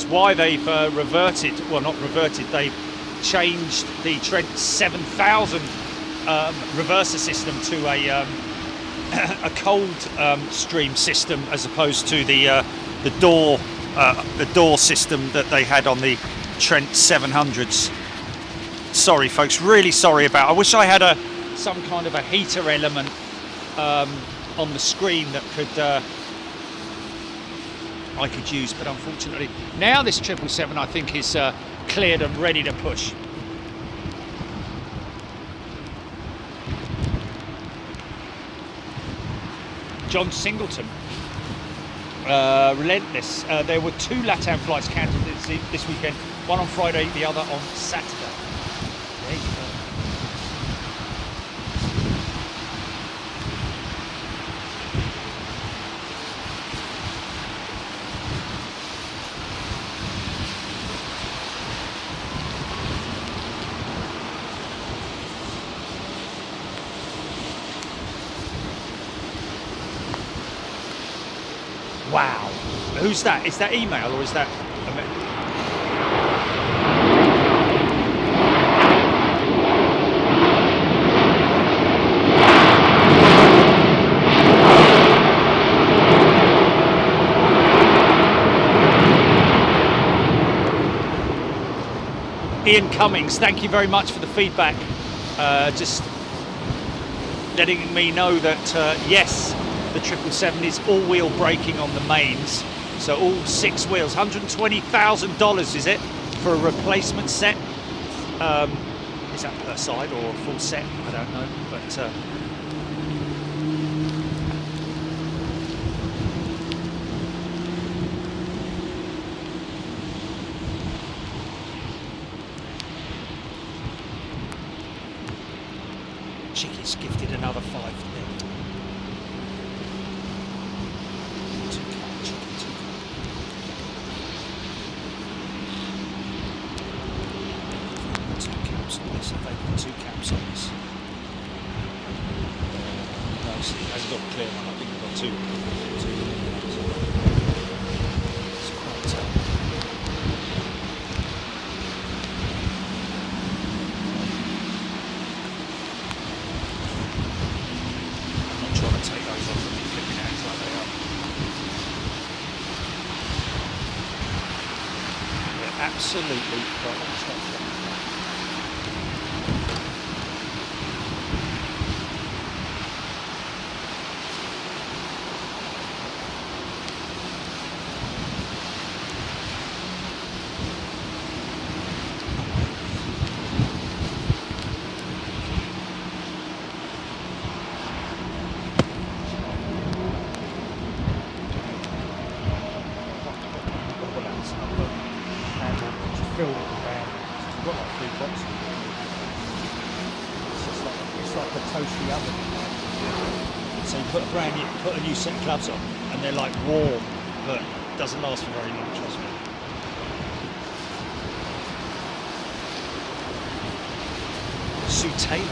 Why they've reverted, well not reverted, they've changed the Trent 7000 reverser system to a cold stream system as opposed to the door system that they had on the Trent 700s. Sorry folks, really sorry about. I wish I had some kind of a heater element on the screen that I could use, but unfortunately now this 777 I think is cleared and ready to push. John Singleton, relentless. There were 2 LATAM flights cancelled this weekend, one on Friday, the other on Saturday. There you go. Wow, who's that? Is that email or is that? Ian Cummings, thank you very much for the feedback. Just letting me know that yes, the 777 is all-wheel braking on the mains, so all 6 wheels. $120,000 is it for a replacement set? Is that per side or a full set? I don't know, but Chicky's gifted another 5 there. Two caps on this. No, hasn't got a clear one. I think we've got two. It's quite I'm not trying to take those off and be flipping hands like they are. They're absolutely right. Put a new set of gloves on and they're like warm, but doesn't last for very long, trust me. Sue Taylor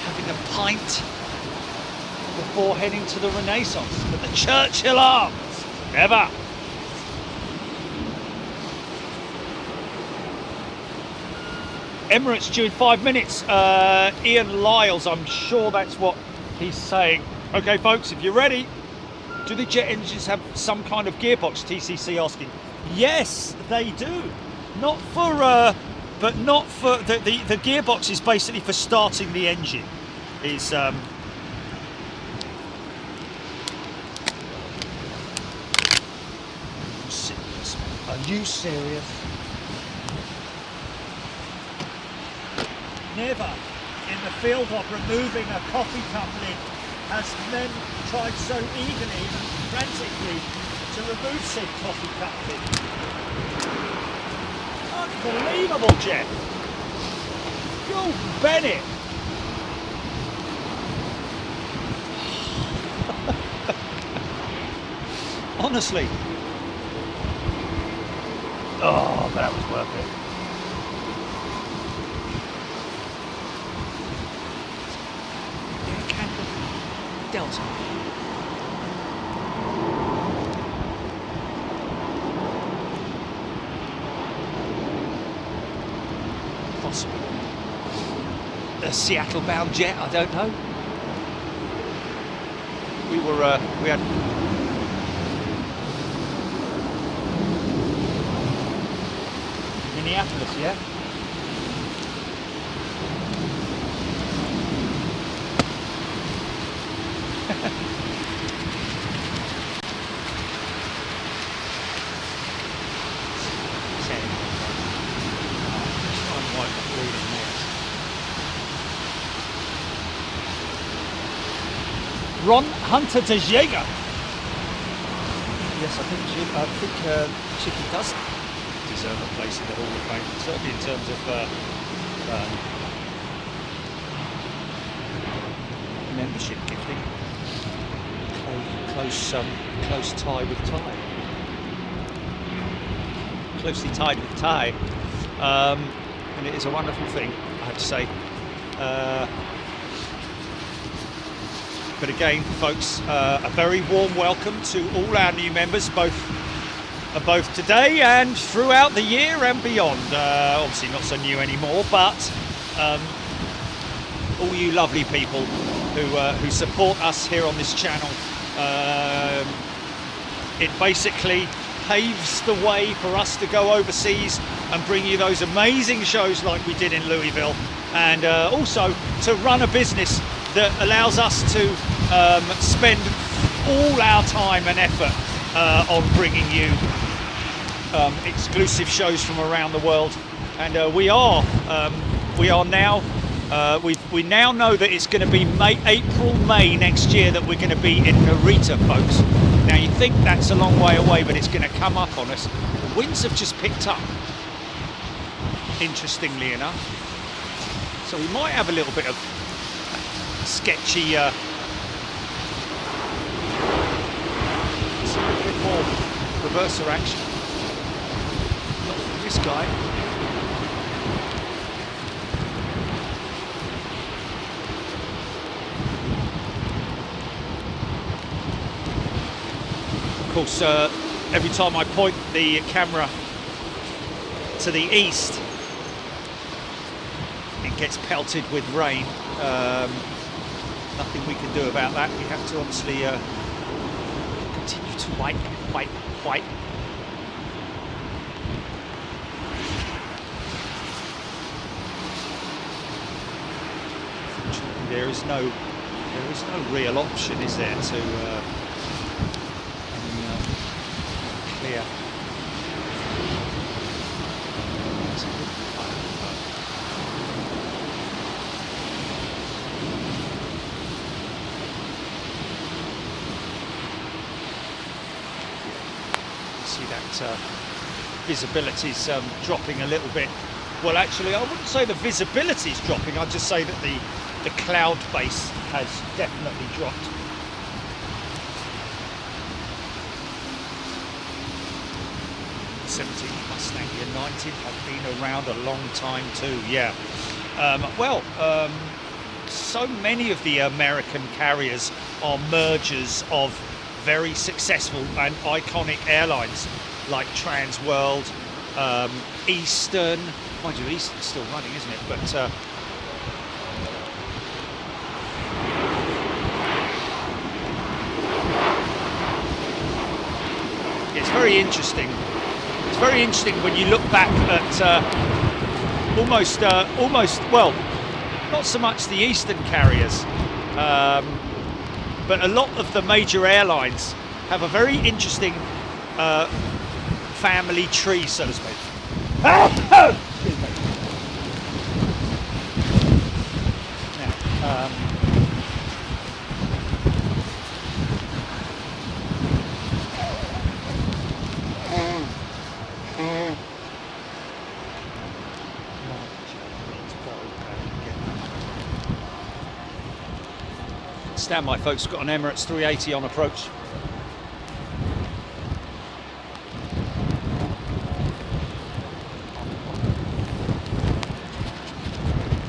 having a pint before heading to the Renaissance at the Churchill Arms. Never. Emirates due in 5 minutes. Ian Lyles, I'm sure that's what he's saying. Okay folks, if you're ready, do the jet engines have some kind of gearbox? TCC asking. Yes, they do. Not for but not for the gearbox is basically for starting the engine. Is Are you serious? Never in the field of removing a coffee cup lid has men tried so eagerly and frantically to remove said coffee cup lid. Unbelievable, Jeff. Gordon Bennett. Honestly. Oh, but that was worth it. Delta. Possible. A Seattle-bound jet, I don't know. We had Minneapolis, yeah? Ron Hunter de Jaeger. Yes, I think Chicky does deserve a place in the Hall of Fame, certainly in terms of membership gifting. Close tie with tie. Closely tied with tie. And it is a wonderful thing, I have to say. But again, folks, a very warm welcome to all our new members, both today and throughout the year and beyond. Obviously not so new anymore, but all you lovely people who support us here on this channel. It basically paves the way for us to go overseas and bring you those amazing shows like we did in Louisville, and also to run a business that allows us to spend all our time and effort on bringing you exclusive shows from around the world. And we now know that it's going to be April, May next year that we're going to be in Narita, folks. Now you think that's a long way away, but it's going to come up on us. The winds have just picked up, interestingly enough. So we might have a little bit of sketchy, a bit more reverser action. Not from this guy. Of course, every time I point the camera to the east, it gets pelted with rain. Nothing we can do about that. We have to obviously continue to wipe. Unfortunately, there is no real option, is there, to clear. Visibility's dropping a little bit. Well, actually, I wouldn't say the visibility's dropping. I'd just say that the cloud base has definitely dropped. '17 Mustang United have been around a long time too. Yeah. So many of the American carriers are mergers of very successful and iconic airlines like Trans World, Eastern. Mind you, Eastern's still running, isn't it? But it's very interesting. It's very interesting when you look back at almost, well, not so much the eastern carriers, but a lot of the major airlines have a very interesting family tree, so to speak. Excuse me. Now, stand by, folks. We've got an Emirates 380 on approach.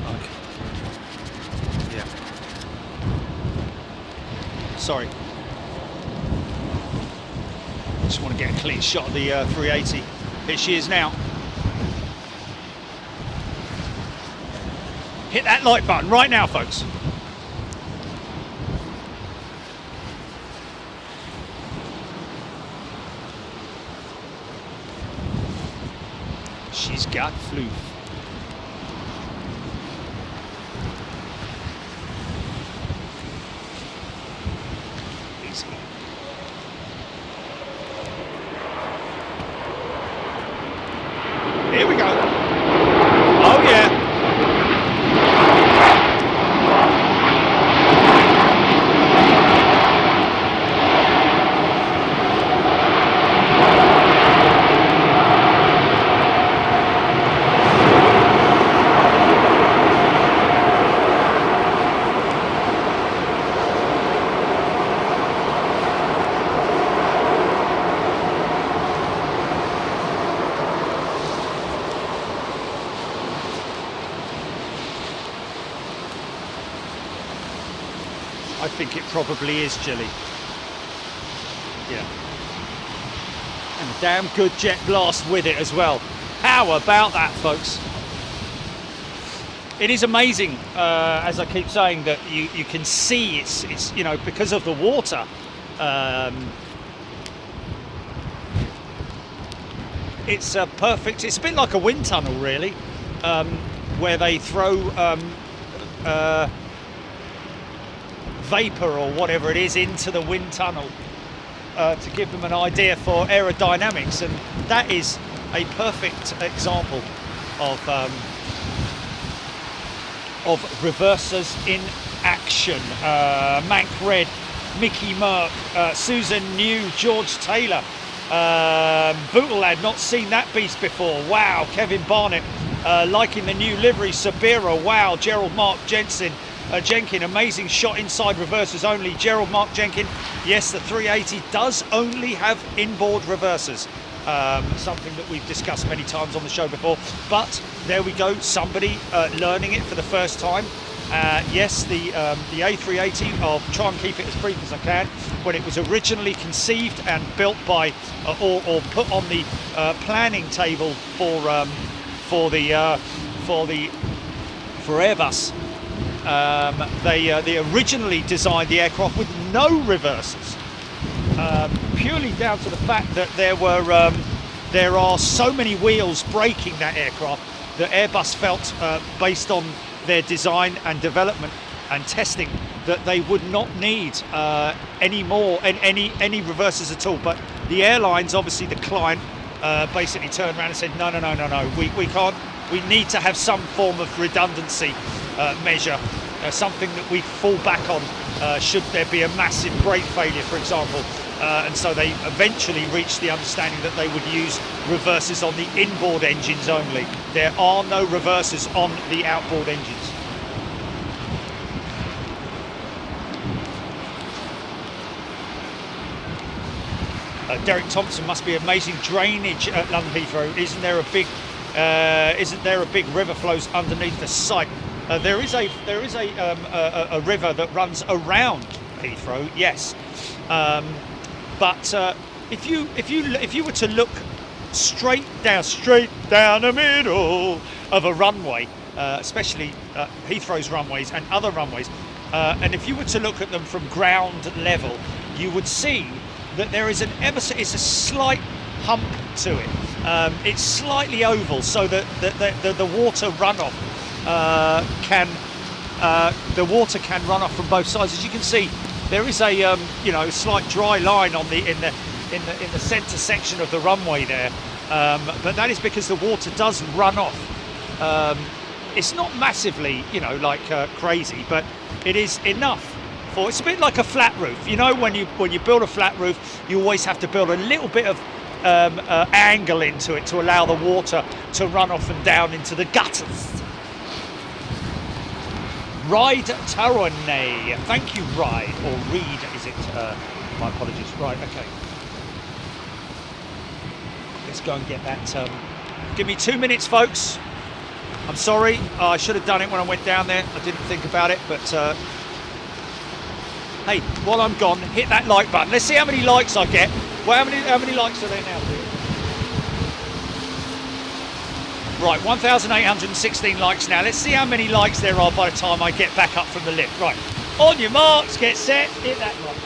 Okay. Yeah. Sorry. Just want to get a clean shot of the 380. Here she is now. Hit that like button right now, folks. She's got flu. Easy. Here we go. Oh yeah. I think it probably is chilly. Yeah. And a damn good jet blast with it as well. How about that, folks? It is amazing, as I keep saying, that you can see it's you know, because of the water. It's perfect. It's a bit like a wind tunnel, really, where they throw vapor or whatever it is into the wind tunnel to give them an idea for aerodynamics, and that is a perfect example of reversers in action. Mank Red, Mickey Merck, Susan New, George Taylor, Bootle had not seen that beast before. Wow. Kevin Barnett liking the new livery. Sabira, wow. Gerald Mark Jensen, Jenkin, amazing shot inside reversers only. Gerald Mark Jenkin, yes, the 380 does only have inboard reversers. Something that we've discussed many times on the show before, but there we go, somebody learning it for the first time. Yes, the A380, I'll try and keep it as brief as I can. When it was originally conceived and built by, or put on the planning table for Airbus, they originally designed the aircraft with no reversers, purely down to the fact that there are so many wheels braking that aircraft that Airbus felt, based on their design and development and testing, that they would not need any reversers at all. But the airlines, obviously the client, basically turned around and said, no, we can't. We need to have some form of redundancy measure, something that we fall back on should there be a massive brake failure, for example. And so they eventually reached the understanding that they would use reversers on the inboard engines only. There are no reversers on the outboard engines. Derek Thompson, must be amazing drainage at London Heathrow. Isn't there a big river flows underneath the site? There is a river that runs around Heathrow, yes. But if you were to look straight down the middle of a runway, especially Heathrow's runways and other runways, and if you were to look at them from ground level, you would see that there is it's a slight hump to it. It's slightly oval, so that the water runoff the water can run off from both sides. As you can see, there is a slight dry line on in the centre section of the runway there, but that is because the water does run off. It's not massively, crazy, but it is enough. It's a bit like a flat roof. When you build a flat roof, you always have to build a little bit of angle into it to allow the water to run off and down into the gutters. Ride Taronay. Thank you, Ride, or Reed, is it? My apologies. Right, okay. Let's go and get that. Give me 2 minutes, folks. I'm sorry. I should have done it when I went down there. I didn't think about it, but hey, while I'm gone, hit that like button. Let's see how many likes I get. Well, how many likes are there now, dude? Right, 1,816 likes now. Let's see how many likes there are by the time I get back up from the lift. Right, on your marks, get set, hit that like button.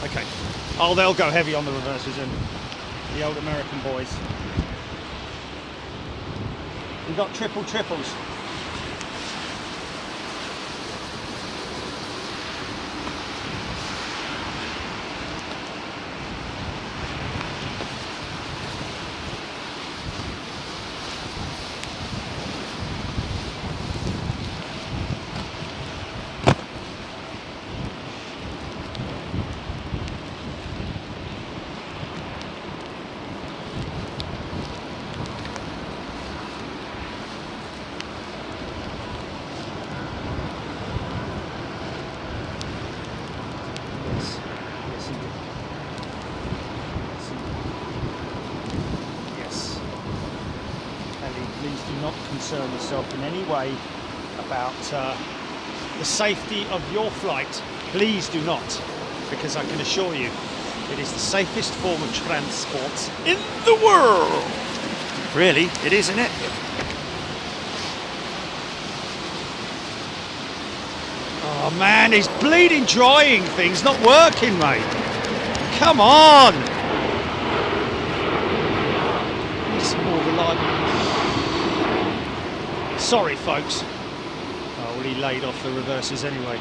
Okay. Oh, they'll go heavy on the reverses and the old American boys. We've got triples. Please do not concern yourself in any way about the safety of your flight. Please do not, because I can assure you it is the safest form of transport in the world. Really, it is, isn't it? Oh man, it's bleeding drying things not working, mate. Come on! Need some more reliable. Sorry, folks. Oh, well, he laid off the reverses anyway.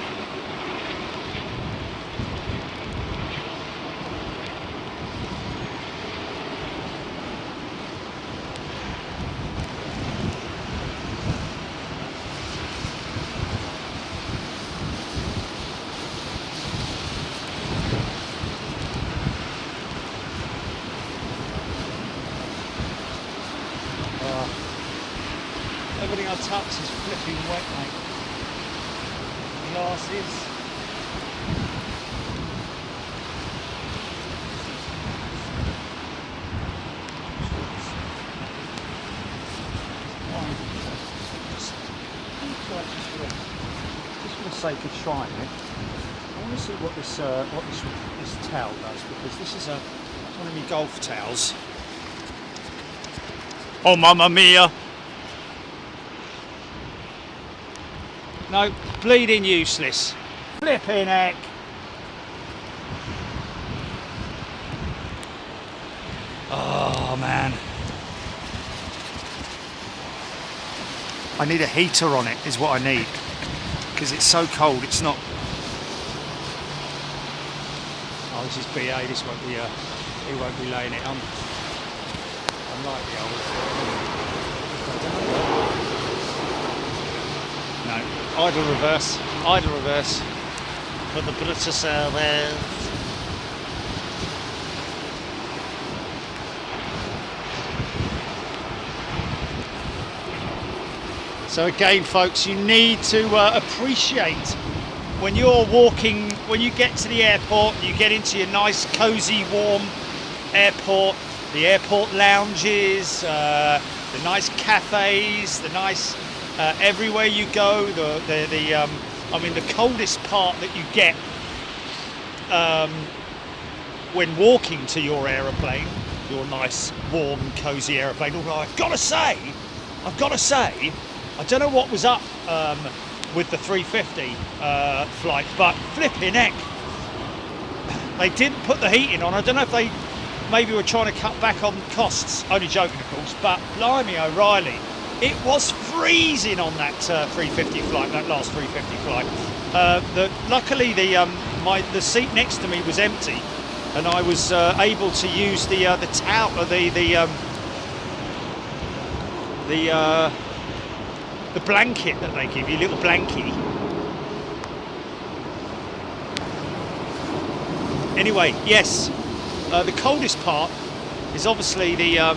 Everything I touch is flipping wet, mate. Glasses. Just for the sake of trying it, I want to see what this towel does, because this is one of my golf towels. Oh, mamma mia! No, bleeding useless. Flipping heck. Oh man. I need a heater on it is what I need. Because it's so cold, it's not. Oh, this is BA, this won't be he won't be laying it on. Unlike the old. No. Idle reverse for the British Airways. So again, folks, you need to appreciate when you're walking, when you get to the airport, you get into your nice, cosy, warm airport, the airport lounges, the nice cafes, the nice. Everywhere you go, I mean, the coldest part that you get when walking to your aeroplane, your nice, warm, cosy aeroplane. Although I've got to say, I don't know what was up with the 350 flight, but flipping heck, they didn't put the heating on. I don't know if they maybe were trying to cut back on costs. Only joking, of course. But blimey, O'Reilly. It was freezing on that 350 flight, that last 350 flight. Luckily, the seat next to me was empty, and I was able to use the towel, the blanket that they give you, little blankie. Anyway, yes, the coldest part is obviously the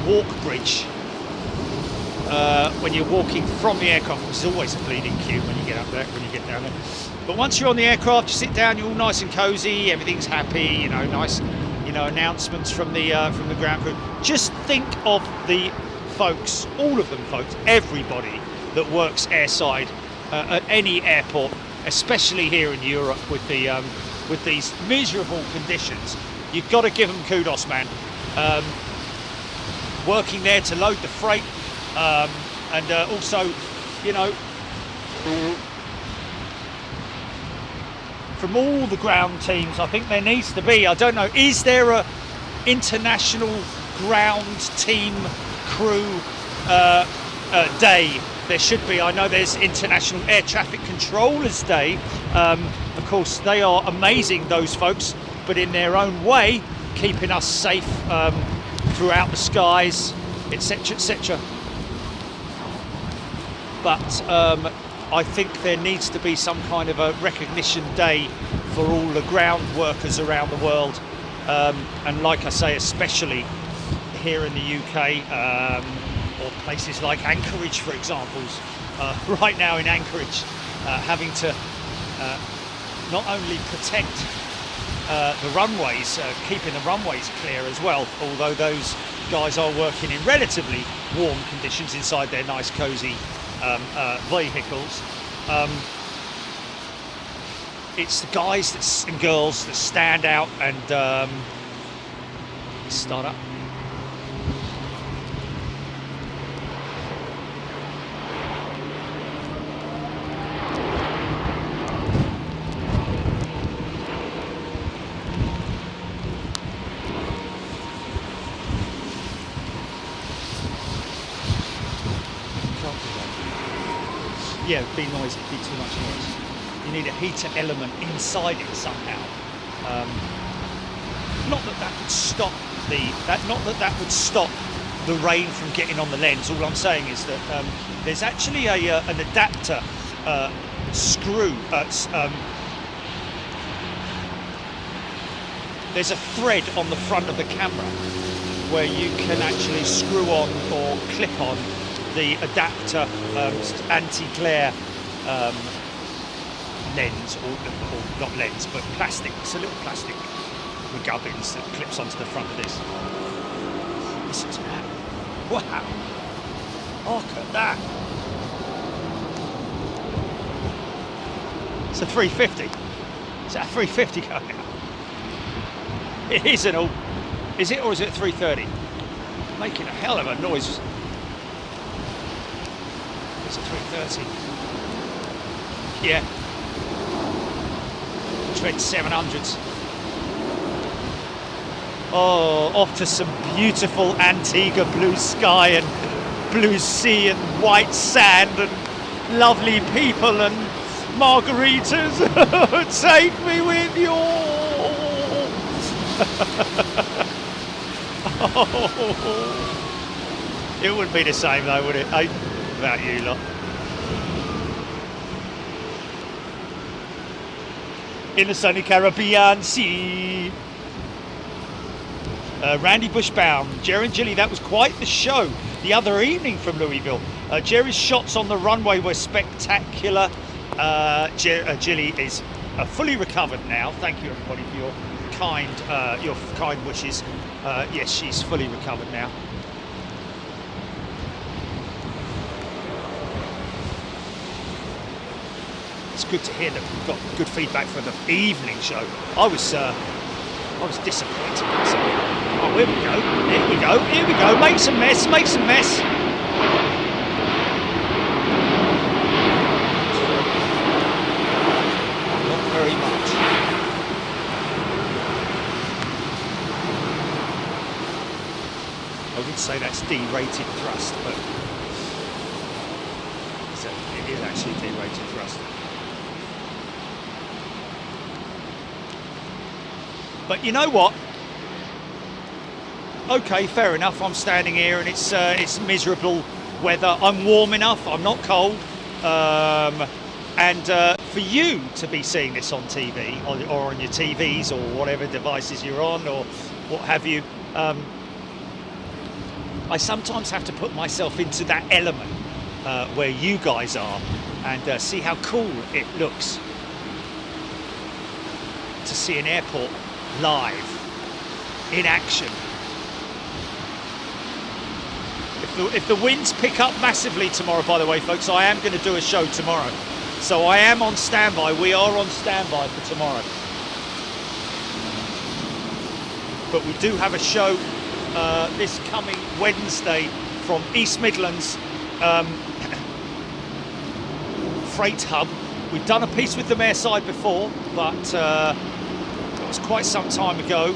walk bridge. When you're walking from the aircraft, which is always a bleeding queue when you get up there, when you get down there. But once you're on the aircraft, you sit down, you're all nice and cosy, everything's happy, you know, nice, you know, announcements from the ground crew. Just think of the folks, all of them folks, everybody that works airside at any airport, especially here in Europe with these miserable conditions. You've got to give them kudos, man. Working there to load the freight. And also, you know, from all the ground teams. I think there needs to be, I don't know, is there a international ground team crew day? There should be. I know there's International Air Traffic Controllers Day. Of course, they are amazing, those folks, but in their own way, keeping us safe throughout the skies, etc., etc. But I think there needs to be some kind of a recognition day for all the ground workers around the world, and like I say, especially here in the UK, or places like Anchorage, for example. Right now in Anchorage, having to not only protect the runways, keeping the runways clear as well, although those guys are working in relatively warm conditions inside their nice cosy vehicles. It's the guys and girls that stand out and start up. Yeah, it'd be noisy, it'd be too much noise. You need a heater element inside it somehow. Not that that would stop that would stop the rain from getting on the lens. All I'm saying is that there's actually an adapter screw. There's a thread on the front of the camera where you can actually screw on or clip on the adapter anti-glare lens, or not lens, but plastic. It's a little plastic with gubbins that clips onto the front of this. Listen to that. Wow. Look at that. It's a 350. Is that a 350 going out? It isn't all. Is it, or is it a 330? Making a hell of a noise. It's a 330. Yeah. Trent 700s. Oh, off to some beautiful Antigua blue sky and blue sea and white sand and lovely people and margaritas. Take me with you. Oh. It wouldn't be the same though, would it? Without you lot. In the sunny Caribbean Sea. Randy Bushbaum, Jerry and Jilly, that was quite the show the other evening from Louisville. Jerry's shots on the runway were spectacular. Jilly is fully recovered now. Thank you everybody for your kind wishes. Yes, she's fully recovered now. It's good to hear that we've got good feedback for the evening show. I was disappointed in myself. Oh, here we go. Here we go. Here we go. Make some mess. Make some mess. Not very much. I would say that's D-rated thrust, but it is actually D-rated thrust. But you know what? Okay, fair enough. I'm standing here and it's miserable weather. I'm warm enough. I'm not cold. And for you to be seeing this on TV or on your TVs or whatever devices you're on or what have you, I sometimes have to put myself into that element where you guys are and see how cool it looks to see an airport live in action. If the winds pick up massively tomorrow, by the way, folks, I am going to do a show tomorrow. So I am on standby. We are on standby for tomorrow. But we do have a show this coming Wednesday from East Midlands Freight Hub We've done a piece with them airside before, but it was quite some time ago,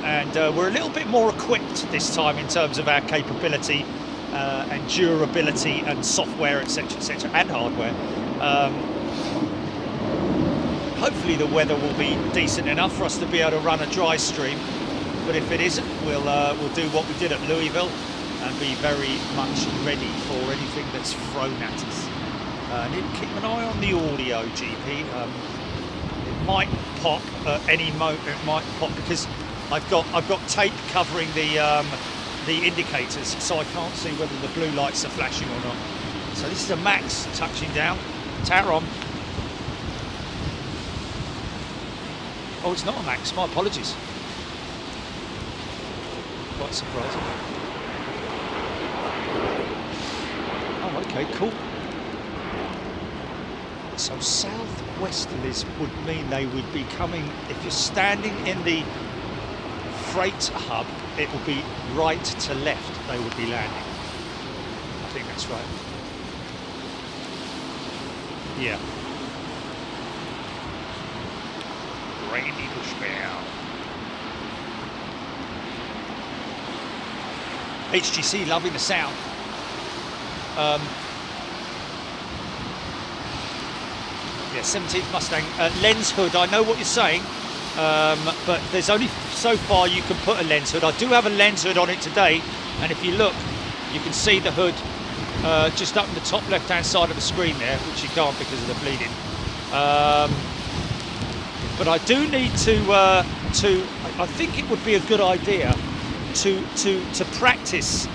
and we're a little bit more equipped this time in terms of our capability and durability and software, etc., and hardware. Hopefully the weather will be decent enough for us to be able to run a dry stream, but if it isn't, we'll do what we did at Louisville and be very much ready for anything that's thrown at us. Keep an eye on the audio, GP. It might pop at any moment. It might pop because I've got tape covering the indicators, so I can't see whether the blue lights are flashing or not. So this is a Max touching down. Tower on. Oh, it's not a Max. My apologies. Quite surprising. Oh, okay, cool. So southwesterlies would mean they would be coming, if you're standing in the freight hub, it will be right to left they would be landing. I think that's right. Yeah. Randy Bushbear. HGC loving the sound. Yeah, 17th Mustang. Lens hood, I know what you're saying, but there's only so far you can put a lens hood. I do have a lens hood on it today, and if you look, you can see the hood just up in the top left-hand side of the screen there, which you can't because of the bleeding. But I do need to. I think it would be a good idea to practice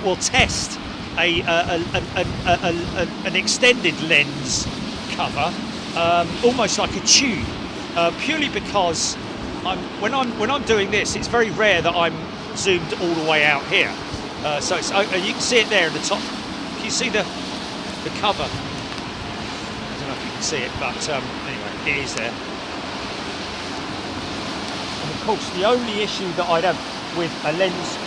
or test an extended lens cover, almost like a tube, purely because when I'm doing this, it's very rare that I'm zoomed all the way out here. So it's, you can see it there at the top. Can you see the cover? I don't know if you can see it, but anyway, it is there. And of course, the only issue that I'd have with a lens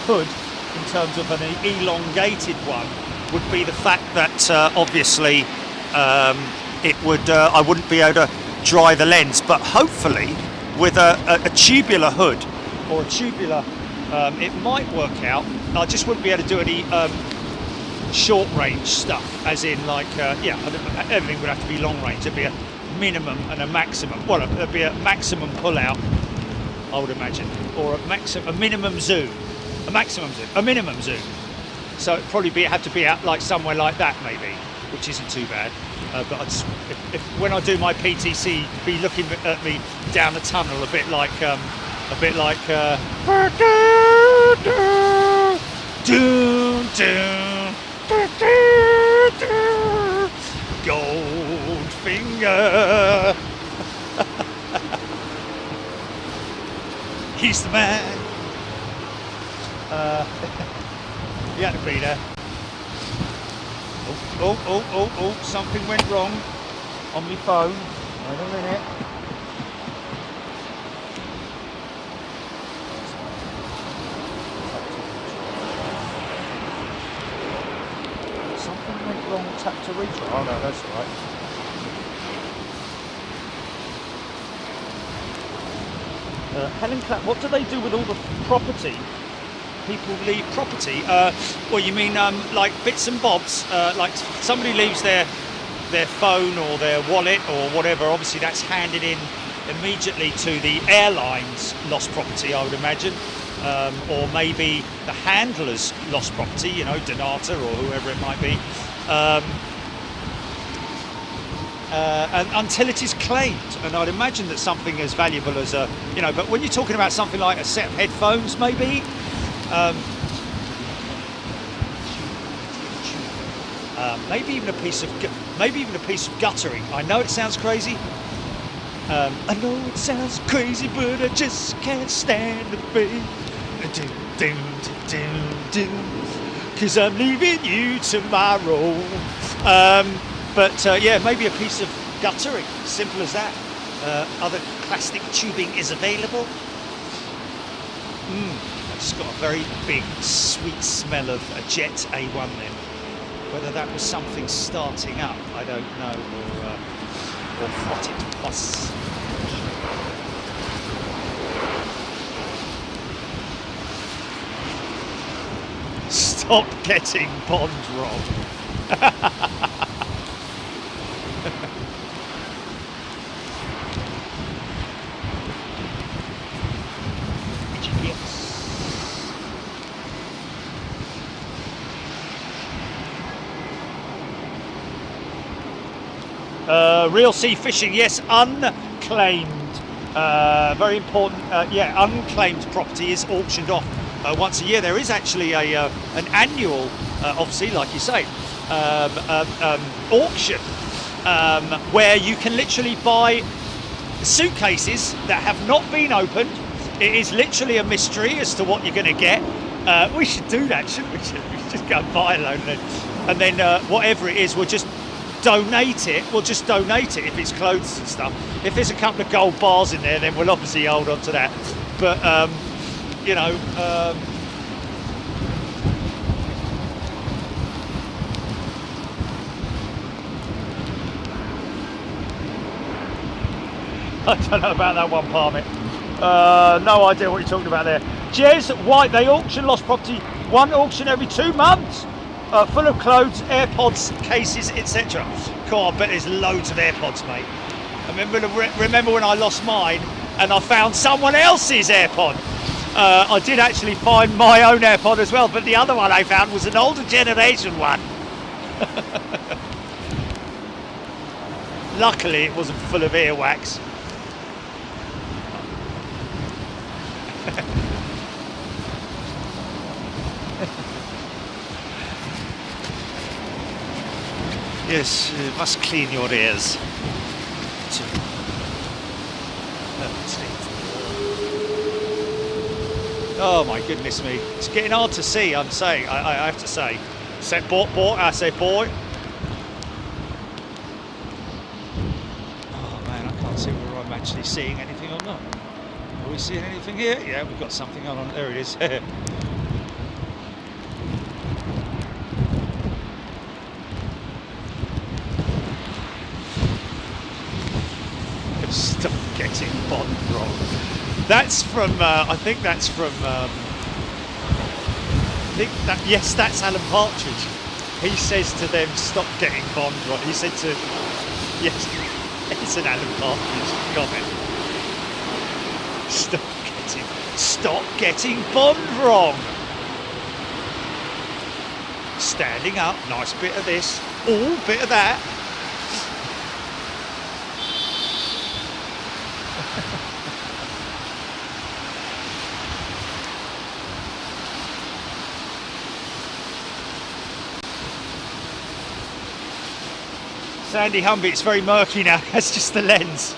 hood in terms of an elongated one would be the fact that obviously it would I wouldn't be able to dry the lens, but hopefully with a tubular hood or a tubular it might work out. I just wouldn't be able to do any short range stuff, as in like yeah, everything would have to be long range. There'd be a minimum and a maximum. Well, there'd be a maximum pull out, I would imagine, or a minimum zoom, a maximum zoom, a minimum zoom. So it'd probably have to be out like somewhere like that maybe, which isn't too bad. But if when I do my PTC, be looking at me down the tunnel a bit like Goldfinger. He's the man. He had to be there. Oh, something went wrong on my phone. Wait a minute. Something went wrong, tap to reach. Oh no, that's all right. Helen Clapp, what do they do with all the property? People leave property. Well, you mean like bits and bobs? Like somebody leaves their phone or their wallet or whatever. Obviously, that's handed in immediately to the airline's lost property, I would imagine, or maybe the handler's lost property. You know, Donata or whoever it might be. And until it is claimed, and I'd imagine that something as valuable as a, you know, but when you're talking about something like a set of headphones, maybe. Maybe even a piece of guttering. I know it sounds crazy. I know it sounds crazy, but I just can't stand the pain. 'Cause I'm leaving you tomorrow. But yeah, maybe a piece of guttering. Simple as that. Other plastic tubing is available. It's got a very big, sweet smell of a Jet A1 then. Whether that was something starting up, I don't know, or what it was. Stop getting Bond wrong. Real sea fishing, yes, unclaimed. Very important. Yeah, unclaimed property is auctioned off once a year. There is actually an annual, obviously, like you say, auction where you can literally buy suitcases that have not been opened. It is literally a mystery as to what you're going to get. We should do that, shouldn't we? We should just go and buy a load and then whatever it is, we'll just donate it. We'll just donate it if it's clothes and stuff. If there's a couple of gold bars in there, then we'll obviously hold on to that. But you know, I don't know about that one, Palmet. No idea what you're talking about there. Jez White, they auction lost property, one auction every 2 months. Full of clothes, AirPods, cases, etc. God, I bet there's loads of AirPods, mate. I remember when I lost mine and I found someone else's AirPod. I did actually find my own AirPod as well, but the other one I found was an older generation one. Luckily, it wasn't full of earwax. Yes, you must clean your ears. Oh my goodness me. It's getting hard to see, I'm saying, I have to say. Say boy, I say boy. Oh man, I can't see whether I'm actually seeing anything or not. Are we seeing anything here? Yeah, we've got something on. There it is. Stop getting Bond wrong. That's from, I think that's from, yes, that's Alan Partridge. He says to them, stop getting Bond wrong. He said to, yes, it's an Alan Partridge comment. Stop getting Bond wrong. Standing up, nice bit of this, all bit of that. Sandy Humby, it's very murky now. That's just the lens.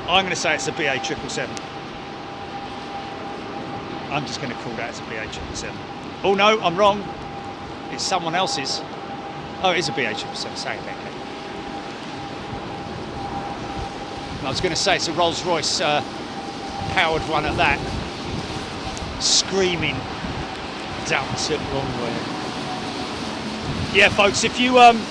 I'm going to say it's a BA 777. I'm just going to call that as a BA 777. Oh no, I'm wrong. It's someone else's. Oh, it is a BA 777. Say it, okay. I was going to say it's a Rolls-Royce powered one at that. Screaming down to runway. Yeah, folks, if you want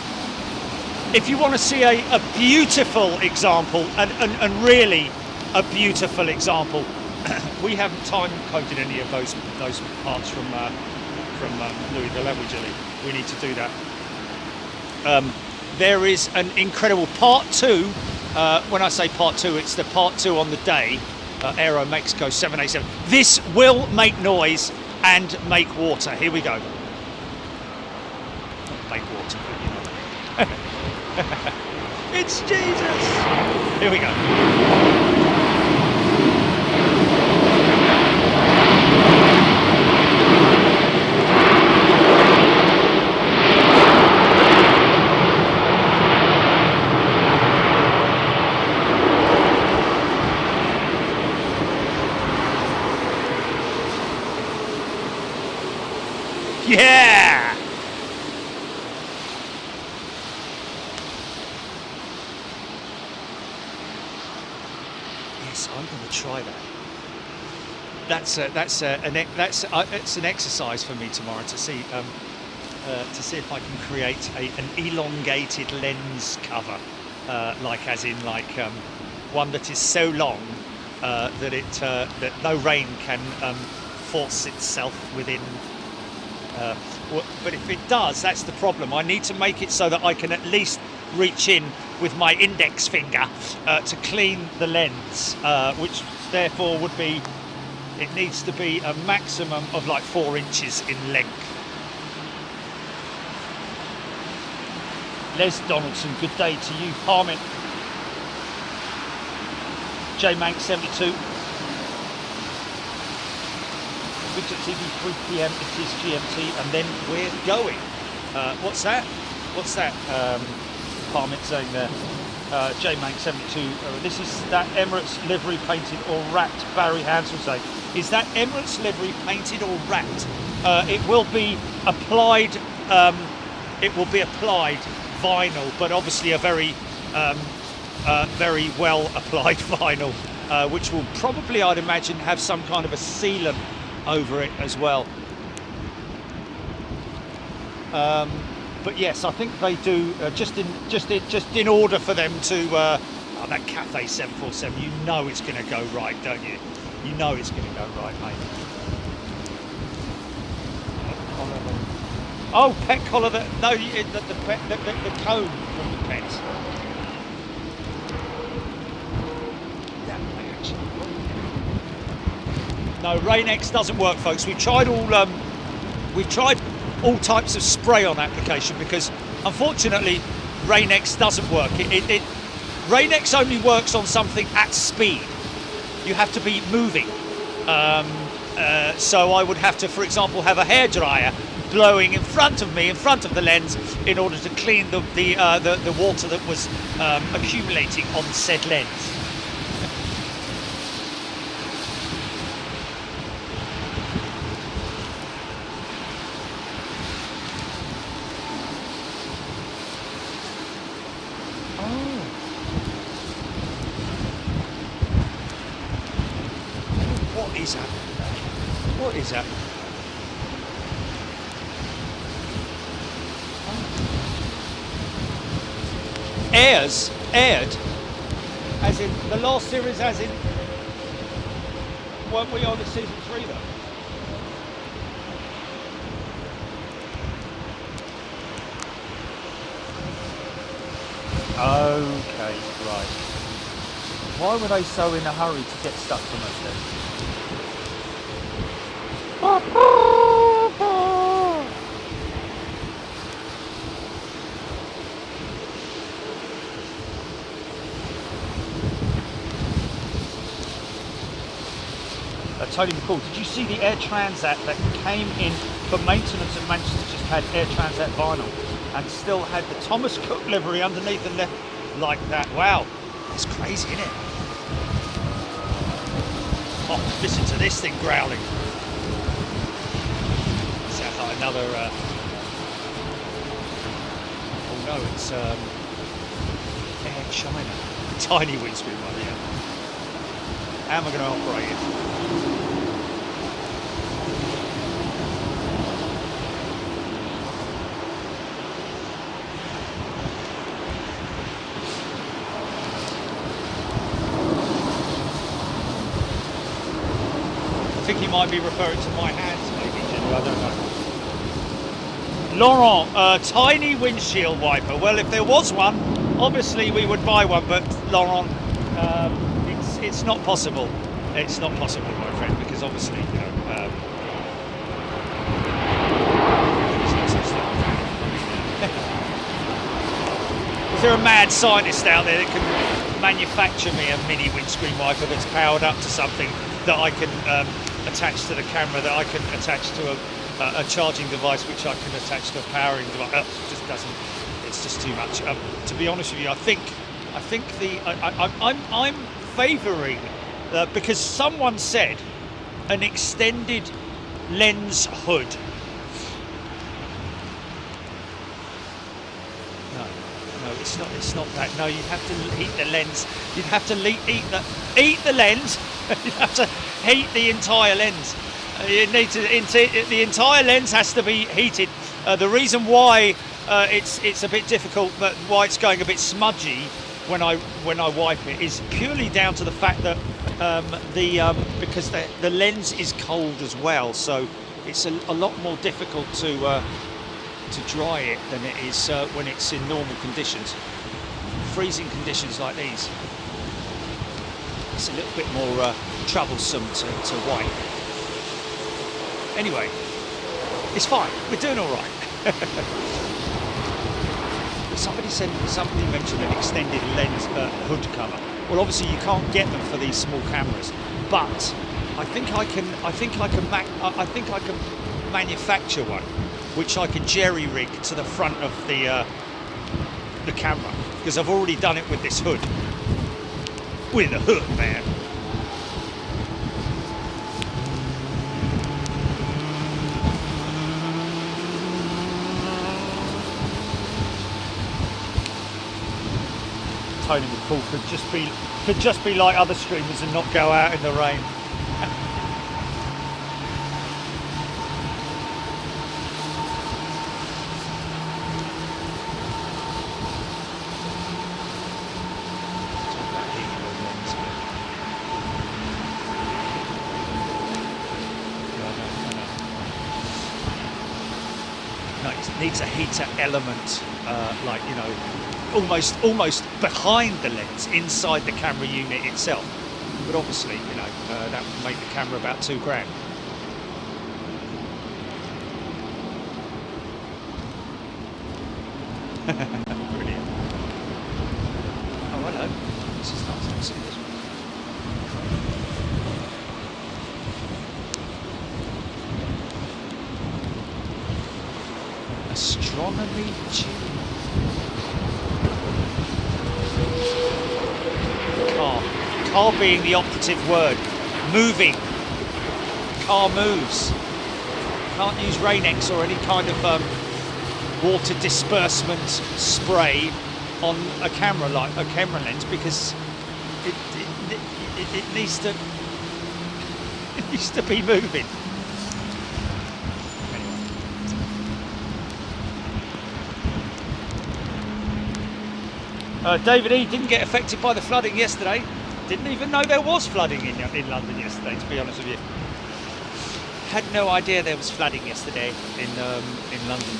to see a beautiful example and really a beautiful example, we haven't time coded any of those parts from Louisville, have we, Jilly? We need to do that. There is an incredible part 2. When I say part 2, it's the part 2 on the day. Aero Mexico 787. This will make noise and make water. Here we go. Not make water, but you know. It's Jesus. Here we go. Yeah! Yes, I'm going to try that. it's an exercise for me tomorrow to see if I can create an elongated lens cover, one that is so long that no rain can force itself within. But if it does, that's the problem. I need to make it so that I can at least reach in with my index finger to clean the lens, which therefore would be, it needs to be a maximum of like 4 inches in length. Les Donaldson, good day to you. Harmon. J-Mank 72. Victor TV, 3 p.m. It is GMT, and then we're going. What's that? What's that? Harmon saying there. J-Mank 72. This is that Emirates livery painted or wrapped. Barry Hansel saying, is that Emirates livery painted or wrapped? It will be applied. It will be applied vinyl, but obviously a very well applied vinyl, which will probably, I'd imagine, have some kind of a sealant over it as well. But yes, I think they do just in order for them to that Cathay 747. You know it's going to go right, don't you? You know it's going to go right, mate. Oh, pet collar. The cone from the pets. No, Rain-X doesn't work, folks. We've tried all types of spray-on application because, unfortunately, Rain-X doesn't work. Rain-X only works on something at speed. You have to be moving. So I would have to, for example, have a hairdryer blowing in front of me, in front of the lens, in order to clean the water that was accumulating on said lens. What is that? Aired, as in the last series, as in, weren't we on the season 3 though? Okay, right. Why were they so in a hurry to get stuck from us then? Tony McCall, did you see the Air Transat that came in for maintenance at Manchester? Just had Air Transat vinyl and still had the Thomas Cook livery underneath and left like that. Wow, that's crazy, isn't it? Oh, listen to this thing growling. Sounds like another. Oh no, it's Air China. Tiny windscreen one, yeah. How am I going to operate it? I think he might be referring to my hands, maybe, Jenny, I don't know. Laurent, tiny windshield wiper. Well, if there was one, obviously we would buy one, but Laurent, it's not possible. It's not possible, my friend, because obviously, you know, is there a mad scientist out there that can manufacture me a mini windscreen wiper that's powered up to something that I can attach to the camera, that I can attach to a charging device, which I can attach to a powering device? It just doesn't. It's just too much. To be honest with you, I'm favouring because someone said an extended lens hood. No, it's not that. No, you'd have to heat the lens. You'd have to eat the lens. heat the entire lens. The entire lens has to be heated. The reason why it's a bit difficult, but why it's going a bit smudgy when I wipe it, is purely down to the fact that because the lens is cold as well, so it's a lot more difficult to dry it than it is when it's in normal conditions. Freezing conditions like these, it's a little bit more troublesome to wipe. Anyway, it's fine. We're doing all right. Somebody mentioned an extended lens hood cover. Well, obviously you can't get them for these small cameras, but I think I can manufacture one, which I can jerry rig to the front of the camera, because I've already done it with this hood. With a hood, man. Tony McCall could just be like other streamers and not go out in the rain. No, it needs a heater element, like, you know, almost behind the lens, inside the camera unit itself. But obviously, you know, that would make the camera about $2 grand. Brilliant. Oh, hello. This is nice. I've seen this one. Astronomy tube. Car being the operative word. Moving. Car moves. Can't use Rain-X or any kind of water disbursement spray on a camera lens, because it needs to be moving. David E didn't get affected by the flooding yesterday. Didn't even know there was flooding in London yesterday, to be honest with you. Had no idea there was flooding yesterday in London.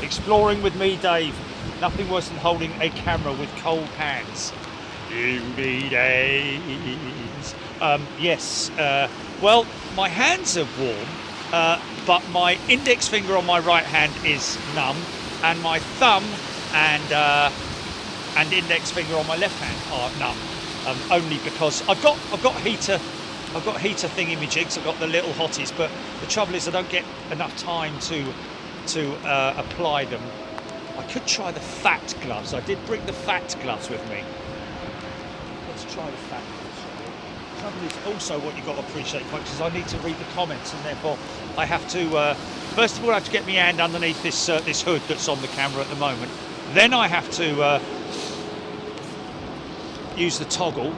Exploring with me, Dave. Nothing worse than holding a camera with cold hands. Gloomy days. Yes. Well, my hands are warm. But my index finger on my right hand is numb, and my thumb and index finger on my left hand are numb. Only because I've got heater thingamajigs. I've got the little hotties, but the trouble is I don't get enough time to apply them. I could try the fat gloves. I did bring the fat gloves with me. Let's try the fat gloves. The trouble is also what you've got to appreciate, folks, is I need to read the comments, and therefore I have to, first of all, I have to get my hand underneath this hood that's on the camera at the moment. Then I have to use the toggle.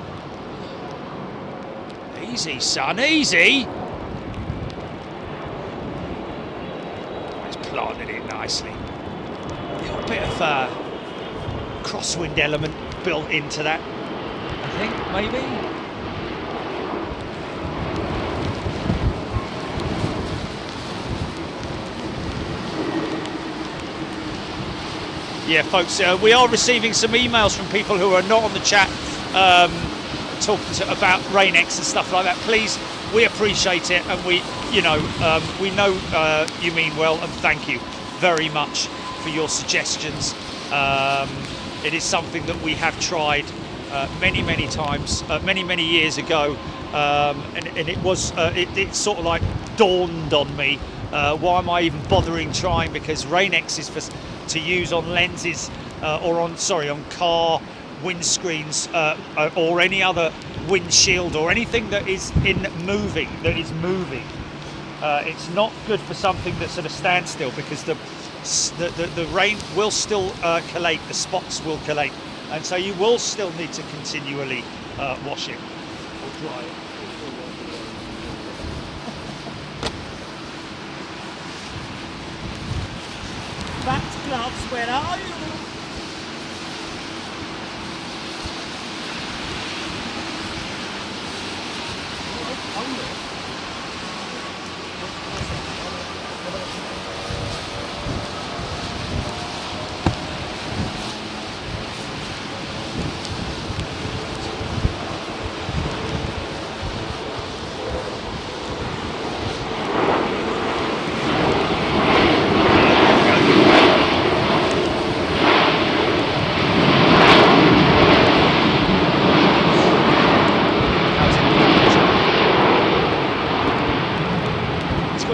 Easy, son, easy. It's planted it nicely. A little bit of crosswind element built into that, I think, maybe. Yeah, folks, we are receiving some emails from people who are not on the chat, talking about Rain-X and stuff like that. Please, we appreciate it, and we know you mean well, and thank you very much for your suggestions. It is something that we have tried many times, many years ago, and it was it sort of like dawned on me, why am I even bothering trying? Because Rain-X is to use on lenses or on car windscreens or any other windshield or anything that is moving. It's not good for something that's at a standstill, because the rain will still collate, the spots will collate and so you will still need to continually wash it or dry it. Bat gloves, where are you?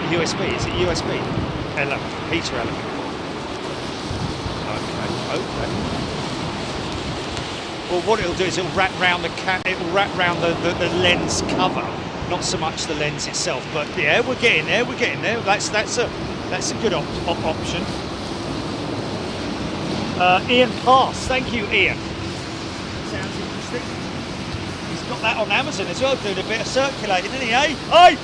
USB, is it USB? Element, heater element. Okay. Well, what it'll do is it'll wrap round the the lens cover, not so much the lens itself. But yeah, we're getting there. That's a good option. Ian Pass, thank you, Ian. Sounds interesting. He's got that on Amazon as well, doing a bit of circulating, isn't he? Hey!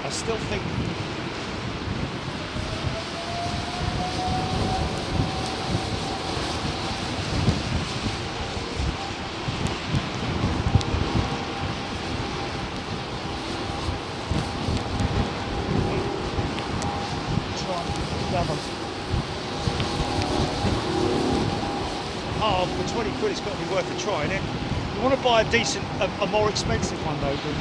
I still think for 20 quid it's got to be worth a try, innit? You want to buy a decent, a more expensive one though than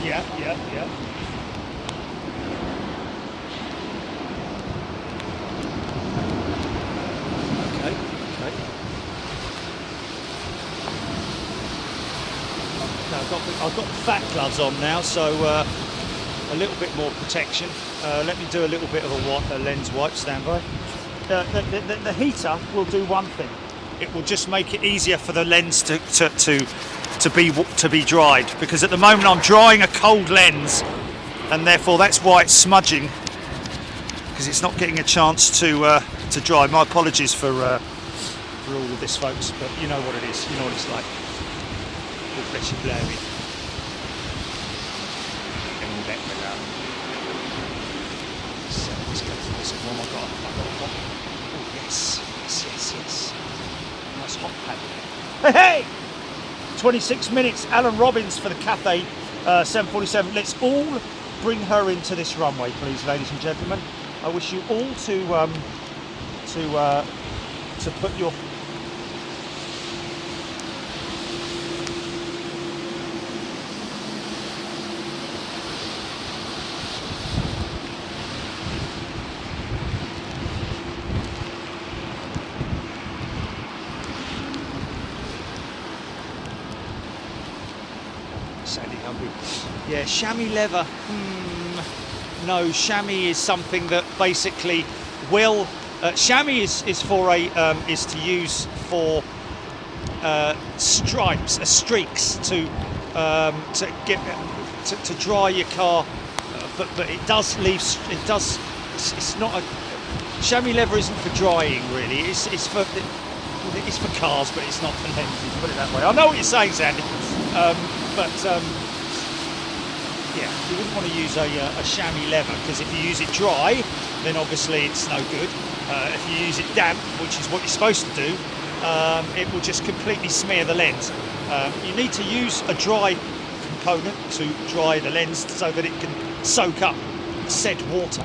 Yeah. Okay. Now I've got the fat gloves on now, so a little bit more protection. Let me do a little bit of a lens wipe. Stand by. The heater will do one thing. It will just make it easier for the lens to be dried, because at the moment I'm drying a cold lens, and therefore that's why it's smudging, because it's not getting a chance to dry. My apologies for all of this, folks, but you know what it is. You know what it's like. God bless you, Blairby. So let's go to this one. I've got a hot. Oh yes. Nice hot pad. Hey! 26 minutes, Alan Robbins for the Cathay 747. Let's all bring her into this runway, please, ladies and gentlemen. I wish you all to put your Yeah, chamois leather. No, chamois is something that basically will. Chamois is for is to use for stripes, streaks to dry your car, but it does leave. It does. It's not a chamois leather isn't for drying really. It's for cars, but it's not for lenses. Put it that way. I know what you're saying, Sandy, yeah, you wouldn't want to use a chamois leather, because if you use it dry, then obviously it's no good. If you use it damp, which is what you're supposed to do, it will just completely smear the lens. You need to use a dry component to dry the lens so that it can soak up said water.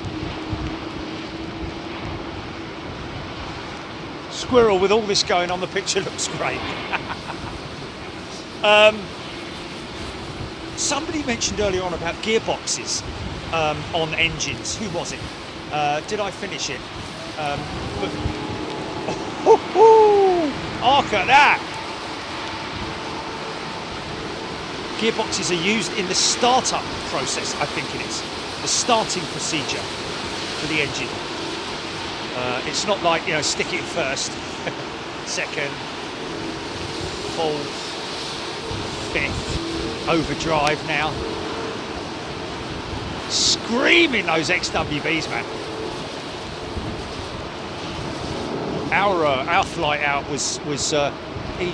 Squirrel, with all this going on, the picture looks great. Somebody mentioned earlier on about gearboxes on engines. Who was it? Did I finish it? Look at that! Gearboxes are used in the startup process, I think it is. The starting procedure for the engine. It's not like, you know, stick it first, second, fourth, fifth, overdrive now. Screaming those XWBs, man. Our flight out was he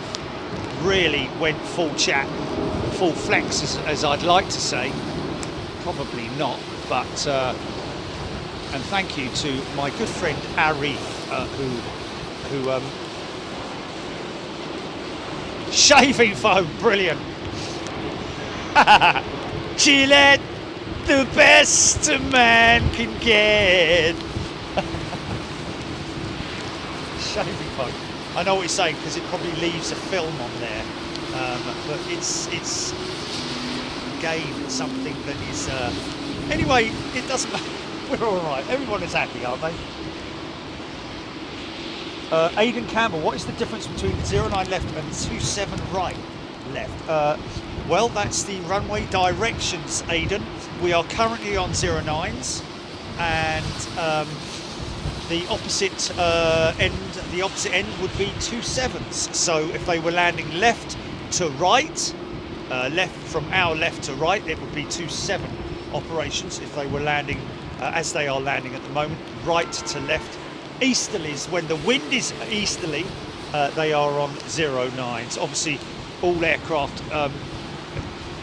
really went full chat, full flex, as I'd like to say. Probably not, but and thank you to my good friend Ari, who shaving foam, brilliant. Gillette, the best a man can get. Shaving foam. I know what he's saying because it probably leaves a film on there, but it's again something that is. Anyway, it doesn't matter. We're all right. Everyone is happy, aren't they? Aidan Campbell, what is the difference between 09 left and 27 right left? Well, that's the runway directions, Aidan. We are currently on 09s, and the opposite end would be 27s. So if they were landing left to right, left from our left to right, it would be 27 operations. If they were landing as they are landing at the moment, right to left. Easterlies, when the wind is easterly, they are on 09s. Obviously, all aircraft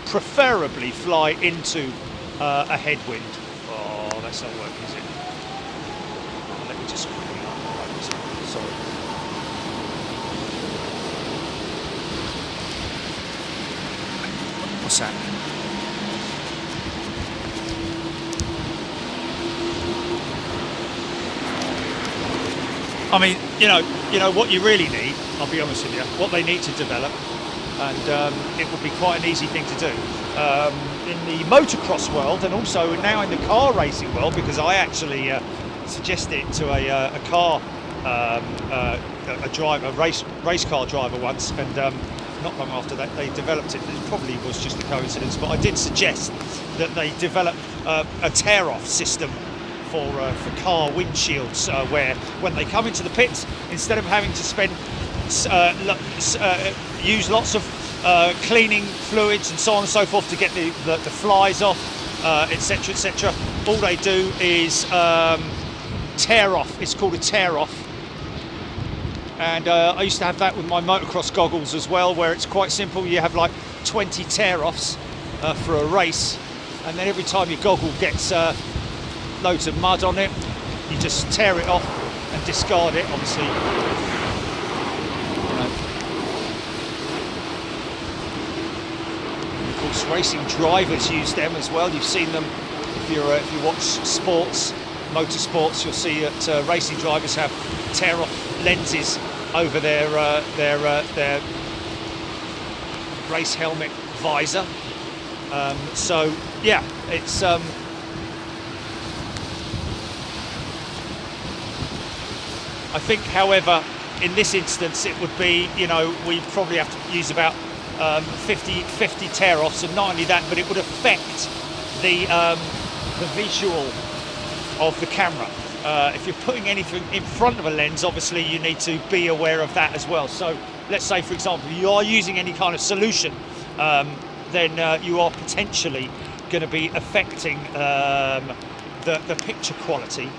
preferably fly into a headwind. Oh, that's not working, is it? Let me just quickly unload this one. Sorry. What's that? I mean, you know what you really need, I'll be honest with you, what they need to develop, and it would be quite an easy thing to do. In the motocross world, and also now in the car racing world, because I actually suggested it to a car, a driver, race car driver once, and not long after that they developed it. It probably was just a coincidence, but I did suggest that they develop a tear-off system for car windshields, where when they come into the pits, instead of having to spend use lots of cleaning fluids and so on and so forth to get the flies off, etc, etc, all they do is tear off. It's called a tear off, and I used to have that with my motocross goggles as well, where it's quite simple. You have like 20 tear offs for a race, and then every time your goggle gets loads of mud on it, you just tear it off and discard it, obviously. Of course, racing drivers use them as well. You've seen them if you watch sports, motorsports. You'll see that racing drivers have tear-off lenses over their race helmet visor. So yeah, it's. I think, however, in this instance, it would be, we probably have to use about 50 tear-offs, and not only that, but it would affect the visual of the camera. If you're putting anything in front of a lens, obviously you need to be aware of that as well. So let's say, for example, you are using any kind of solution, then you are potentially going to be affecting the picture quality.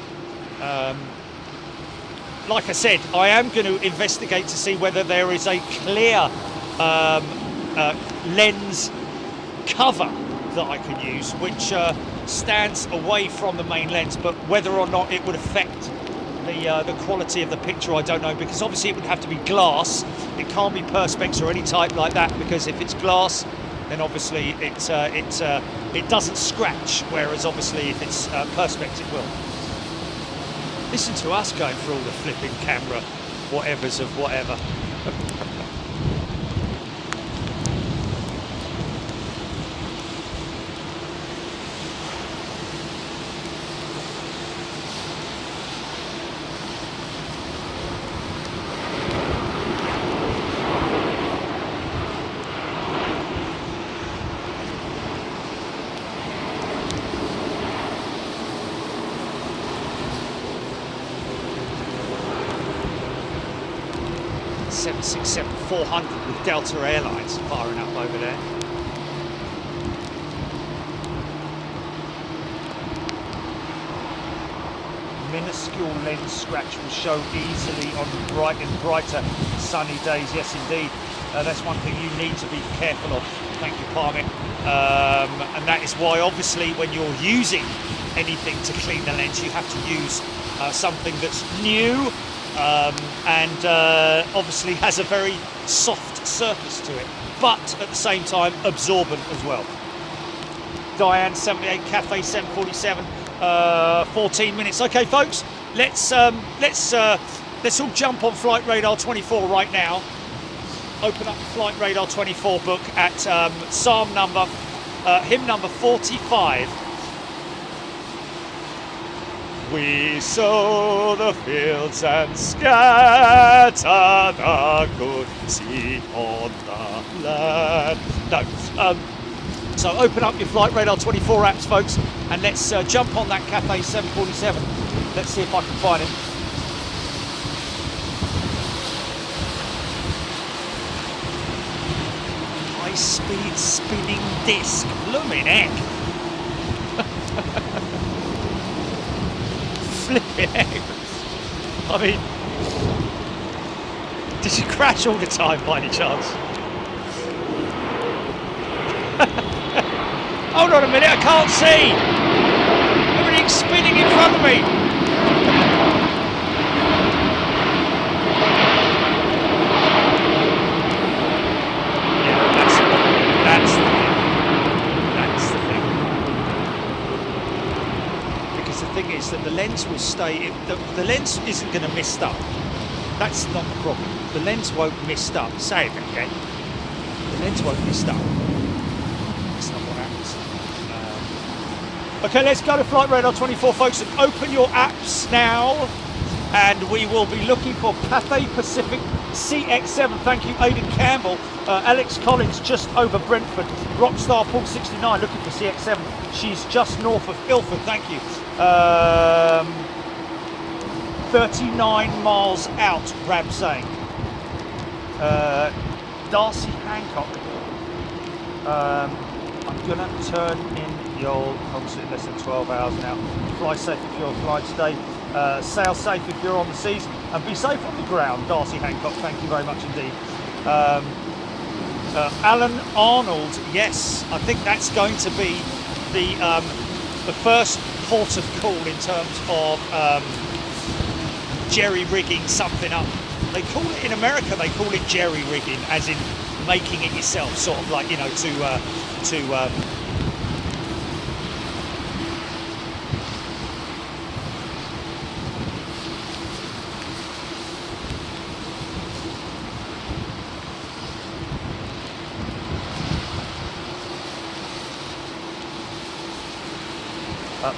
Like I said, I am going to investigate to see whether there is a clear lens cover that I can use, which stands away from the main lens, but whether or not it would affect the quality of the picture, I don't know, because obviously it would have to be glass. It can't be perspex or any type like that, because if it's glass, then obviously it doesn't scratch, whereas obviously if it's perspex, it will. Listen to us going through all the flipping camera whatevers of whatever. 767-400 with Delta Airlines firing up over there. Minuscule lens scratch will show easily on brighter sunny days. Yes, indeed. That's one thing you need to be careful of. Thank you, Parmit. And that is why, obviously, when you're using anything to clean the lens, you have to use something that's new and obviously has a very soft surface to it, but at the same time absorbent as well. Diane 78, Cathay 747. 14 minutes. Okay, folks, let's all jump on Flight Radar 24 right now. Open up Flight Radar 24 book at Psalm number, hymn number 45. We sow the fields and scatter the good seed on the land. No. So open up your Flight Radar 24 apps, folks, and let's jump on that Cathay 747. Let's see if I can find it. High-speed spinning disc. Blooming heck. Flipping heck. I mean, did you crash all the time by any chance? Hold on a minute, I can't see. Everything's spinning in front of me. Yeah, that's the thing. Because the thing is that the lens will stay. The lens isn't going to mist up. That's not the problem. The lens won't mist up. Say it again. The lens won't mist up. That's not what happens. Okay, let's go to Flight Radar 24, folks, and open your apps now. And we will be looking for Cathay Pacific CX7. Thank you, Aidan Campbell. Alex Collins, just over Brentford. Rockstar Paul 69, looking for CX7. She's just north of Ilford. Thank you. 39 miles out, Rab saying. Darcy Hancock. I'm gonna turn in your obviously less than 12 hours now. Fly safe if you're flying today. Sail safe if you're on the seas, and be safe on the ground. Darcy Hancock, thank you very much indeed. Alan Arnold, yes, I think that's going to be the first port of call in terms of jerry rigging something up. They call it in America. They call it jerry rigging, as in making it yourself, sort of like, you know, to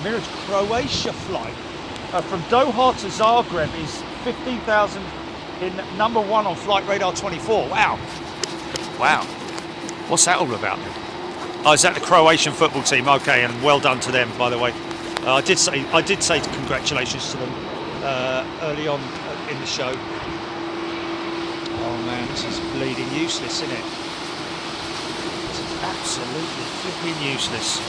Mirage Croatia flight from Doha to Zagreb is 15,000 in number 1 on Flight Radar 24. Wow. Wow. What's that all about then? Oh, is that the Croatian football team? Okay, and well done to them, by the way. I did say congratulations to them early on in the show. Oh man, this is bleeding useless, isn't it? This is absolutely flipping useless.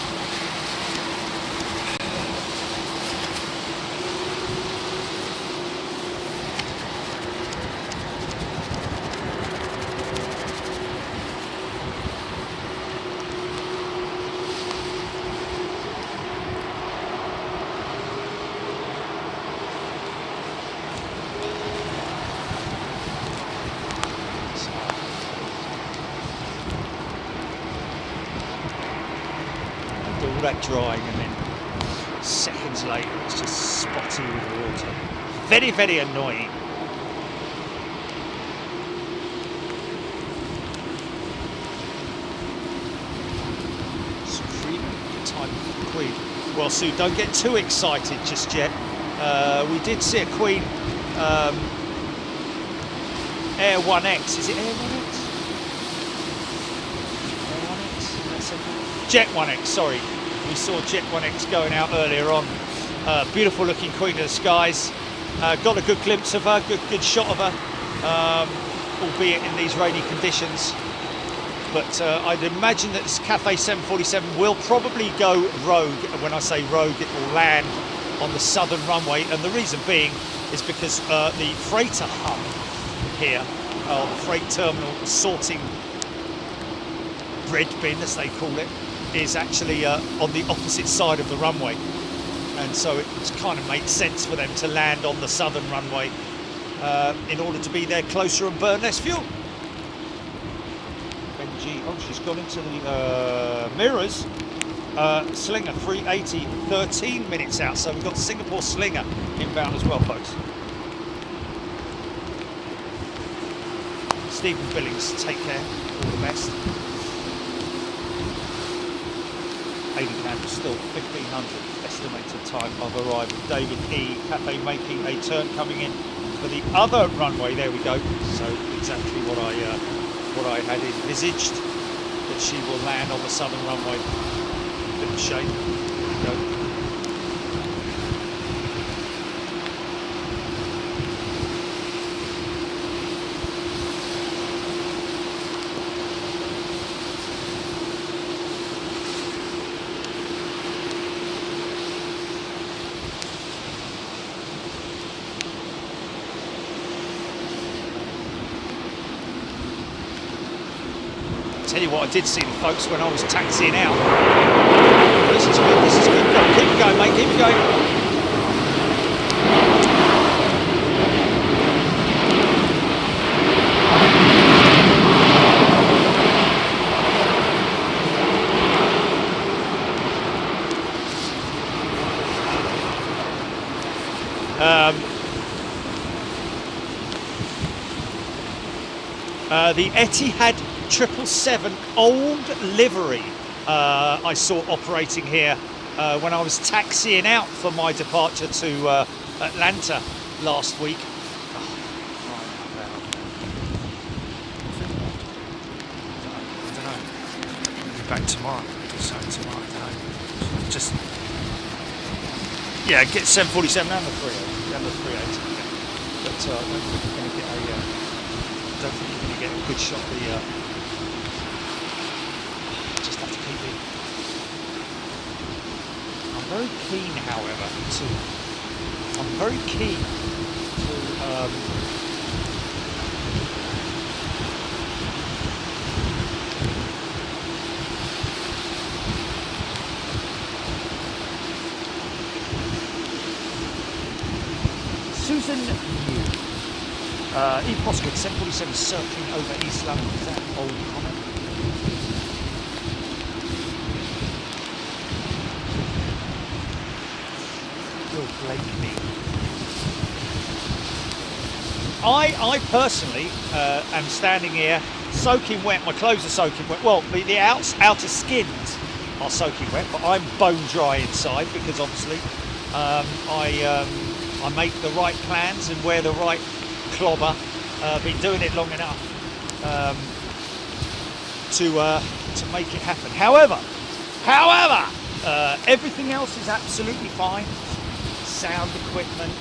That drying, and then seconds later it's just spotty with water. Very, very annoying. Screaming time for Queen. Well, Sue, don't get too excited just yet. We did see a Queen Air 1X. Is it Air 1X? Air 1X? Jet 1X, sorry. We saw Jet 1X going out earlier on. Beautiful looking Queen of the Skies. Got a good glimpse of her, good shot of her. albeit in these rainy conditions. But I'd imagine that this Cathay 747 will probably go rogue. And when I say rogue, it will land on the southern runway. And the reason being is because the freighter hub here, the freight terminal sorting bread bin, as they call it, is actually on the opposite side of the runway. And so it kind of makes sense for them to land on the southern runway in order to be there closer and burn less fuel. Oh, she's gone into the mirrors. Slinger 380, 13 minutes out. So we've got Singapore Slinger inbound as well, folks. Stephen Billings, take care. All the best. Aidan Campbell still 1500 estimated time of arrival. David E. Cathay making a turn coming in for the other runway. There we go. So exactly what I had envisaged, that she will land on the southern runway. Bit of shape. There we go. Tell you what, I did see the folks when I was taxiing out. This is good, this is good. Keep it going, mate, keep it going. The Etihad 777 old livery I saw operating here when I was taxiing out for my departure to Atlanta last week. I don't know. I'll be back tomorrow. So tomorrow, I don't know. Just yeah, get 747 and the 380. And the 380. Yeah. But I don't think you're going to get a. Don't think you're going to get a good shot of the. Just have to keep it. I'm very keen, however, to. I'm very keen to. Susan Yu. Eve Postcode 747 circling over East London. Is that an old comment? You'll blame me. I personally am standing here soaking wet. My clothes are soaking wet. Well, the outer skins are soaking wet, but I'm bone dry inside because obviously I make the right plans and wear the right clobber. Been doing it long enough to make it happen. However, everything else is absolutely fine. Sound equipment,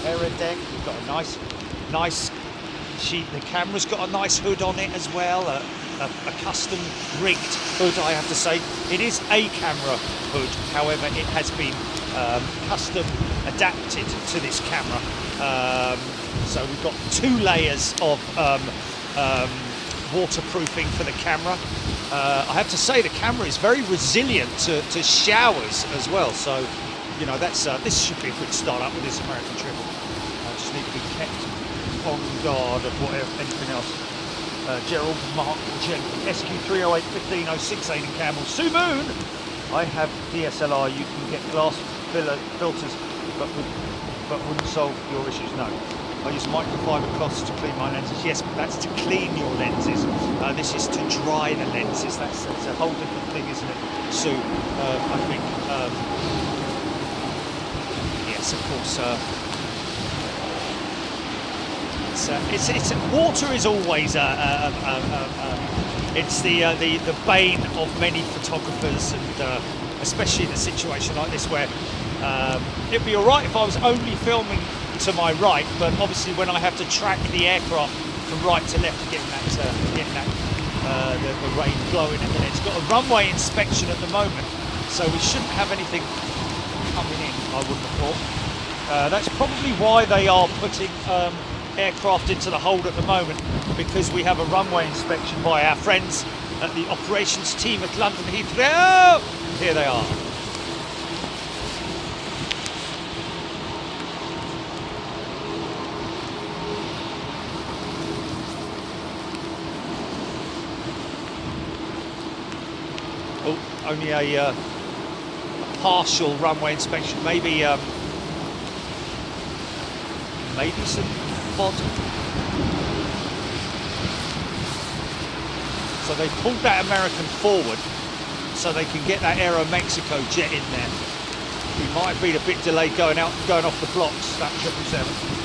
terror deck. We've got a nice sheet. The camera's got a nice hood on it as well. A custom rigged hood, I have to say. It is a camera hood. However, it has been custom adapted to this camera. So we've got 2 layers of waterproofing for the camera. I have to say the camera is very resilient to showers as well. So, you know, that's this should be a good start up with this American trip. I just need to be kept on guard of whatever anything else. Gerald Mark Jenkins, SQ308 1506 Aidan Campbell. Sue Moon, I have DSLR. You can get glass filters, but wouldn't solve your issues. No. I use microfiber cloths to clean my lenses. Yes, but that's to clean your lenses. This is to dry the lenses. That's a whole different thing, isn't it, Sue? I think. Yes, of course. It's water is always it's the bane of many photographers, and especially in a situation like this where it'd be all right if I was only filming to my right, but obviously when I have to track the aircraft from right to left, getting that the rain blowing in there. It's got a runway inspection at the moment, so we shouldn't have anything coming in, I wouldn't have thought. That's probably why they are putting aircraft into the hold at the moment, because we have a runway inspection by our friends at the operations team at London Heathrow. Here they are. Oh, only a partial runway inspection, maybe some fog. So they pulled that American forward so they can get that Aero Mexico jet in there. We might have been a bit delayed going off the blocks, that 777.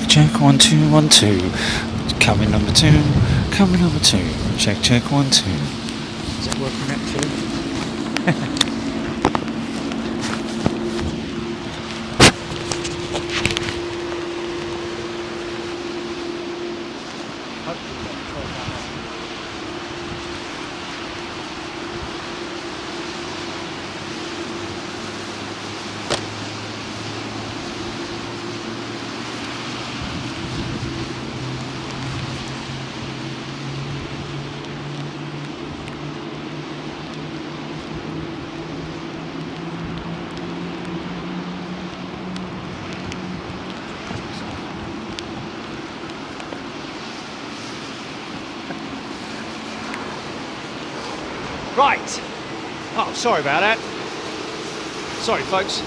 Check 1 2 1 2. Coming number 2. Coming number 2. Check 1 2. Is that working actually? Right. Oh, sorry about that. Sorry, folks.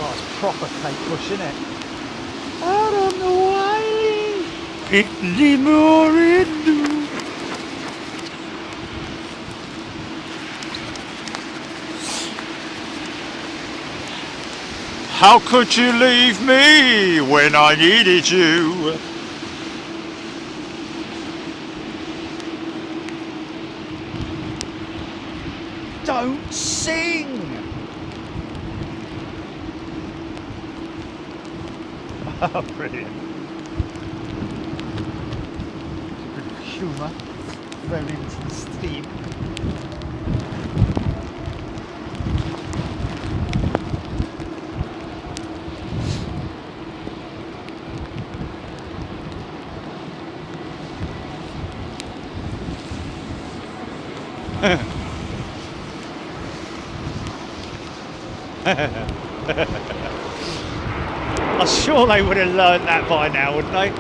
Oh, it's proper Kate Bush, isn't it? Out on the way. It's more in. How could you leave me when I needed you? Don't sing! Oh, brilliant. A bit of humour, very into the steam. I'm sure they would have learned that by now, wouldn't they?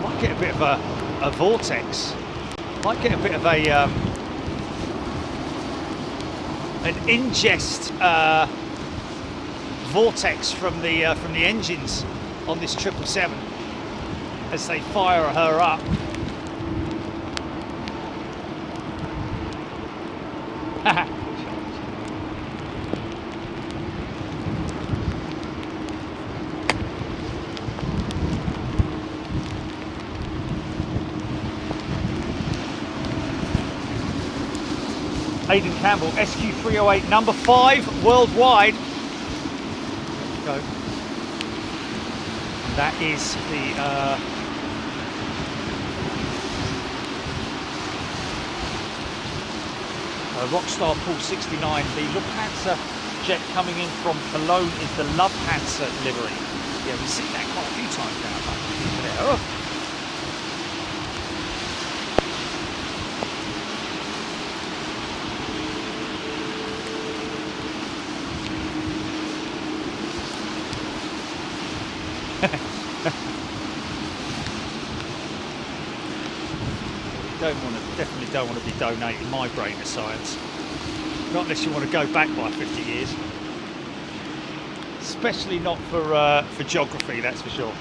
Might get a bit of a vortex. Might get a bit of an ingest vortex from the engines on this 777 as they fire her up. Aidan Campbell, SQ308, number 5 worldwide. There we go. That is the Rockstar Pool 69. The Lufthansa jet coming in from Cologne is the Lufthansa livery. Yeah, we've seen that quite a few times now. Oh. Definitely don't want to be donating my brain to science. Not unless you want to go back by 50 years. Especially not for geography, that's for sure.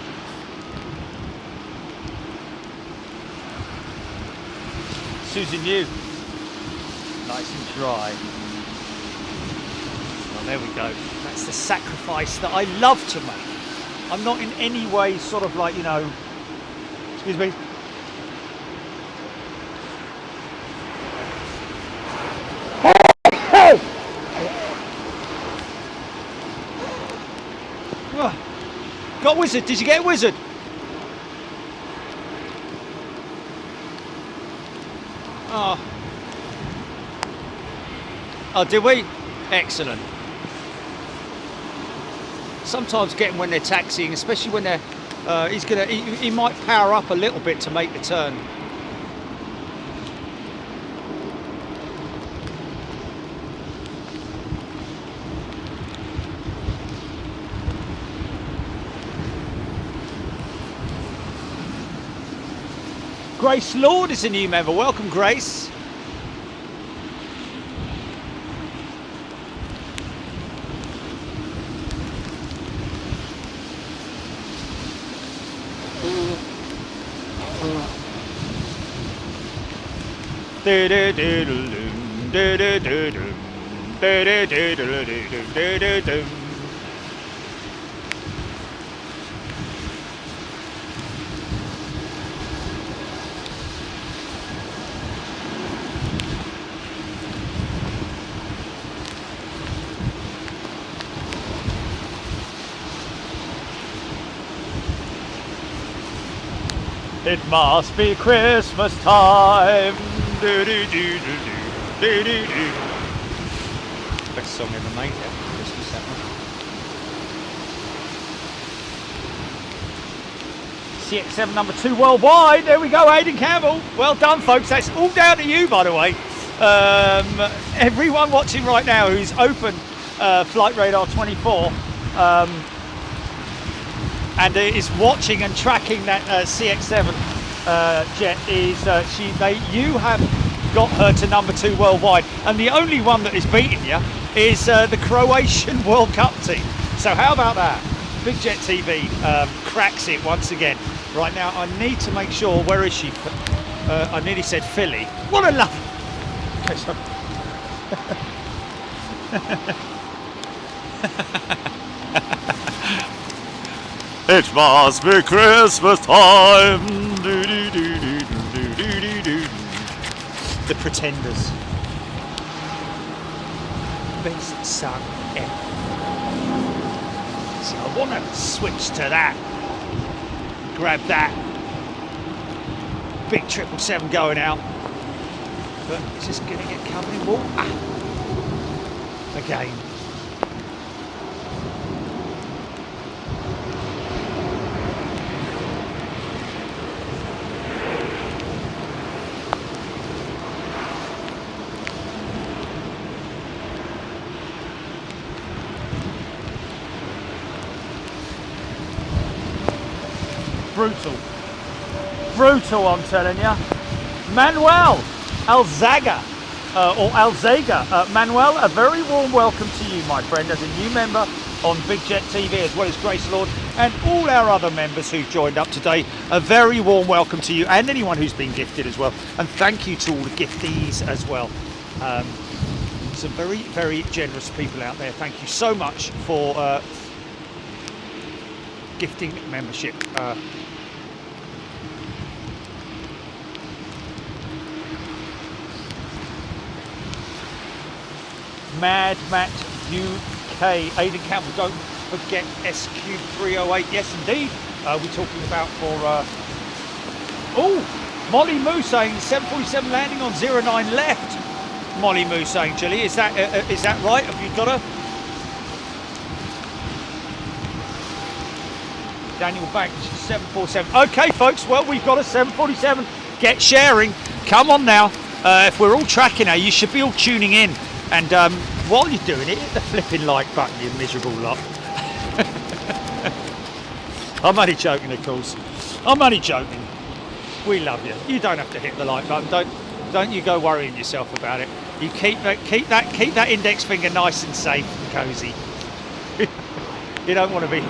Susan Yu. Nice and dry. Well, there we go. That's the sacrifice that I love to make. I'm not in any way sort of like, you know, excuse me. Got Wizard, did you get Wizard? Oh. Oh, did we? Excellent. Sometimes getting when they're taxiing, especially when they're, he might power up a little bit to make the turn. Grace Lord is a new member. Welcome, Grace. It must be Christmas time. Best song ever made, Christmas, that one. CX7 number 2 worldwide. There we go, Aidan Campbell. Well done, folks. That's all down to you, by the way. Everyone watching right now who's open Flight Radar 24 and is watching and tracking that CX7 jet is you have got her to number 2 worldwide, and the only one that is beating you is the Croatian World Cup team. So how about that? Big Jet TV cracks it once again. Right now, I need to make sure, where is she? I nearly said Philly. What a lovely. Okay, sorry. It must be Christmas time. The Pretenders. Best song ever. So I want to switch to that. Grab that. Big 777 going out. But it's just going to get covered in water. Again. Brutal, I'm telling you. Manuel Alzaga, Manuel, a very warm welcome to you, my friend, as a new member on Big Jet TV, as well as Grace Lord and all our other members who've joined up today. A very warm welcome to you, and anyone who's been gifted as well. And thank you to all the giftees as well. Some very, very generous people out there. Thank you so much for gifting membership. Mad Matt UK. Aidan Campbell, don't forget SQ308. Yes, indeed. We're talking about for... oh, Molly Moo saying 747 landing on 09 left. Molly Moo saying, Julie, is that right? Have you got her? Daniel Banks, 747. Okay, folks, well, we've got a 747. Get sharing. Come on now. If we're all tracking her, you should be all tuning in. And while you're doing it, hit the flipping like button, you miserable lot. I'm only joking, of course. I'm only joking. We love you. You don't have to hit the like button. Don't you go worrying yourself about it. You keep that index finger nice and safe and cosy. You don't want to be.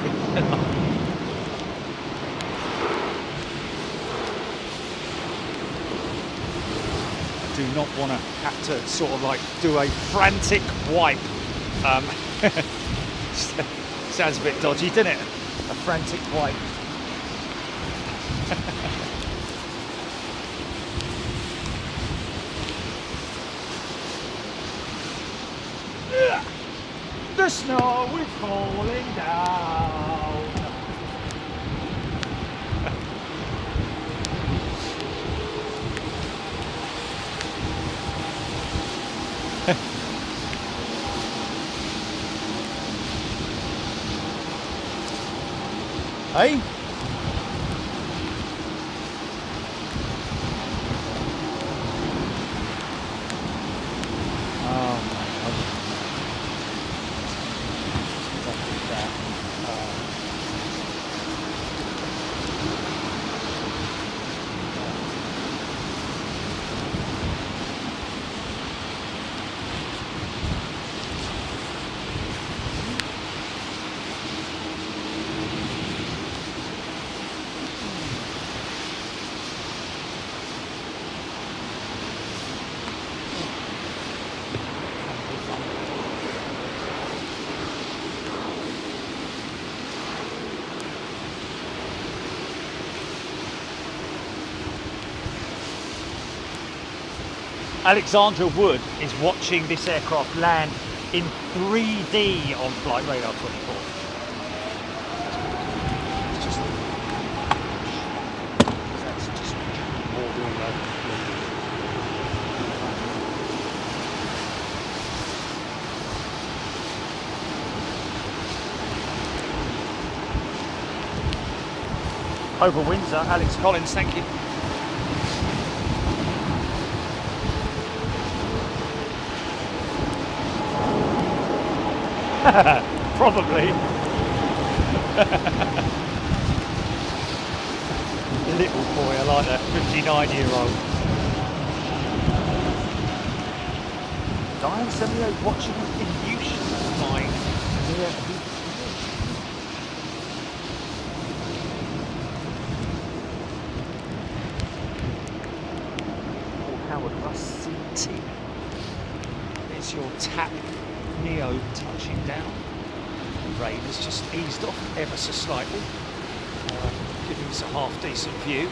Do not want to have to sort of like do a frantic wipe. Sounds a bit dodgy, doesn't it? A frantic wipe. The snow is falling down. Hey? Alexandra Wood is watching this aircraft land in 3D on Flight Radar 24. It's just, that's just more over Windsor, Alex Collins, thank you. Probably. Little boy, I like that 59-year-old. Diane 78 watching Aviation flying near Heathrow. Howard Russ CT. There's your tap. Neo touching down. The rain has just eased off ever so slightly, giving us a half decent view.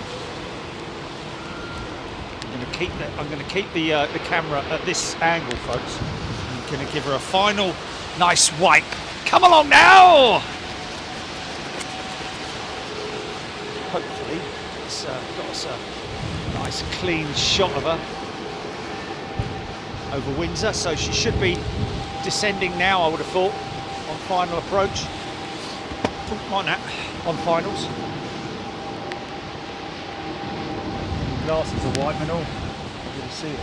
I'm going to keep the camera at this angle, folks. I'm going to give her a final nice wipe. Come along now. Hopefully, it's got us a nice clean shot of her over Windsor, so she should be descending now, I would have thought, on final approach. Like that, on finals. Glasses are white and all. You can see it.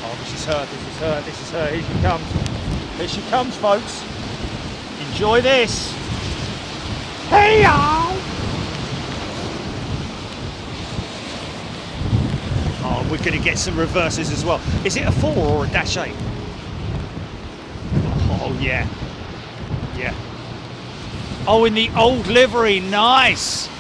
Oh, this is her, this is her, this is her. Here she comes. Here she comes, folks. Enjoy this. Hey, y'all! We're going to get some reverses as well. Is it a 4 or a -8? Oh, yeah. Yeah. Oh, in the old livery. Nice.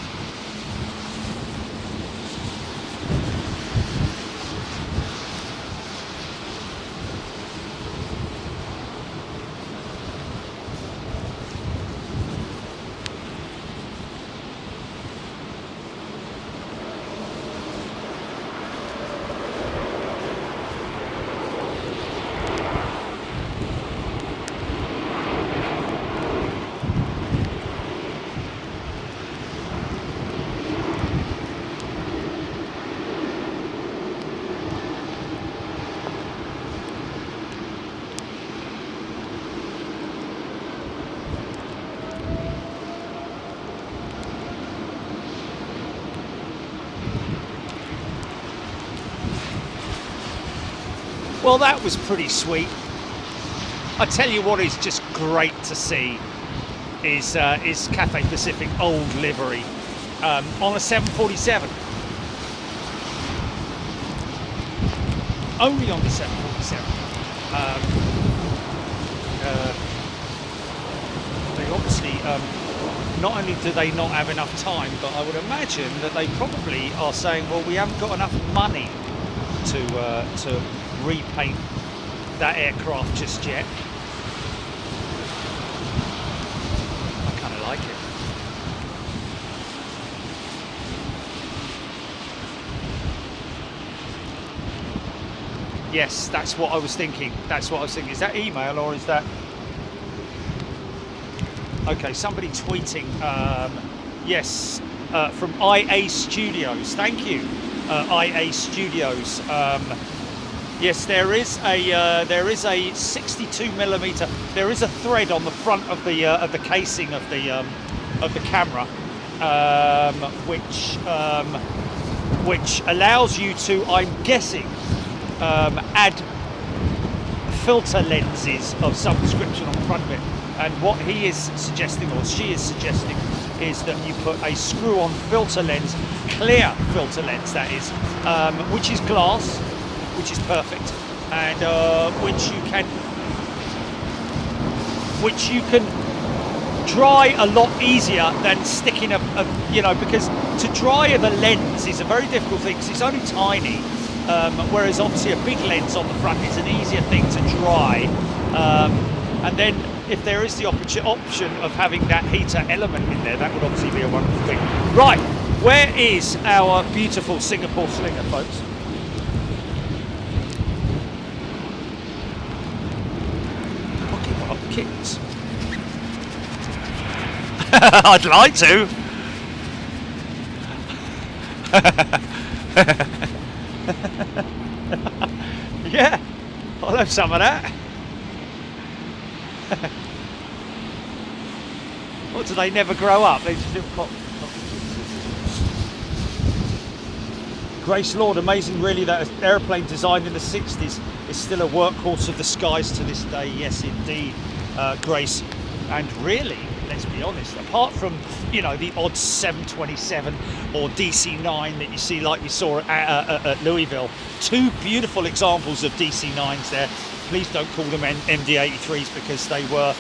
Well, that was pretty sweet. I tell you what is just great to see is Cathay Pacific old livery on a 747. Only on the 747. They obviously, not only do they not have enough time, but I would imagine that they probably are saying, well, we haven't got enough money to repaint that aircraft just yet. I kind of like it. Yes, that's what I was thinking. That's what I was thinking. Is that email or is that... Okay, somebody tweeting. Yes, from IA Studios. Thank you, IA Studios. Yes, there is a 62mm. There is a thread on the front of the casing of the camera, which allows you to, I'm guessing, add filter lenses of some description on the front of it. And what he is suggesting, or she is suggesting, is that you put a screw-on filter lens, clear filter lens that is, which is glass, which is perfect, and which you can dry a lot easier than sticking because to dry the lens is a very difficult thing because it's only tiny, whereas obviously a big lens on the front is an easier thing to dry, and then if there is the option of having that heater element in there, that would obviously be a wonderful thing. Right, where is our beautiful Singapore Slinger, folks? Look at kittens. I'd like to. Yeah, I'll have some of that. What, do they never grow up? They just little pop. Grace Lord, amazing really that an aeroplane designed in the 60s is still a workhorse of the skies to this day. Yes indeed, Grace. And really, let's be honest, apart from, you know, the odd 727 or DC-9 that you see like we saw at Louisville, two beautiful examples of DC-9s there. Please don't call them MD-83s because they were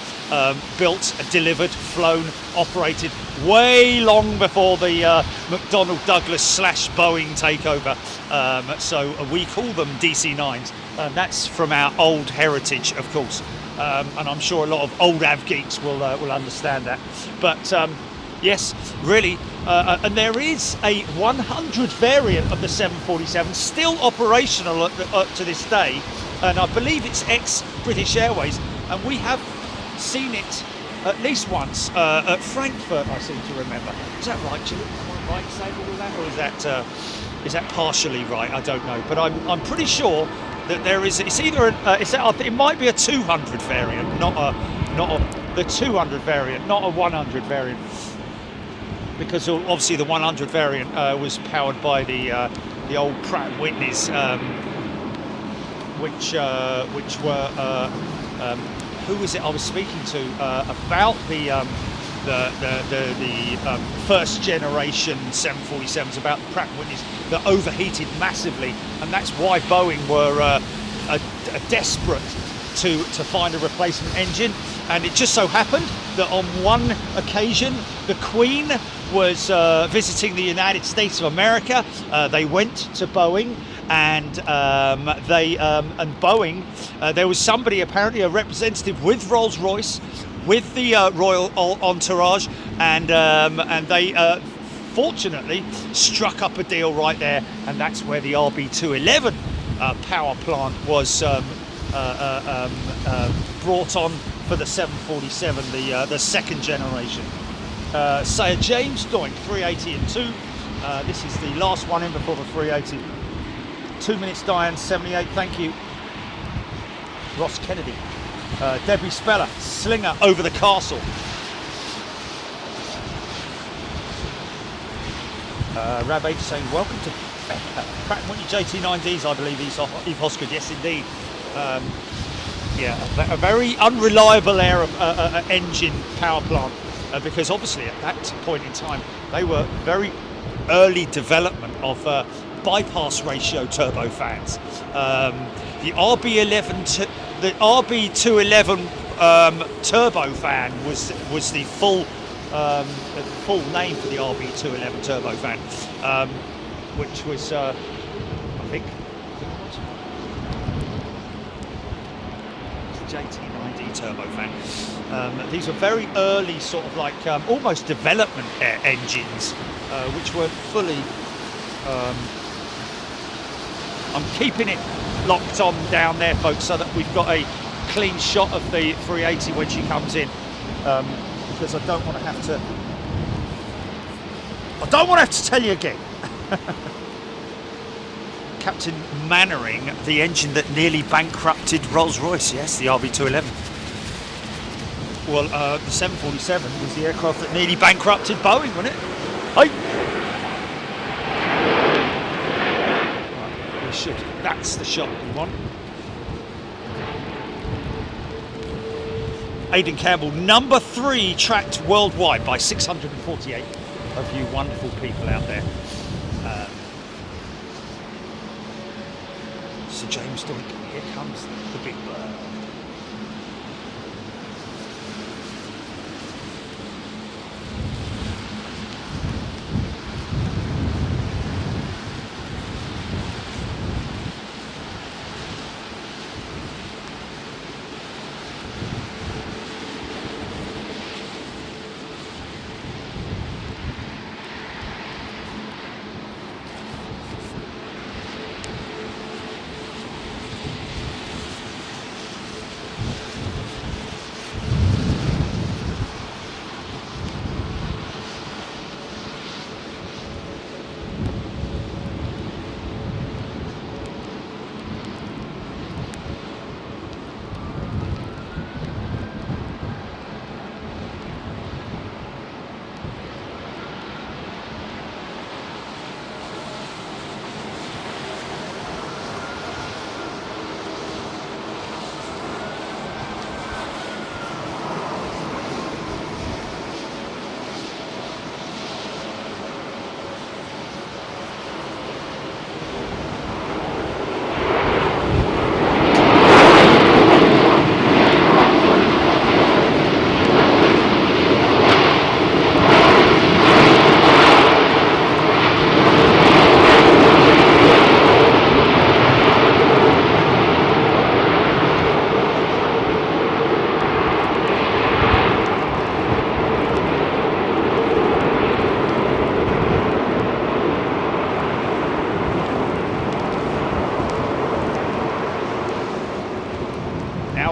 built, delivered, flown, operated way long before the McDonnell Douglas / Boeing takeover. So we call them DC-9s. That's from our old heritage, of course. And I'm sure a lot of old AVGEEKs will understand that. But yes, really, and there is a 100 variant of the 747 still operational to this day. And I believe it's ex-British Airways, and we have seen it at least once at Frankfurt, I seem to remember. Is that right, Julie? Am I right saying all of that, or is that partially right? I don't know, but I'm pretty sure that there is. It's either it might be a 200 variant, the 200 variant, not a 100 variant, because obviously the 100 variant was powered by the old Pratt & Whitneys. Which were who was it I was speaking to about the first generation 747s, about the Pratt & Whitneys that overheated massively, and that's why Boeing were desperate to find a replacement engine. And it just so happened that on one occasion the Queen was visiting the United States of America. They went to Boeing. And Boeing, there was somebody, apparently a representative with Rolls-Royce, with the royal entourage, and they fortunately struck up a deal right there, and that's where the RB211 power plant was brought on for the 747, the second generation. Sayer James Doink, 380 and 2. This is the last one in before the 380. 2 minutes, Diane, 78, thank you. Ross Kennedy. Debbie Speller, Slinger over the castle. Rab H saying, welcome to Pratt & Whitney JT9Ds, I believe, Eve Hosgood. Yes, indeed. Yeah, a very unreliable engine power plant, because obviously at that point in time they were very early development of bypass ratio turbofans. The RB211 turbofan was the full name for the RB211 turbofan, which was I think JT9D turbofan. These were very early, sort of like almost development engines, which weren't fully. I'm keeping it locked on down there, folks, so that we've got a clean shot of the 380 when she comes in, because I don't want to have to. I don't want to have to tell you again. Captain Mannering, the engine that nearly bankrupted Rolls-Royce, yes, the RB211. Well, the 747 was the aircraft that nearly bankrupted Boeing, wasn't it? Hey! Right, we should. That's the shot we want. Aidan Campbell, number 3 tracked worldwide by 648 of you wonderful people out there. Sir James Doink, here comes the big bird.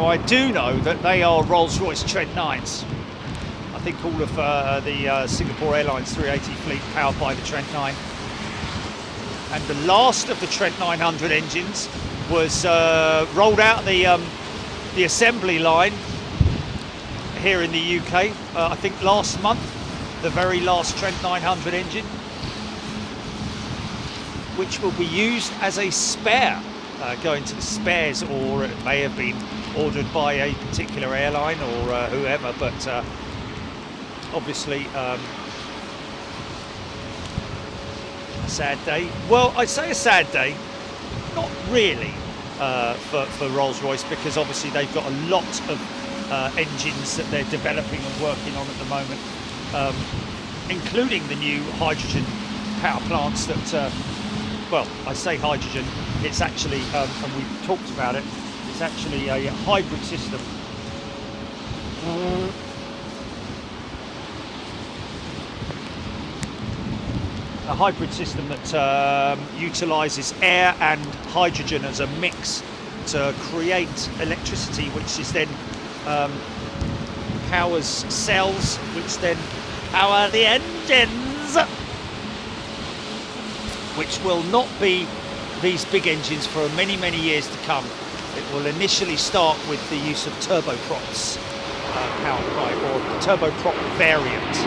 I do know that they are Rolls-Royce Trent 9s. I think all of the Singapore Airlines 380 fleet powered by the Trent 9. And the last of the Trent 900 engines was rolled out the assembly line here in the UK, I think last month, the very last Trent 900 engine, which will be used as a spare, going to the spares, or it may have been ordered by a particular airline or whoever, but obviously a sad day. Well, I say a sad day, not really for Rolls-Royce, because obviously they've got a lot of engines that they're developing and working on at the moment, including the new hydrogen power plants that, well, I say hydrogen, it's actually, and we've talked about it, it's actually a hybrid system. A hybrid system that utilises air and hydrogen as a mix to create electricity, which is then powers cells, which then power the engines, which will not be these big engines for many, many years to come. It will initially start with the use of turboprops powered by, or turboprop variant.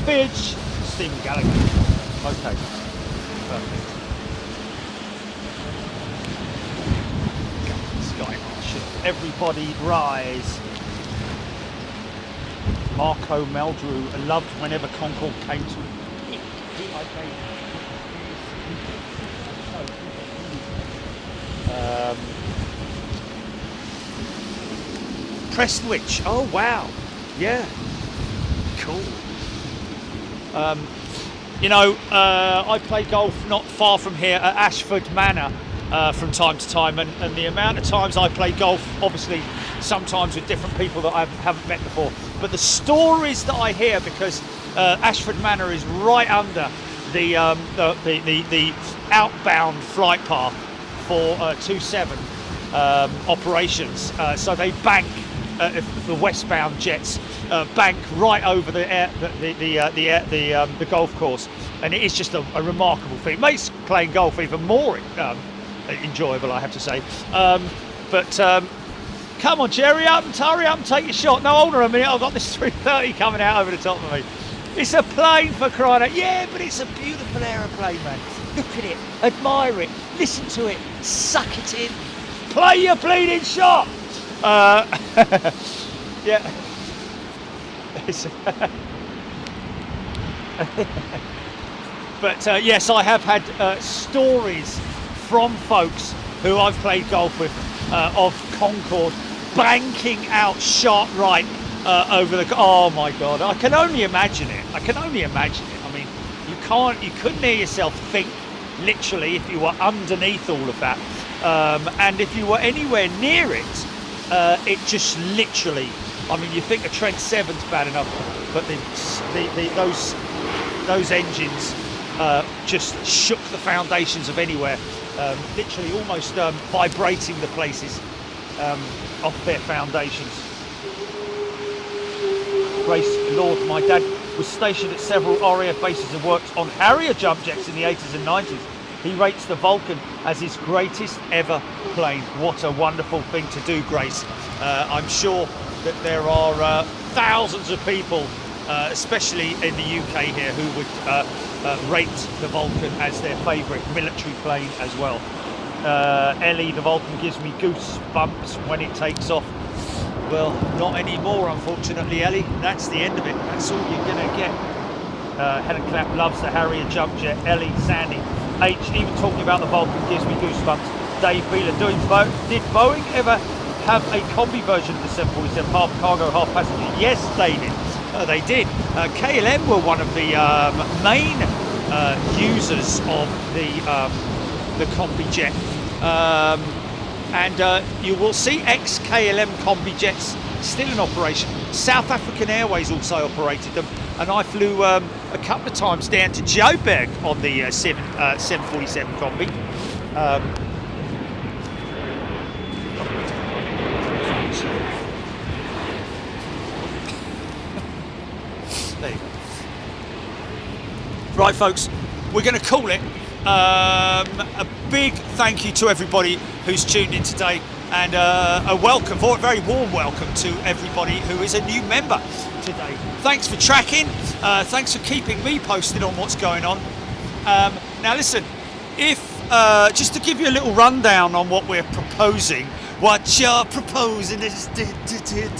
bitch. Stephen Gallagher. Okay. Perfect. Sky Marshal. Everybody rise. Marco Meldrew loved whenever Concorde came to it. Prestwich. Oh wow. Yeah. Cool. You know, I play golf not far from here at Ashford Manor from time to time, and the amount of times I play golf, obviously sometimes with different people that I haven't met before, but the stories that I hear, because Ashford Manor is right under the outbound flight path for 27 operations, so they bank the westbound jets bank right over the golf course, and it is just a remarkable thing. It makes playing golf even more enjoyable, I have to say. Come on, Jerry, hurry up and take your shot. No, hold on a minute, I've got this 330 coming out over the top of me. It's a plane, for crying out. Yeah, but it's a beautiful aeroplane, man. Look at it, admire it, listen to it, suck it in. Play your bleeding shot. Yeah. But yes, I have had stories from folks who I've played golf with of Concorde banking out sharp right over the. Oh my God! I can only imagine it. I mean, you couldn't hear yourself think, literally, if you were underneath all of that, and if you were anywhere near it, it just literally. I mean, you think a Trent 7's bad enough, but those engines just shook the foundations of anywhere, literally almost vibrating the places off their foundations. Grace Lord, my dad was stationed at several RAF bases and worked on Harrier jump jets in the 80s and 90s. He rates the Vulcan as his greatest ever plane. What a wonderful thing to do, Grace. I'm sure that there are thousands of people, especially in the UK here, who would rate the Vulcan as their favourite military plane as well. Ellie, the Vulcan gives me goosebumps when it takes off. Well, not anymore, unfortunately, Ellie. That's the end of it. That's all you're going to get. Helen Clapp loves the Harrier jump jet. Ellie, Sandy, H, even talking about the Vulcan gives me goosebumps. Dave Beeler, did Boeing ever have a combi version of the 747, half cargo, half passenger? Yes, David, they did. KLM were one of the main users of the combi jet, and you will see ex-KLM combi jets still in operation. South African Airways also operated them, and I flew a couple of times down to Joburg on the 747 combi. There you go. Right, folks, we're going to call it. A big thank you to everybody who's tuned in today, and a very warm welcome to everybody who is a new member today. Thanks for tracking. Thanks for keeping me posted on what's going on. Now, listen, if just to give you a little rundown on what we're proposing, what you're proposing is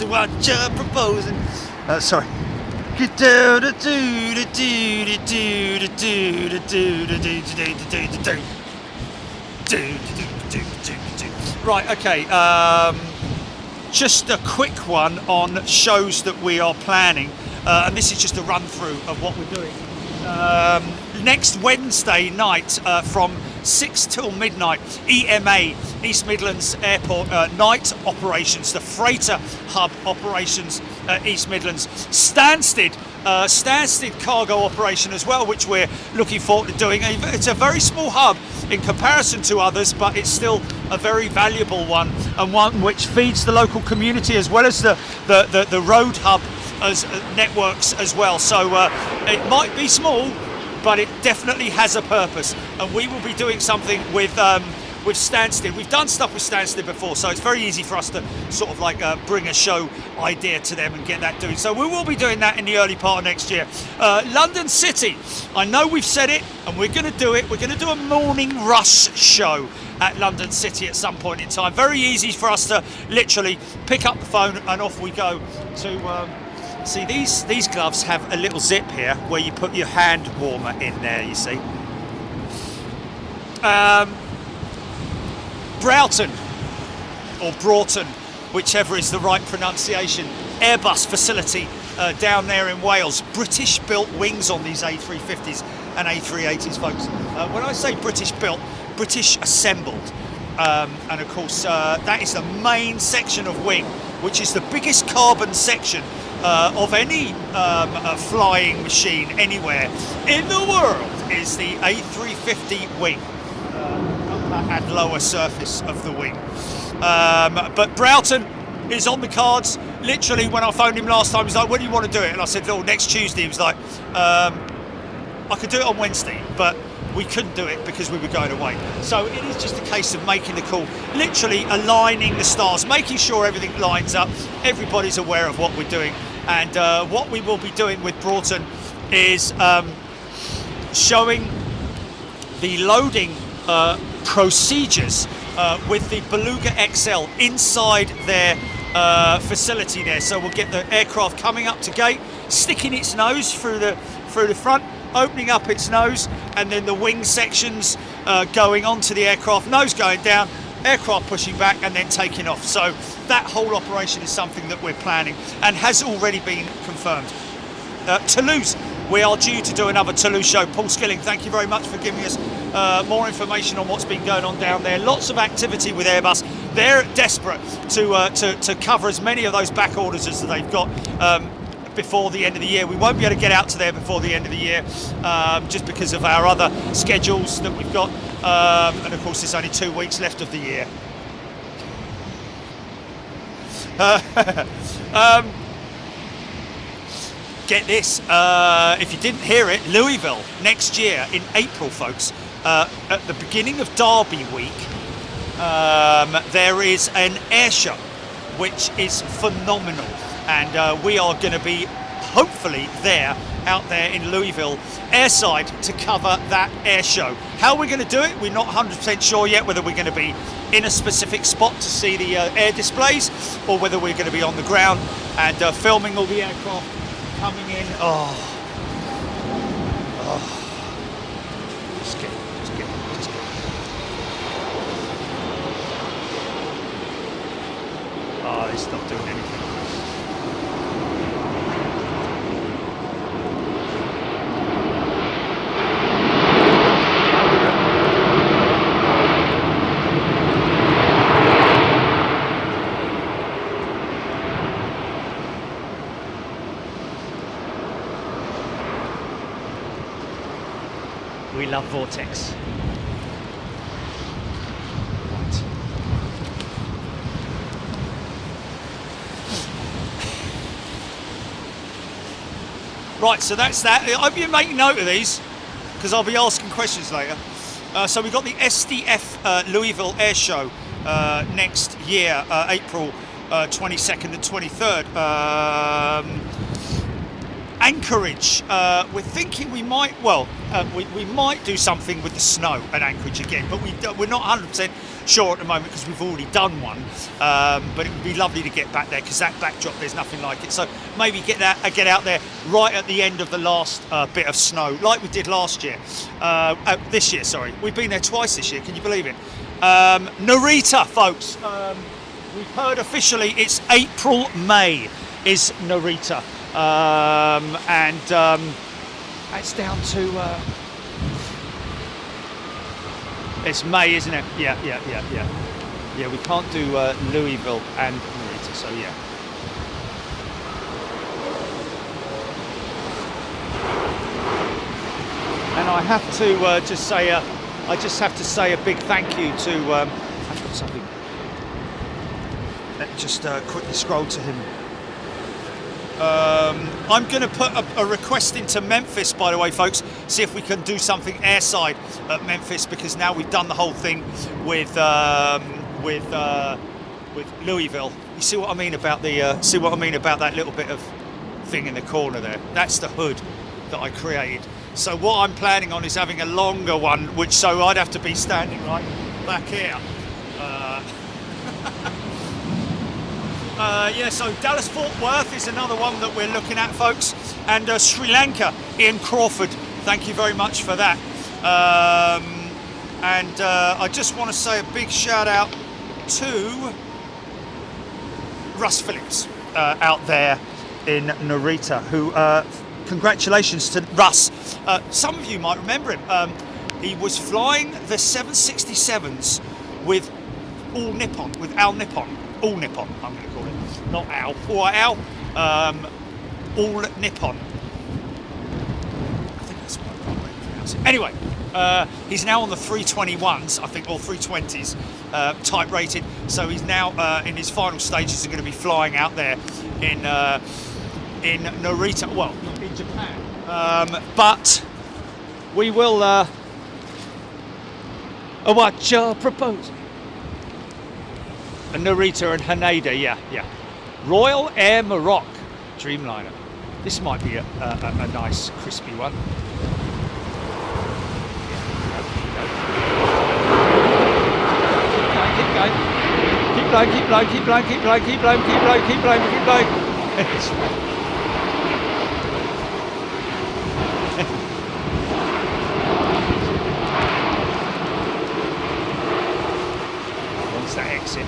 what you're proposing. Sorry. Right, okay, just a quick one on shows that we are planning, and this is just a run through of what we're doing. Next Wednesday night from 6 till midnight, EMA, East Midlands Airport, night operations, the freighter hub operations, East Midlands. Stansted cargo operation as well, which we're looking forward to doing. It's a very small hub in comparison to others, but it's still a very valuable one, and one which feeds the local community as well as the road hub as networks as well. So it might be small, but it definitely has a purpose, and we will be doing something with with Stansted. We've done stuff with Stansted before, so it's very easy for us to sort of like bring a show idea to them and get that doing. So we will be doing that in the early part of next year. London City, I know we've said it and we're going to do it. We're going to do a morning rush show at London City at some point in time. Very easy for us to literally pick up the phone and off we go to... See, these gloves have a little zip here where you put your hand warmer in there, you see. Broughton, or Broughton, whichever is the right pronunciation, Airbus facility down there in Wales. British built wings on these A350s and A380s, folks. When I say British built, British assembled. And of course, that is the main section of wing, which is the biggest carbon section of any flying machine anywhere in the world, is the A350 wing, upper and lower surface of the wing. But Broughton is on the cards. Literally, when I phoned him last time, he was like, when do you want to do it? And I said, oh, next Tuesday. He was like, I could do it on Wednesday, but we couldn't do it because we were going away. So it is just a case of making the call, literally aligning the stars, making sure everything lines up, everybody's aware of what we're doing. And what we will be doing with Broughton is showing the loading procedures with the Beluga XL inside their facility there. So we'll get the aircraft coming up to gate, sticking its nose through the front, opening up its nose, and then the wing sections going onto the aircraft, nose going down, aircraft pushing back and then taking off. So that whole operation is something that we're planning and has already been confirmed. Toulouse, we are due to do another Toulouse show. Paul Skilling, thank you very much for giving us more information on what's been going on down there. Lots of activity with Airbus. They're desperate to cover as many of those back orders as they've got before the end of the year. We won't be able to get out to there before the end of the year, just because of our other schedules that we've got, and of course there's only 2 weeks left of the year. Get this, if you didn't hear it, Louisville next year in April, folks, at the beginning of Derby week, there is an air show which is phenomenal. And we are going to be hopefully out there in Louisville airside to cover that air show. How we're going to do it, we're not 100% sure yet, whether we're going to be in a specific spot to see the air displays, or whether we're going to be on the ground and filming all the aircraft coming in. Just get. Oh, it's not doing anything. We love Vortex. Right, so that's that. I hope you make note of these, because I'll be asking questions later. So we've got the SDF Louisville Air Show next year, April 22nd and 23rd. Anchorage, we're thinking we might, we might do something with the snow at Anchorage again, but we're not 100% sure at the moment because we've already done one. But it would be lovely to get back there because that backdrop, there's nothing like it. So maybe get out there right at the end of the last bit of snow, like we did last year. This year, sorry. We've been there twice this year, can you believe it? Narita, folks. We've heard officially it's May is Narita. It's down to it's May, isn't it? Yeah, we can't do Louisville and Narita, so yeah. And I have to just say a big thank you to I've got something. Let me just quickly scroll to him. I'm going to put a request into Memphis, by the way, folks. See if we can do something airside at Memphis, because now we've done the whole thing with Louisville. You see what I mean about the see what I mean about that little bit of thing in the corner there? That's the hood that I created. So what I'm planning on is having a longer one, which so I'd have to be standing right back here. Yeah, so Dallas Fort Worth is another one that we're looking at, folks, and Sri Lanka. Ian Crawford, thank you very much for that. And I just want to say a big shout out to Russ Phillips out there in Narita, who congratulations to Russ. Some of you might remember him. He was flying the 767s with All Nippon, with Al Nippon. All Nippon, I'm going to call it. Not Al, or Al. All Nippon. I think that's what I can't pronounce it. Anyway, he's now on the 321s, I think, or 320s, type rated. So he's now in his final stages and going to be flying out there in Narita, well, in Japan. But we will. What you propose? Narita and Haneda, yeah. Royal Air Maroc Dreamliner. This might be a nice crispy one. Keep going. Once that exit.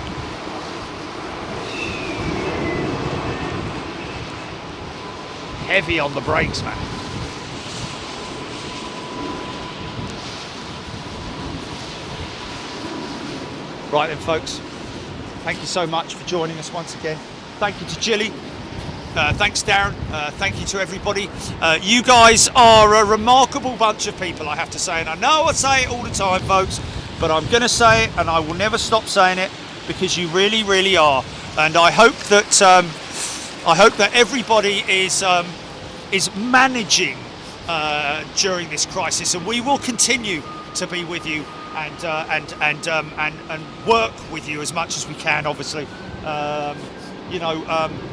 Heavy on the brakes, man. Right then, folks. Thank you so much for joining us once again. Thank you to Jilly. Thanks, Darren. Thank you to everybody. You guys are a remarkable bunch of people, I have to say. And I know I say it all the time, folks, but I'm going to say it, and I will never stop saying it, because you really, really are. And I hope that everybody is managing during this crisis, and we will continue to be with you and work with you as much as we can. Obviously,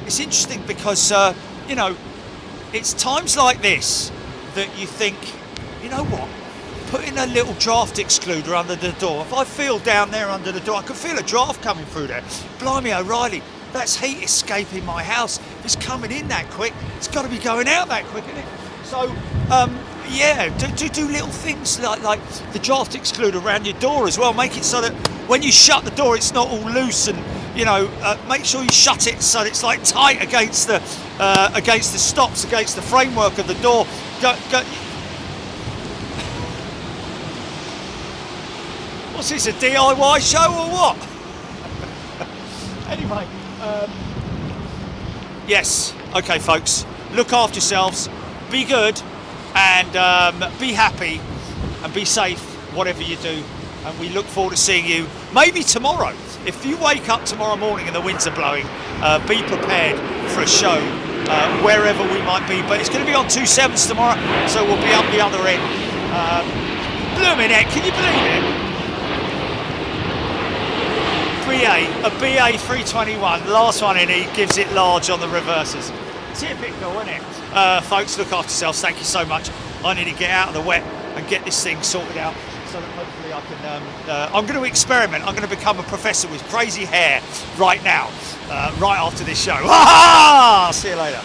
it's interesting because it's times like this that you think, you know what? Putting a little draft excluder under the door. If I feel down there under the door, I can feel a draft coming through there. Blimey O'Reilly. That's heat escaping my house. If it's coming in that quick, it's got to be going out that quick, isn't it? So, yeah, do little things like the draft excluder around your door as well. Make it so that when you shut the door, it's not all loose, and make sure you shut it so that it's like tight against the stops, against the framework of the door. Go. What's this, a DIY show or what? Anyway. Yes, okay, folks, look after yourselves, be good, and be happy, and be safe, whatever you do, and we look forward to seeing you maybe tomorrow. If you wake up tomorrow morning and the winds are blowing, be prepared for a show wherever we might be, but it's going to be on 27s tomorrow, so we'll be up the other end. Blooming heck, can you believe it? A BA 321, last one in, he gives it large on the reverses. Typical, isn't it? Folks, look after yourselves. Thank you so much. I need to get out of the wet and get this thing sorted out so that hopefully I can. I'm going to experiment. I'm going to become a professor with crazy hair right now, right after this show. Ah! See you later.